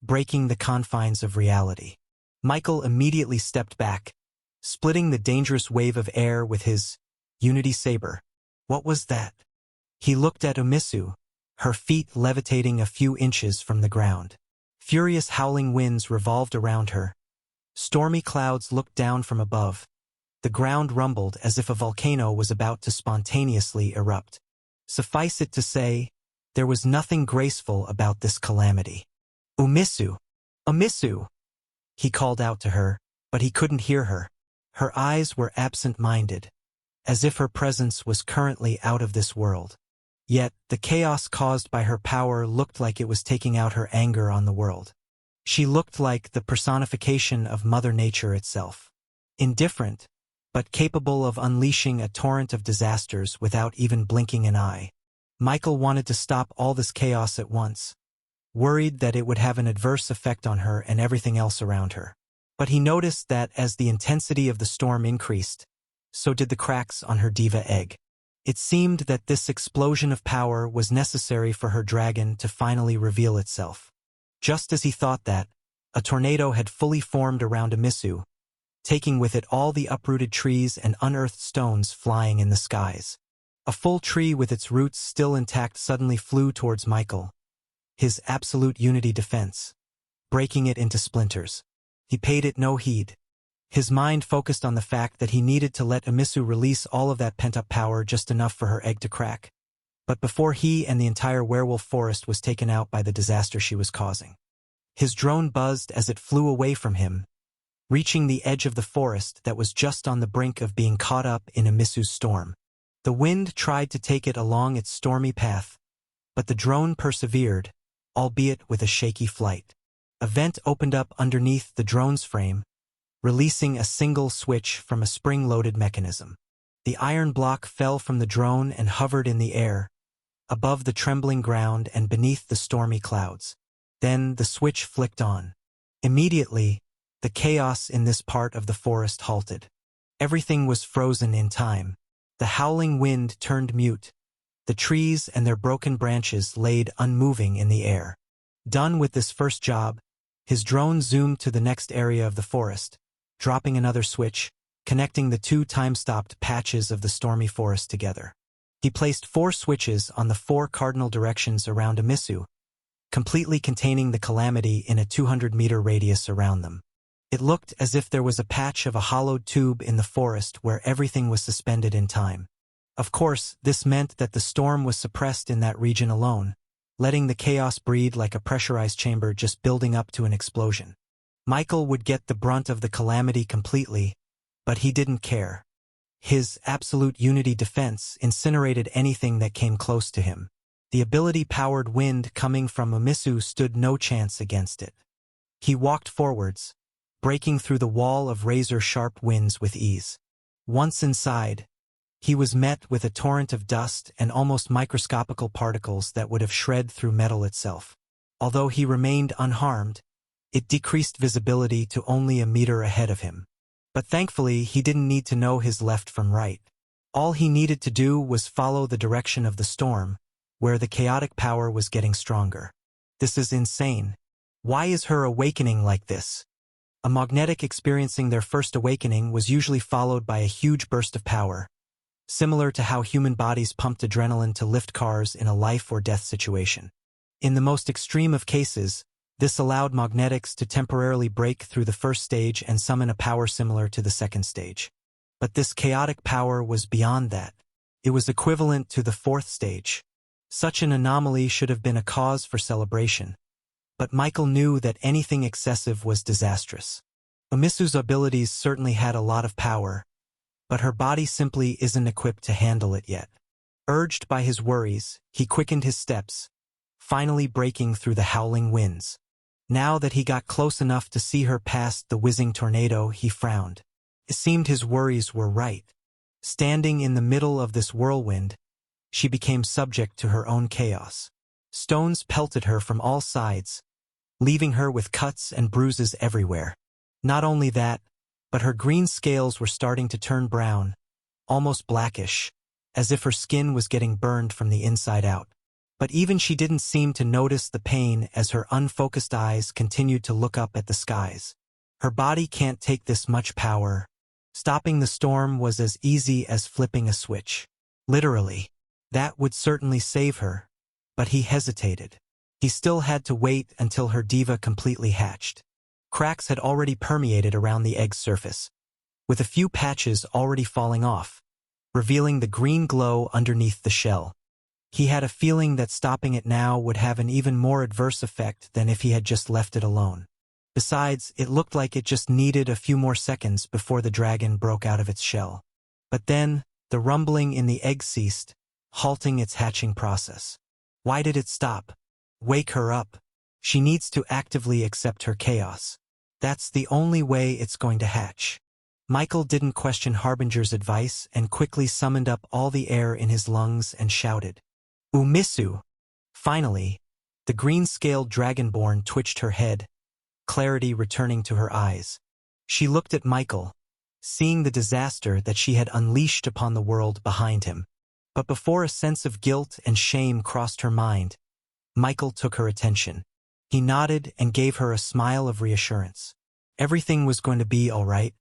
breaking the confines of reality. Michael immediately stepped back, splitting the dangerous wave of air with his Unity Saber. What was that? He looked at Amissu, her feet levitating a few inches from the ground. Furious howling winds revolved around her. Stormy clouds looked down from above. The ground rumbled as if a volcano was about to spontaneously erupt. Suffice it to say, there was nothing graceful about this calamity. "Amissu! Amissu!" He called out to her, but he couldn't hear her. Her eyes were absent-minded, as if her presence was currently out of this world. Yet, the chaos caused by her power looked like it was taking out her anger on the world. She looked like the personification of Mother Nature itself. Indifferent, but capable of unleashing a torrent of disasters without even blinking an eye. Michael wanted to stop all this chaos at once, worried that it would have an adverse effect on her and everything else around her. But he noticed that as the intensity of the storm increased, so did the cracks on her diva egg. It seemed that this explosion of power was necessary for her dragon to finally reveal itself. Just as he thought that, a tornado had fully formed around Amissu, taking with it all the uprooted trees and unearthed stones flying in the skies. A full tree with its roots still intact suddenly flew towards Michael, his absolute unity defense, breaking it into splinters. He paid it no heed. His mind focused on the fact that he needed to let Amissu release all of that pent-up power just enough for her egg to crack. But before he and the entire werewolf forest was taken out by the disaster she was causing. His drone buzzed as it flew away from him, reaching the edge of the forest that was just on the brink of being caught up in Amissu's storm. The wind tried to take it along its stormy path, but the drone persevered, albeit with a shaky flight. A vent opened up underneath the drone's frame, releasing a single switch from a spring-loaded mechanism. The iron block fell from the drone and hovered in the air, above the trembling ground and beneath the stormy clouds. Then the switch flicked on. Immediately, the chaos in this part of the forest halted. Everything was frozen in time. The howling wind turned mute. The trees and their broken branches laid unmoving in the air. Done with this first job, his drone zoomed to the next area of the forest, dropping another switch, connecting the two time-stopped patches of the stormy forest together. He placed 4 switches on the 4 cardinal directions around Amissu, completely containing the calamity in a 200-meter radius around them. It looked as if there was a patch of a hollowed tube in the forest where everything was suspended in time. Of course, this meant that the storm was suppressed in that region alone, letting the chaos breed like a pressurized chamber just building up to an explosion. Michael would get the brunt of the calamity completely, but he didn't care. His absolute unity defense incinerated anything that came close to him. The ability-powered wind coming from Amissu stood no chance against it. He walked forwards, breaking through the wall of razor-sharp winds with ease. Once inside, he was met with a torrent of dust and almost microscopical particles that would have shred through metal itself. Although he remained unharmed, it decreased visibility to only a meter ahead of him. But thankfully, he didn't need to know his left from right. All he needed to do was follow the direction of the storm, where the chaotic power was getting stronger. This is insane. Why is her awakening like this? A magnetic experiencing their first awakening was usually followed by a huge burst of power, similar to how human bodies pumped adrenaline to lift cars in a life-or-death situation. In the most extreme of cases, this allowed magnetics to temporarily break through the first stage and summon a power similar to the second stage. But this chaotic power was beyond that. It was equivalent to the 4th stage. Such an anomaly should have been a cause for celebration. But Michael knew that anything excessive was disastrous. Amissu's abilities certainly had a lot of power, but her body simply isn't equipped to handle it yet. Urged by his worries, he quickened his steps, finally breaking through the howling winds. Now that he got close enough to see her past the whizzing tornado, he frowned. It seemed his worries were right. Standing in the middle of this whirlwind, she became subject to her own chaos. Stones pelted her from all sides, leaving her with cuts and bruises everywhere. Not only that, but her green scales were starting to turn brown, almost blackish, as if her skin was getting burned from the inside out. But even she didn't seem to notice the pain as her unfocused eyes continued to look up at the skies. Her body can't take this much power. Stopping the storm was as easy as flipping a switch. Literally. That would certainly save her, but he hesitated. He still had to wait until her diva completely hatched. Cracks had already permeated around the egg's surface, with a few patches already falling off, revealing the green glow underneath the shell. He had a feeling that stopping it now would have an even more adverse effect than if he had just left it alone. Besides, it looked like it just needed a few more seconds before the dragon broke out of its shell. But then, the rumbling in the egg ceased, halting its hatching process. Why did it stop? Wake her up. She needs to actively accept her chaos. That's the only way it's going to hatch. Michael didn't question Harbinger's advice and quickly summoned up all the air in his lungs and shouted, "Amissu!" Finally, the green-scaled dragonborn twitched her head, clarity returning to her eyes. She looked at Michael, seeing the disaster that she had unleashed upon the world behind him. But before a sense of guilt and shame crossed her mind, Michael took her attention. He nodded and gave her a smile of reassurance. Everything was going to be all right.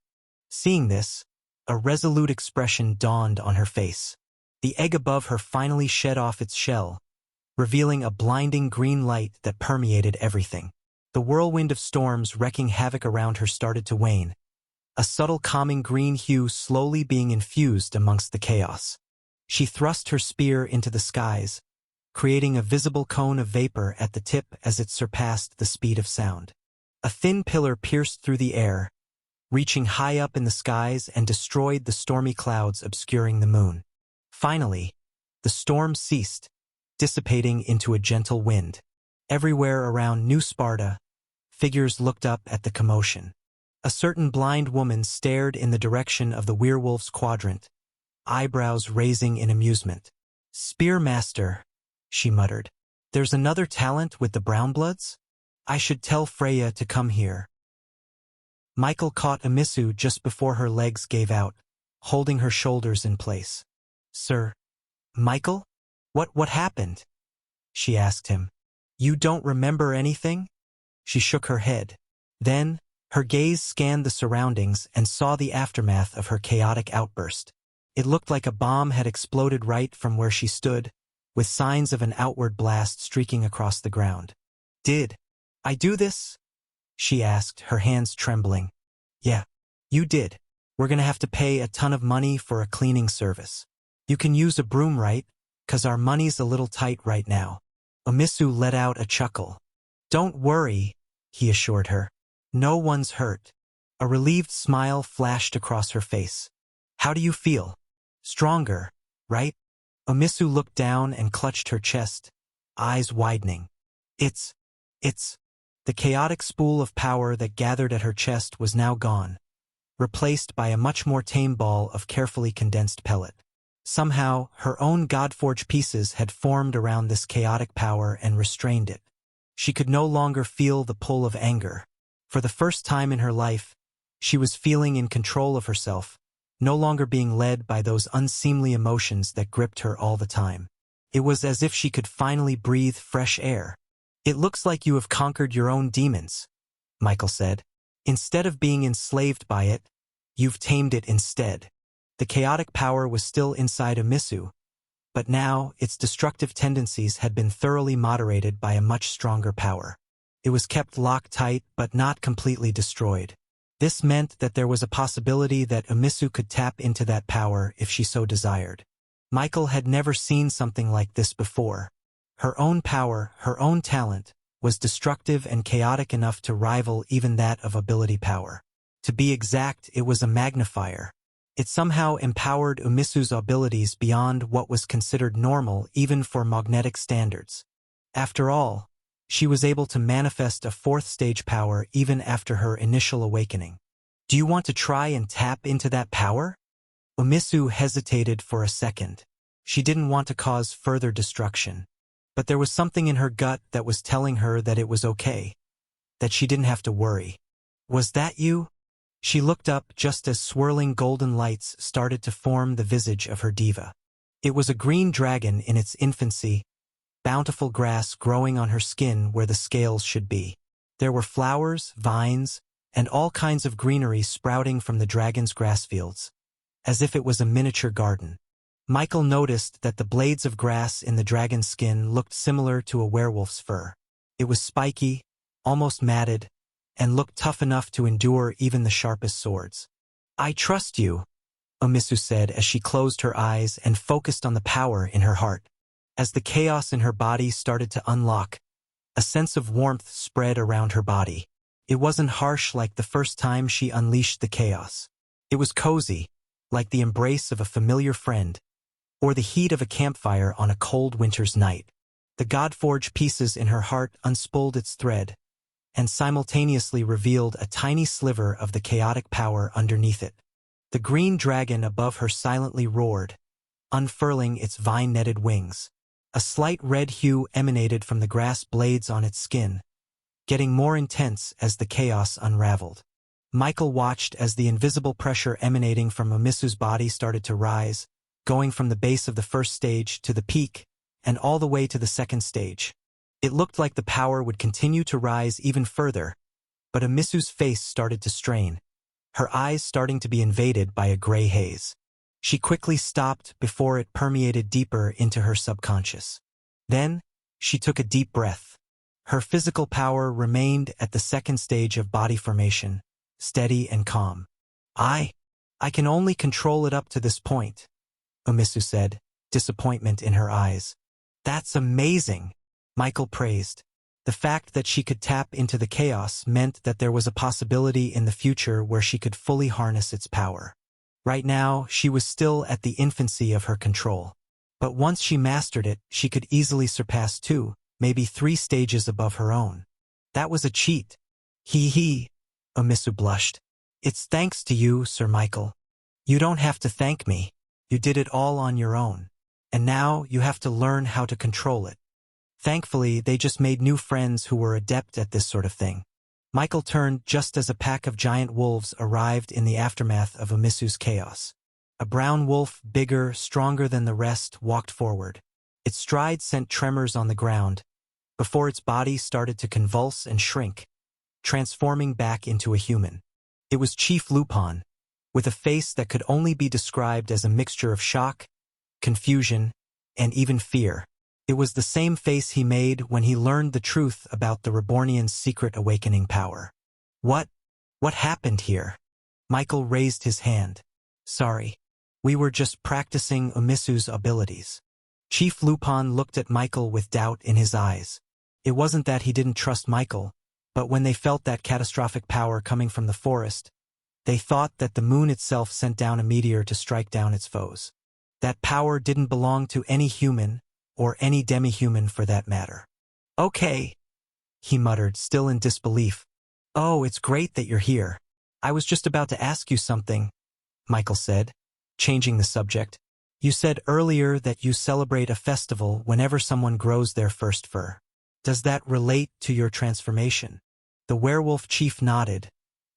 Seeing this, a resolute expression dawned on her face. The egg above her finally shed off its shell, revealing a blinding green light that permeated everything. The whirlwind of storms wreaking havoc around her started to wane, a subtle calming green hue slowly being infused amongst the chaos. She thrust her spear into the skies, creating a visible cone of vapor at the tip as it surpassed the speed of sound. A thin pillar pierced through the air, reaching high up in the skies and destroyed the stormy clouds obscuring the moon. Finally, the storm ceased, dissipating into a gentle wind. Everywhere around New Sparta, figures looked up at the commotion. A certain blind woman stared in the direction of the werewolves' quadrant, eyebrows raising in amusement. "Spearmaster," she muttered. "There's another talent with the Brownbloods? I should tell Freya to come here." Michael caught Amissu just before her legs gave out, holding her shoulders in place. "Sir, Michael? What happened?" she asked him. "You don't remember anything?" She shook her head. Then, her gaze scanned the surroundings and saw the aftermath of her chaotic outburst. It looked like a bomb had exploded right from where she stood, with signs of an outward blast streaking across the ground. "Did I do this?" she asked, her hands trembling. "Yeah, you did. We're gonna have to pay a ton of money for a cleaning service. You can use a broom, right? 'Cause our money's a little tight right now." Amissu let out a chuckle. "Don't worry," he assured her. "No one's hurt." A relieved smile flashed across her face. "How do you feel? Stronger, right?" Amissu looked down and clutched her chest, eyes widening. It's... The chaotic spool of power that gathered at her chest was now gone, replaced by a much more tame ball of carefully condensed pellet. Somehow, her own God-forged pieces had formed around this chaotic power and restrained it. She could no longer feel the pull of anger. For the first time in her life, she was feeling in control of herself, no longer being led by those unseemly emotions that gripped her all the time. It was as if she could finally breathe fresh air. "It looks like you have conquered your own demons," Michael said. "Instead of being enslaved by it, you've tamed it instead." The chaotic power was still inside Amissu, but now its destructive tendencies had been thoroughly moderated by a much stronger power. It was kept locked tight but not completely destroyed. This meant that there was a possibility that Amissu could tap into that power if she so desired. Michael had never seen something like this before. Her own power, her own talent, was destructive and chaotic enough to rival even that of ability power. To be exact, it was a magnifier. It somehow empowered Amissu's abilities beyond what was considered normal even for magnetic standards. After all, she was able to manifest a fourth-stage power even after her initial awakening. "Do you want to try and tap into that power?" Amissu hesitated for a second. She didn't want to cause further destruction. But there was something in her gut that was telling her that it was okay, that she didn't have to worry. "Was that you?" She looked up just as swirling golden lights started to form the visage of her diva. It was a green dragon in its infancy, bountiful grass growing on her skin where the scales should be. There were flowers, vines, and all kinds of greenery sprouting from the dragon's grass fields, as if it was a miniature garden. Michael noticed that the blades of grass in the dragon's skin looked similar to a werewolf's fur. It was spiky, almost matted, and looked tough enough to endure even the sharpest swords. "I trust you," Amissu said as she closed her eyes and focused on the power in her heart. As the chaos in her body started to unlock, a sense of warmth spread around her body. It wasn't harsh like the first time she unleashed the chaos. It was cozy, like the embrace of a familiar friend, or the heat of a campfire on a cold winter's night. The God-forged pieces in her heart unspooled its thread, and simultaneously revealed a tiny sliver of the chaotic power underneath it. The green dragon above her silently roared, unfurling its vine-netted wings. A slight red hue emanated from the grass blades on its skin, getting more intense as the chaos unraveled. Michael watched as the invisible pressure emanating from Amissu's body started to rise, going from the base of the first stage to the peak, and all the way to the second stage. It looked like the power would continue to rise even further, but Amissu's face started to strain, her eyes starting to be invaded by a gray haze. She quickly stopped before it permeated deeper into her subconscious. Then, she took a deep breath. Her physical power remained at the second stage of body formation, steady and calm. I can only control it up to this point, Amissu said, disappointment in her eyes. That's amazing, Michael praised. The fact that she could tap into the chaos meant that there was a possibility in the future where she could fully harness its power. Right now, she was still at the infancy of her control. But once she mastered it, she could easily surpass 2, maybe 3 stages above her own. That was a cheat. Hee, Amissu blushed. It's thanks to you, Sir Michael. You don't have to thank me. You did it all on your own. And now you have to learn how to control it. Thankfully, they just made new friends who were adept at this sort of thing. Michael turned just as a pack of giant wolves arrived in the aftermath of Amissu's chaos. A brown wolf, bigger, stronger than the rest, walked forward. Its stride sent tremors on the ground, before its body started to convulse and shrink, transforming back into a human. It was Chief Lupon, with a face that could only be described as a mixture of shock, confusion, and even fear. It was the same face he made when he learned the truth about the Rebornian's secret awakening power. What happened here? Michael raised his hand. Sorry. We were just practicing Amissu's abilities. Chief Lupon looked at Michael with doubt in his eyes. It wasn't that he didn't trust Michael, but when they felt that catastrophic power coming from the forest, they thought that the moon itself sent down a meteor to strike down its foes. That power didn't belong to any human, or any demi-human for that matter. Okay, he muttered, still in disbelief. Oh, it's great that you're here. I was just about to ask you something, Michael said, changing the subject. You said earlier that you celebrate a festival whenever someone grows their first fur. Does that relate to your transformation? The werewolf chief nodded,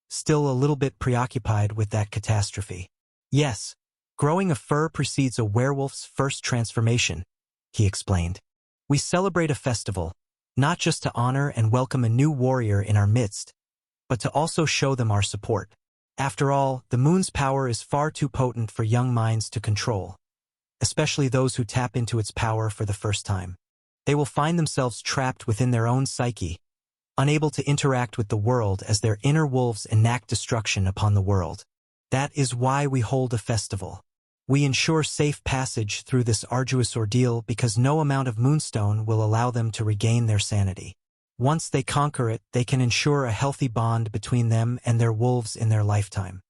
still a little bit preoccupied with that catastrophe. Yes, growing a fur precedes a werewolf's first transformation, he explained. We celebrate a festival, not just to honor and welcome a new warrior in our midst, but to also show them our support. After all, the moon's power is far too potent for young minds to control, especially those who tap into its power for the first time. They will find themselves trapped within their own psyche, unable to interact with the world as their inner wolves enact destruction upon the world. That is why we hold a festival. We ensure safe passage through this arduous ordeal because no amount of moonstone will allow them to regain their sanity. Once they conquer it, they can ensure a healthy bond between them and their wolves in their lifetime.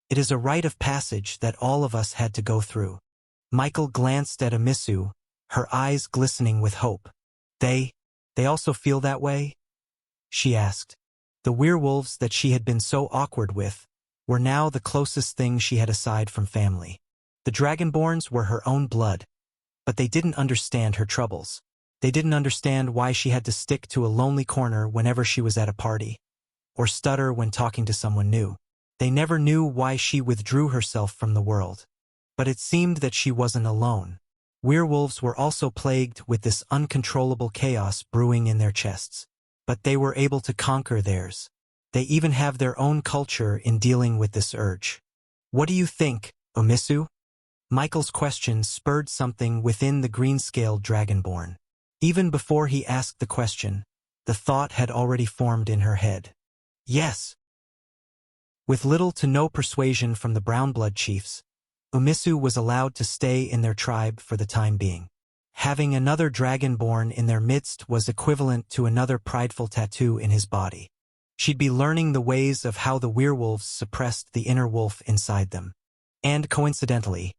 It is a rite of passage that all of us had to go through. Michael glanced at Amissu, her eyes glistening with hope. They also feel that way? She asked. The werewolves that she had been so awkward with were now the closest thing she had aside from family. The Dragonborns were her own blood, but they didn't understand her troubles. They didn't understand why she had to stick to a lonely corner whenever she was at a party, or stutter when talking to someone new. They never knew why she withdrew herself from the world. But it seemed that she wasn't alone. Werewolves were also plagued with this uncontrollable chaos brewing in their chests. But they were able to conquer theirs. They even have their own culture in dealing with this urge. What do you think, Amissu? Michael's question spurred something within the green-scaled dragonborn. Even before he asked the question, the thought had already formed in her head. Yes. With little to no persuasion from the brown-blood chiefs, Amissu was allowed to stay in their tribe for the time being. Having another dragonborn in their midst was equivalent to another prideful tattoo in his body. She'd be learning the ways of how the werewolves suppressed the inner wolf inside them. And coincidentally,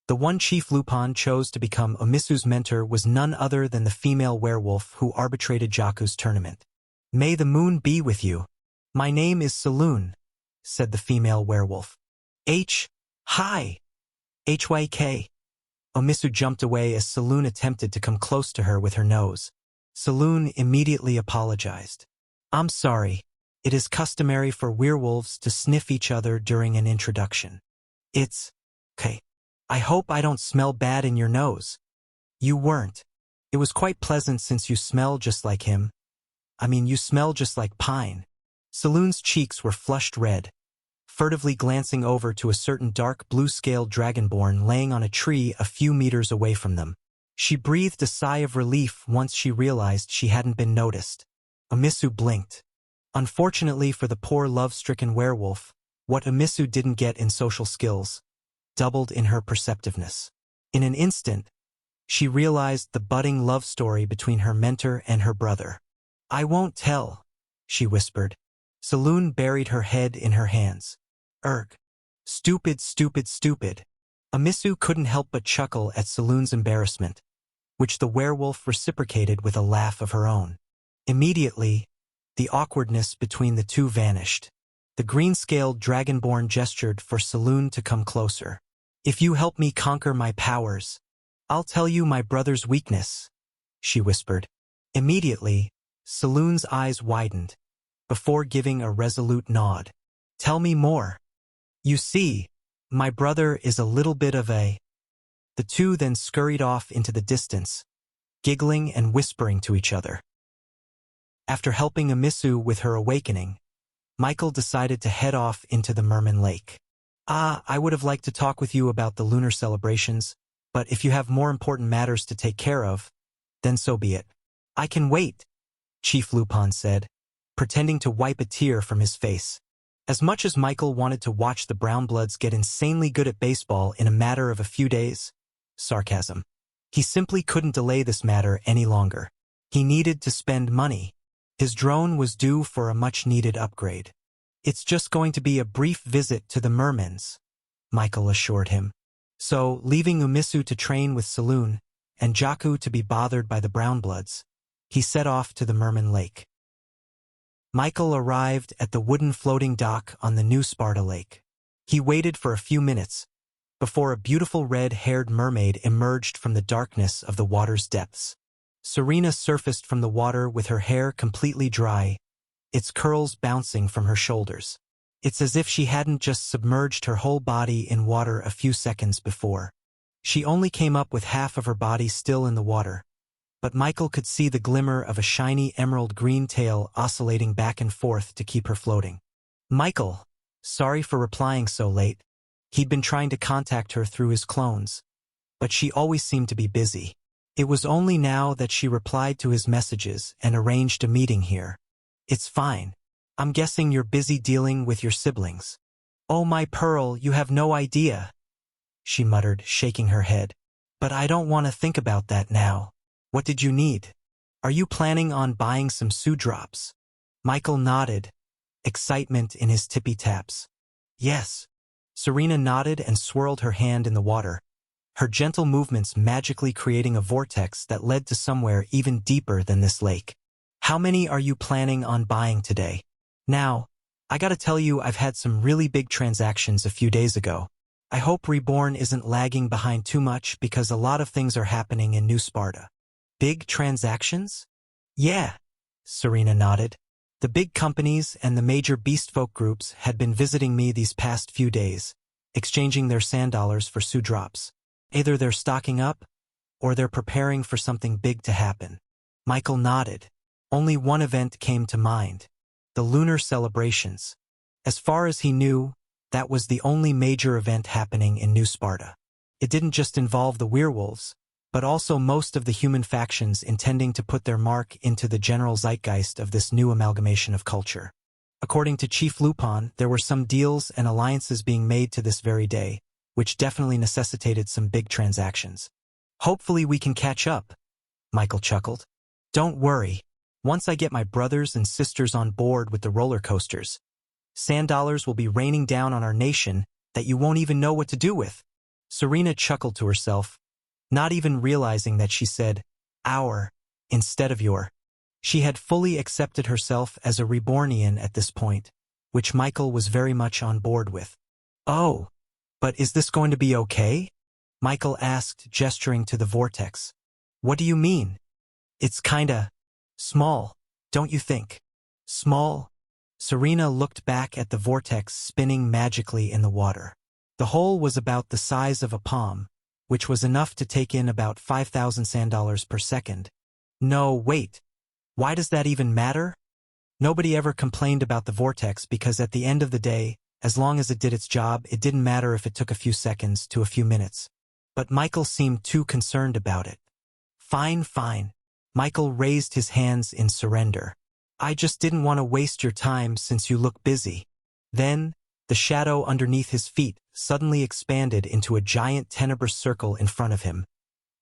the one Chief Lupon chose to become Amissu's mentor was none other than the female werewolf who arbitrated Jaku's tournament. "May the moon be with you. My name is Saloon," said the female werewolf. Hi. HYK. Amissu jumped away as Saloon attempted to come close to her with her nose. Saloon immediately apologized. "I'm sorry. It is customary for werewolves to sniff each other during an introduction. It's okay. I hope I don't smell bad in your nose." "You weren't. It was quite pleasant since you smell just like him. You smell just like pine." Saloon's cheeks were flushed red, furtively glancing over to a certain dark blue-scaled dragonborn laying on a tree a few meters away from them. She breathed a sigh of relief once she realized she hadn't been noticed. Amissu blinked. Unfortunately for the poor love-stricken werewolf, what Amissu didn't get in social skills doubled in her perceptiveness. In an instant, she realized the budding love story between her mentor and her brother. "I won't tell," she whispered. Saloon buried her head in her hands. "Erg. Stupid, stupid, stupid." Amissu couldn't help but chuckle at Saloon's embarrassment, which the werewolf reciprocated with a laugh of her own. Immediately, the awkwardness between the two vanished. The green-scaled dragonborn gestured for Saloon to come closer. "If you help me conquer my powers, I'll tell you my brother's weakness," she whispered. Immediately, Saloon's eyes widened, before giving a resolute nod. "Tell me more." "You see, my brother is a little bit of a—" The two then scurried off into the distance, giggling and whispering to each other. After helping Amissu with her awakening, Michael decided to head off into the Merman Lake. "I would have liked to talk with you about the lunar celebrations, but if you have more important matters to take care of, then so be it." "I can wait," Chief Lupon said, pretending to wipe a tear from his face. As much as Michael wanted to watch the Brownbloods get insanely good at baseball in a matter of a few days, sarcasm, he simply couldn't delay this matter any longer. He needed to spend money. His drone was due for a much-needed upgrade. "It's just going to be a brief visit to the Mermans," Michael assured him. So, leaving Amissu to train with Saloon and Jaku to be bothered by the Brownbloods, he set off to the Merman Lake. Michael arrived at the wooden floating dock on the New Sparta Lake. He waited for a few minutes before a beautiful red-haired mermaid emerged from the darkness of the water's depths. Serena surfaced from the water with her hair completely dry, its curls bouncing from her shoulders. It's as if she hadn't just submerged her whole body in water a few seconds before. She only came up with half of her body still in the water, but Michael could see the glimmer of a shiny emerald-green tail oscillating back and forth to keep her floating. "Michael, sorry for replying so late." He'd been trying to contact her through his clones, but she always seemed to be busy. It was only now that she replied to his messages and arranged a meeting here. "It's fine. I'm guessing you're busy dealing with your siblings." "Oh, my Pearl, you have no idea," she muttered, shaking her head. "But I don't want to think about that now. What did you need? Are you planning on buying some Sudrops?" Michael nodded, excitement in his tippy taps. "Yes." Serena nodded and swirled her hand in the water, her gentle movements magically creating a vortex that led to somewhere even deeper than this lake. "How many are you planning on buying today?" "Now, I gotta tell you I've had some really big transactions a few days ago. I hope Reborn isn't lagging behind too much because a lot of things are happening in New Sparta." "Big transactions?" "Yeah," Serena nodded. "The big companies and the major beastfolk groups had been visiting me these past few days, exchanging their sand dollars for Sudrops. Either they're stocking up, or they're preparing for something big to happen." Michael nodded. Only one event came to mind: the lunar celebrations. As far as he knew, that was the only major event happening in New Sparta. It didn't just involve the werewolves, but also most of the human factions intending to put their mark into the general zeitgeist of this new amalgamation of culture. According to Chief Lupon, there were some deals and alliances being made to this very day, which definitely necessitated some big transactions. "Hopefully we can catch up," Michael chuckled. "Don't worry. Once I get my brothers and sisters on board with the roller coasters, sand dollars will be raining down on our nation that you won't even know what to do with." Serena chuckled to herself, not even realizing that she said, "our," instead of "your." She had fully accepted herself as a Rebornian at this point, which Michael was very much on board with. "Oh, but is this going to be okay?" Michael asked, gesturing to the vortex. "What do you mean? It's kinda small, don't you think?" "Small?" Serena looked back at the vortex spinning magically in the water. The hole was about the size of a palm, which was enough to take in about 5,000 sand dollars per second. "No, wait. Why does that even matter?" Nobody ever complained about the vortex because at the end of the day, as long as it did its job, it didn't matter if it took a few seconds to a few minutes. But Michael seemed too concerned about it. "Fine, fine." Michael raised his hands in surrender. "I just didn't want to waste your time since you look busy." Then, the shadow underneath his feet suddenly expanded into a giant tenebrous circle in front of him,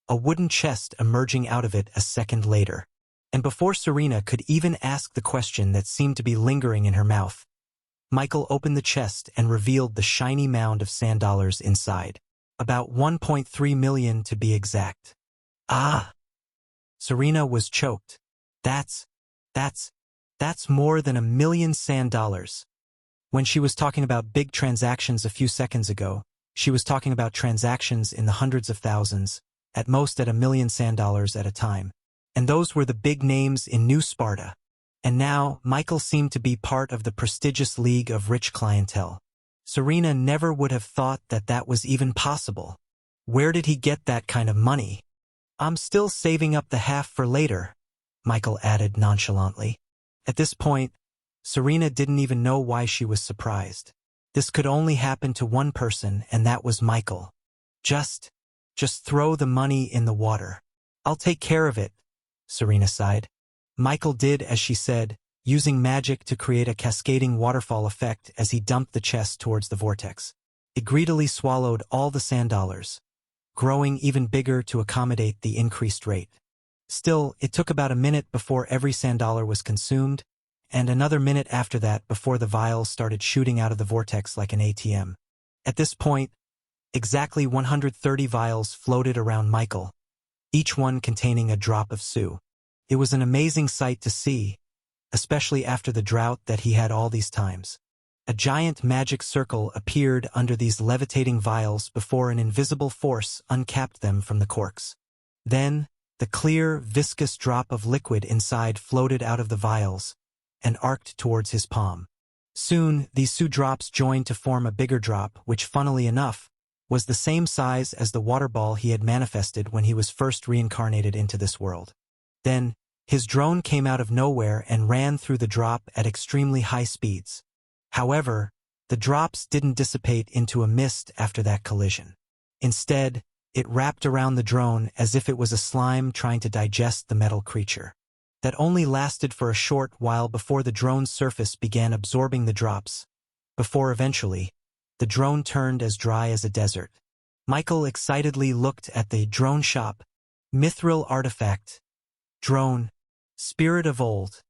a wooden chest emerging out of it a second later. And before Serena could even ask the question that seemed to be lingering in her mouth, Michael opened the chest and revealed the shiny mound of sand dollars inside. About 1.3 million to be exact. "Ah!" Serena was choked. That's more than 1 million sand dollars." When she was talking about big transactions a few seconds ago, she was talking about transactions in the hundreds of thousands, at most at 1 million sand dollars at a time. And those were the big names in New Sparta. And now, Michael seemed to be part of the prestigious league of rich clientele. Serena never would have thought that that was even possible. Where did he get that kind of money? "I'm still saving up the half for later," Michael added nonchalantly. At this point, Serena didn't even know why she was surprised. This could only happen to one person, and that was Michael. Just throw the money in the water. "I'll take care of it," Serena sighed. Michael did as she said, using magic to create a cascading waterfall effect as he dumped the chest towards the vortex. It greedily swallowed all the sand dollars, growing even bigger to accommodate the increased rate. Still, it took about a minute before every sand dollar was consumed, and another minute after that before the vials started shooting out of the vortex like an ATM. At this point, exactly 130 vials floated around Michael, each one containing a drop of Su. It was an amazing sight to see, especially after the drought that he had all these times. A giant magic circle appeared under these levitating vials before an invisible force uncapped them from the corks. Then, the clear, viscous drop of liquid inside floated out of the vials and arced towards his palm. Soon, these Su drops joined to form a bigger drop, which, funnily enough, was the same size as the water ball he had manifested when he was first reincarnated into this world. Then, his drone came out of nowhere and ran through the drop at extremely high speeds. However, the drops didn't dissipate into a mist after that collision. Instead, it wrapped around the drone as if it was a slime trying to digest the metal creature. That only lasted for a short while before the drone's surface began absorbing the drops, before eventually, the drone turned as dry as a desert. Michael excitedly looked at the drone shop. Mithril artifact. Drone. Spirit of old.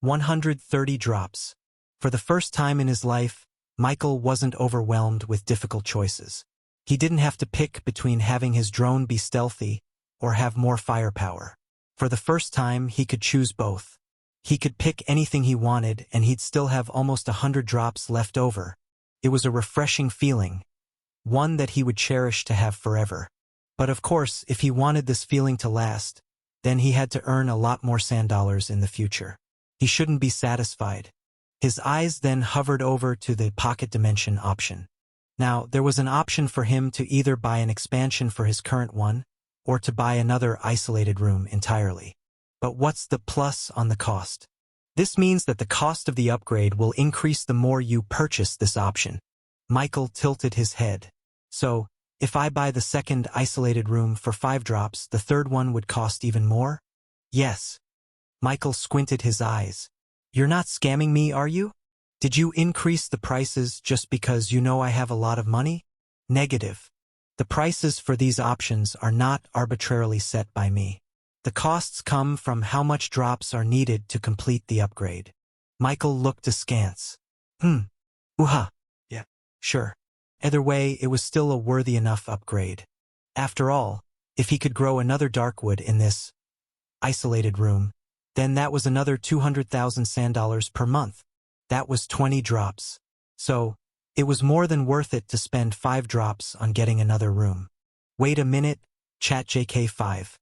130 drops. For the first time in his life, Michael wasn't overwhelmed with difficult choices. He didn't have to pick between having his drone be stealthy or have more firepower. For the first time, he could choose both. He could pick anything he wanted and he'd still have almost 100 drops left over. It was a refreshing feeling, one that he would cherish to have forever. But of course, if he wanted this feeling to last, then he had to earn a lot more sand dollars in the future. He shouldn't be satisfied. His eyes then hovered over to the pocket dimension option. Now, there was an option for him to either buy an expansion for his current one, or to buy another isolated room entirely. But what's the plus on the cost? This means that the cost of the upgrade will increase the more you purchase this option. Michael tilted his head. So, if I buy the second isolated room for 5 drops, the third one would cost even more? Yes. Michael squinted his eyes. You're not scamming me, are you? Did you increase the prices just because you know I have a lot of money? Negative. The prices for these options are not arbitrarily set by me. The costs come from how much drops are needed to complete the upgrade. Michael looked askance. Yeah, sure. Either way, it was still a worthy enough upgrade. After all, if he could grow another darkwood in this isolated room, then that was another 200,000 sand dollars per month. That was 20 drops. So, it was more than worth it to spend 5 drops on getting another room. Wait a minute, ChatJK5.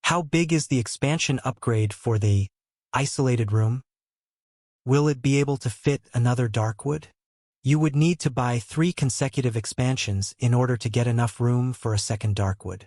How big is the expansion upgrade for the isolated room? Will it be able to fit another darkwood? You would need to buy 3 consecutive expansions in order to get enough room for a second darkwood.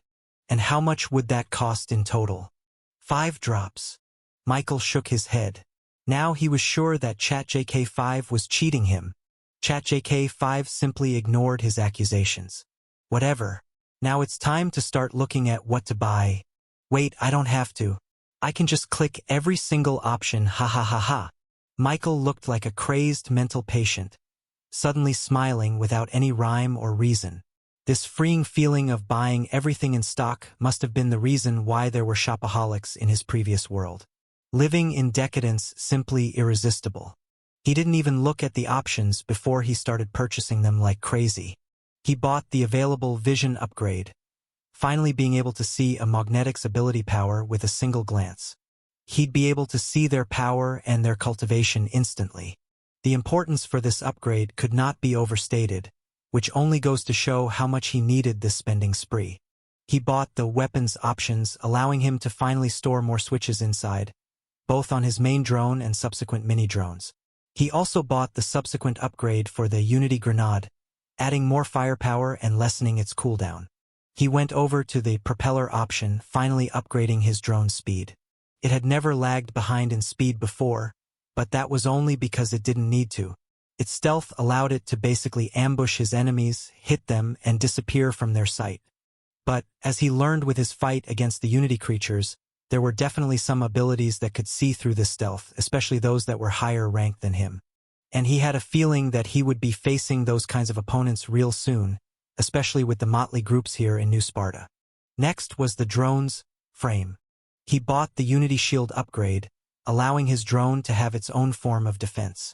And how much would that cost in total? 5 drops. Michael shook his head. Now he was sure that ChatJK5 was cheating him. ChatJK5 simply ignored his accusations. Whatever. Now it's time to start looking at what to buy. Wait, I don't have to. I can just click every single option, ha ha ha ha. Michael looked like a crazed mental patient, suddenly smiling without any rhyme or reason. This freeing feeling of buying everything in stock must have been the reason why there were shopaholics in his previous world. Living in decadence simply irresistible. He didn't even look at the options before he started purchasing them like crazy. He bought the available vision upgrade, finally being able to see a magnetic's ability power with a single glance. He'd be able to see their power and their cultivation instantly. The importance for this upgrade could not be overstated, which only goes to show how much he needed this spending spree. He bought the weapons options, allowing him to finally store more switches inside, both on his main drone and subsequent mini-drones. He also bought the subsequent upgrade for the Unity Grenade, adding more firepower and lessening its cooldown. He went over to the propeller option, finally upgrading his drone's speed. It had never lagged behind in speed before, but that was only because it didn't need to. Its stealth allowed it to basically ambush his enemies, hit them, and disappear from their sight. But, as he learned with his fight against the Unity creatures, there were definitely some abilities that could see through this stealth, especially those that were higher ranked than him. And he had a feeling that he would be facing those kinds of opponents real soon, especially with the motley groups here in New Sparta. Next was the drone's frame. He bought the Unity Shield upgrade, allowing his drone to have its own form of defense.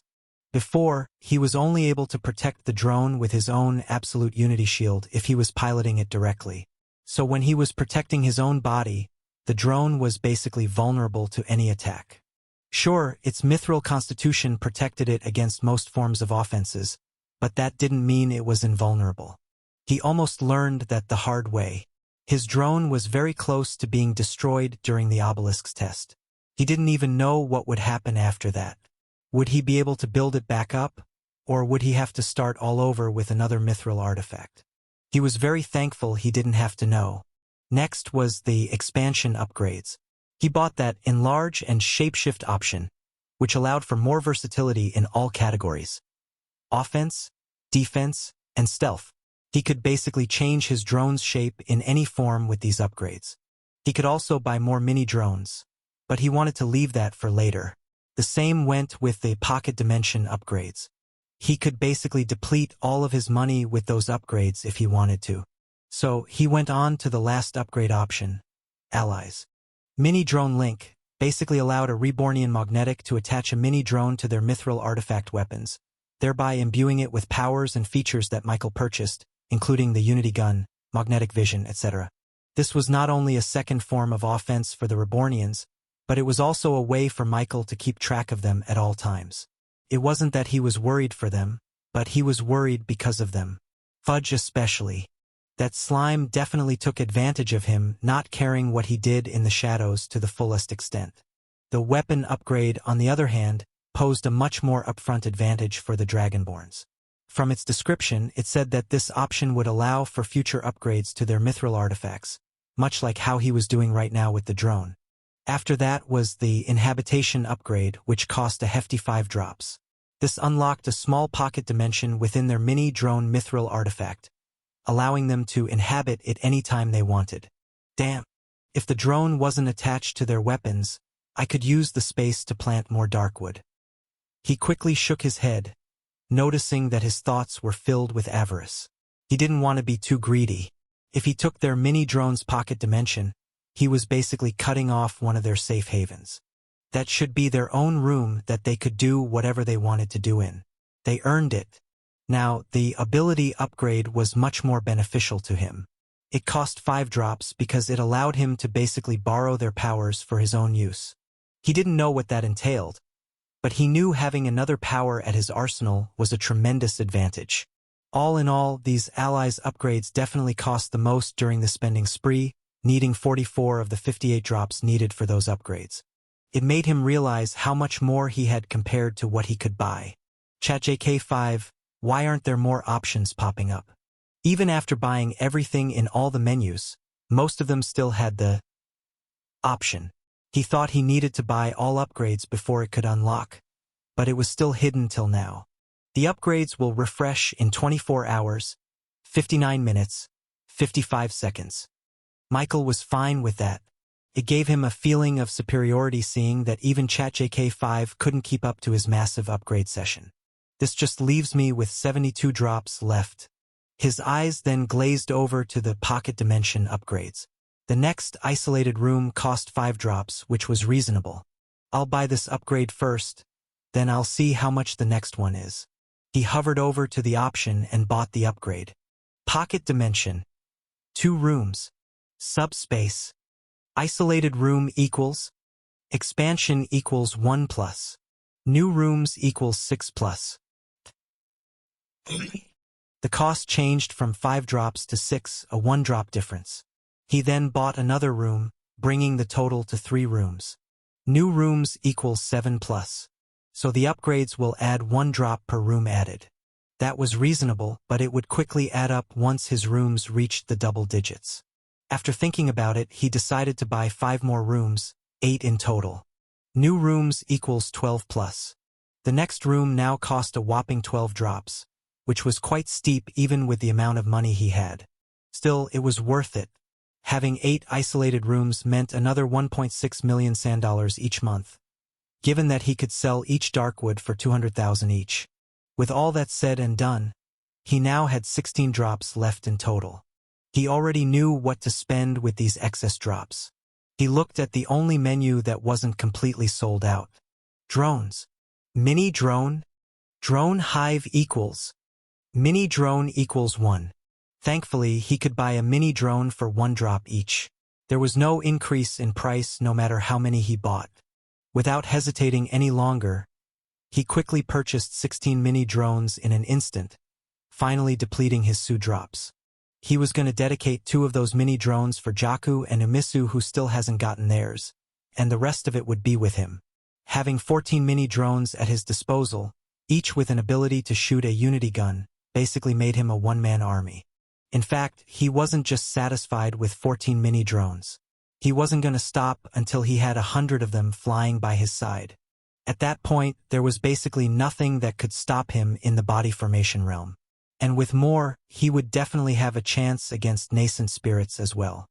Before, he was only able to protect the drone with his own absolute Unity Shield if he was piloting it directly. So when he was protecting his own body, the drone was basically vulnerable to any attack. Sure, its mithril constitution protected it against most forms of offenses, but that didn't mean it was invulnerable. He almost learned that the hard way. His drone was very close to being destroyed during the obelisk's test. He didn't even know what would happen after that. Would he be able to build it back up, or would he have to start all over with another mithril artifact? He was very thankful he didn't have to know. Next was the expansion upgrades. He bought that enlarge and shapeshift option, which allowed for more versatility in all categories. Offense, defense, and stealth. He could basically change his drone's shape in any form with these upgrades. He could also buy more mini-drones, but he wanted to leave that for later. The same went with the pocket dimension upgrades. He could basically deplete all of his money with those upgrades if he wanted to. So he went on to the last upgrade option, allies. Mini-drone link basically allowed a Rebornian magnetic to attach a mini-drone to their mithril artifact weapons, thereby imbuing it with powers and features that Michael purchased, including the Unity gun, magnetic vision, etc. This was not only a second form of offense for the Rebornians, but it was also a way for Michael to keep track of them at all times. It wasn't that he was worried for them, but he was worried because of them. Fudge especially. That slime definitely took advantage of him, not caring what he did in the shadows to the fullest extent. The weapon upgrade, on the other hand, posed a much more upfront advantage for the Dragonborns. From its description, it said that this option would allow for future upgrades to their mithril artifacts, much like how he was doing right now with the drone. After that was the inhabitation upgrade, which cost a hefty 5 drops. This unlocked a small pocket dimension within their mini-drone mithril artifact, allowing them to inhabit it any time they wanted. Damn! If the drone wasn't attached to their weapons, I could use the space to plant more darkwood. He quickly shook his head, noticing that his thoughts were filled with avarice. He didn't want to be too greedy. If he took their mini-drone's pocket dimension, he was basically cutting off one of their safe havens. That should be their own room that they could do whatever they wanted to do in. They earned it. Now, the ability upgrade was much more beneficial to him. It cost 5 drops because it allowed him to basically borrow their powers for his own use. He didn't know what that entailed, but he knew having another power at his arsenal was a tremendous advantage. All in all, these allies' upgrades definitely cost the most during the spending spree, needing 44 of the 58 drops needed for those upgrades. It made him realize how much more he had compared to what he could buy. ChatJK5, why aren't there more options popping up? Even after buying everything in all the menus, most of them still had the option. He thought he needed to buy all upgrades before it could unlock, but it was still hidden till now. The upgrades will refresh in 24 hours, 59 minutes, 55 seconds. Michael was fine with that. It gave him a feeling of superiority seeing that even ChatJK5 couldn't keep up to his massive upgrade session. This just leaves me with 72 drops left. His eyes then glazed over to the pocket dimension upgrades. The next isolated room cost 5 drops, which was reasonable. I'll buy this upgrade first, then I'll see how much the next one is. He hovered over to the option and bought the upgrade. Pocket dimension. 2 rooms. Subspace. Isolated room equals. Expansion equals 1+. New rooms equals 6+. The cost changed from 5 drops to 6, a 1 drop difference. He then bought another room, bringing the total to 3 rooms. New rooms equals 7+. So the upgrades will add 1 drop per room added. That was reasonable, but it would quickly add up once his rooms reached the double digits. After thinking about it, he decided to buy 5 more rooms, 8 in total. New rooms equals 12+. The next room now cost a whopping 12 drops, which was quite steep even with the amount of money he had. Still, it was worth it. Having 8 isolated rooms meant another 1.6 million sand dollars each month, given that he could sell each darkwood for 200,000 each. With all that said and done, he now had 16 drops left in total. He already knew what to spend with these excess drops. He looked at the only menu that wasn't completely sold out. Drones. Mini drone? Drone hive equals. Mini drone equals 1. Thankfully, he could buy a mini drone for 1 drop each. There was no increase in price no matter how many he bought. Without hesitating any longer, he quickly purchased 16 mini drones in an instant, finally depleting his Su drops. He was going to dedicate 2 of those mini drones for Jaku and Amissu, who still hasn't gotten theirs, and the rest of it would be with him. Having 14 mini drones at his disposal, each with an ability to shoot a unity gun, basically made him a one-man army. In fact, he wasn't just satisfied with 14 mini drones. He wasn't going to stop until he had 100 of them flying by his side. At that point, there was basically nothing that could stop him in the body formation realm. And with more, he would definitely have a chance against nascent spirits as well.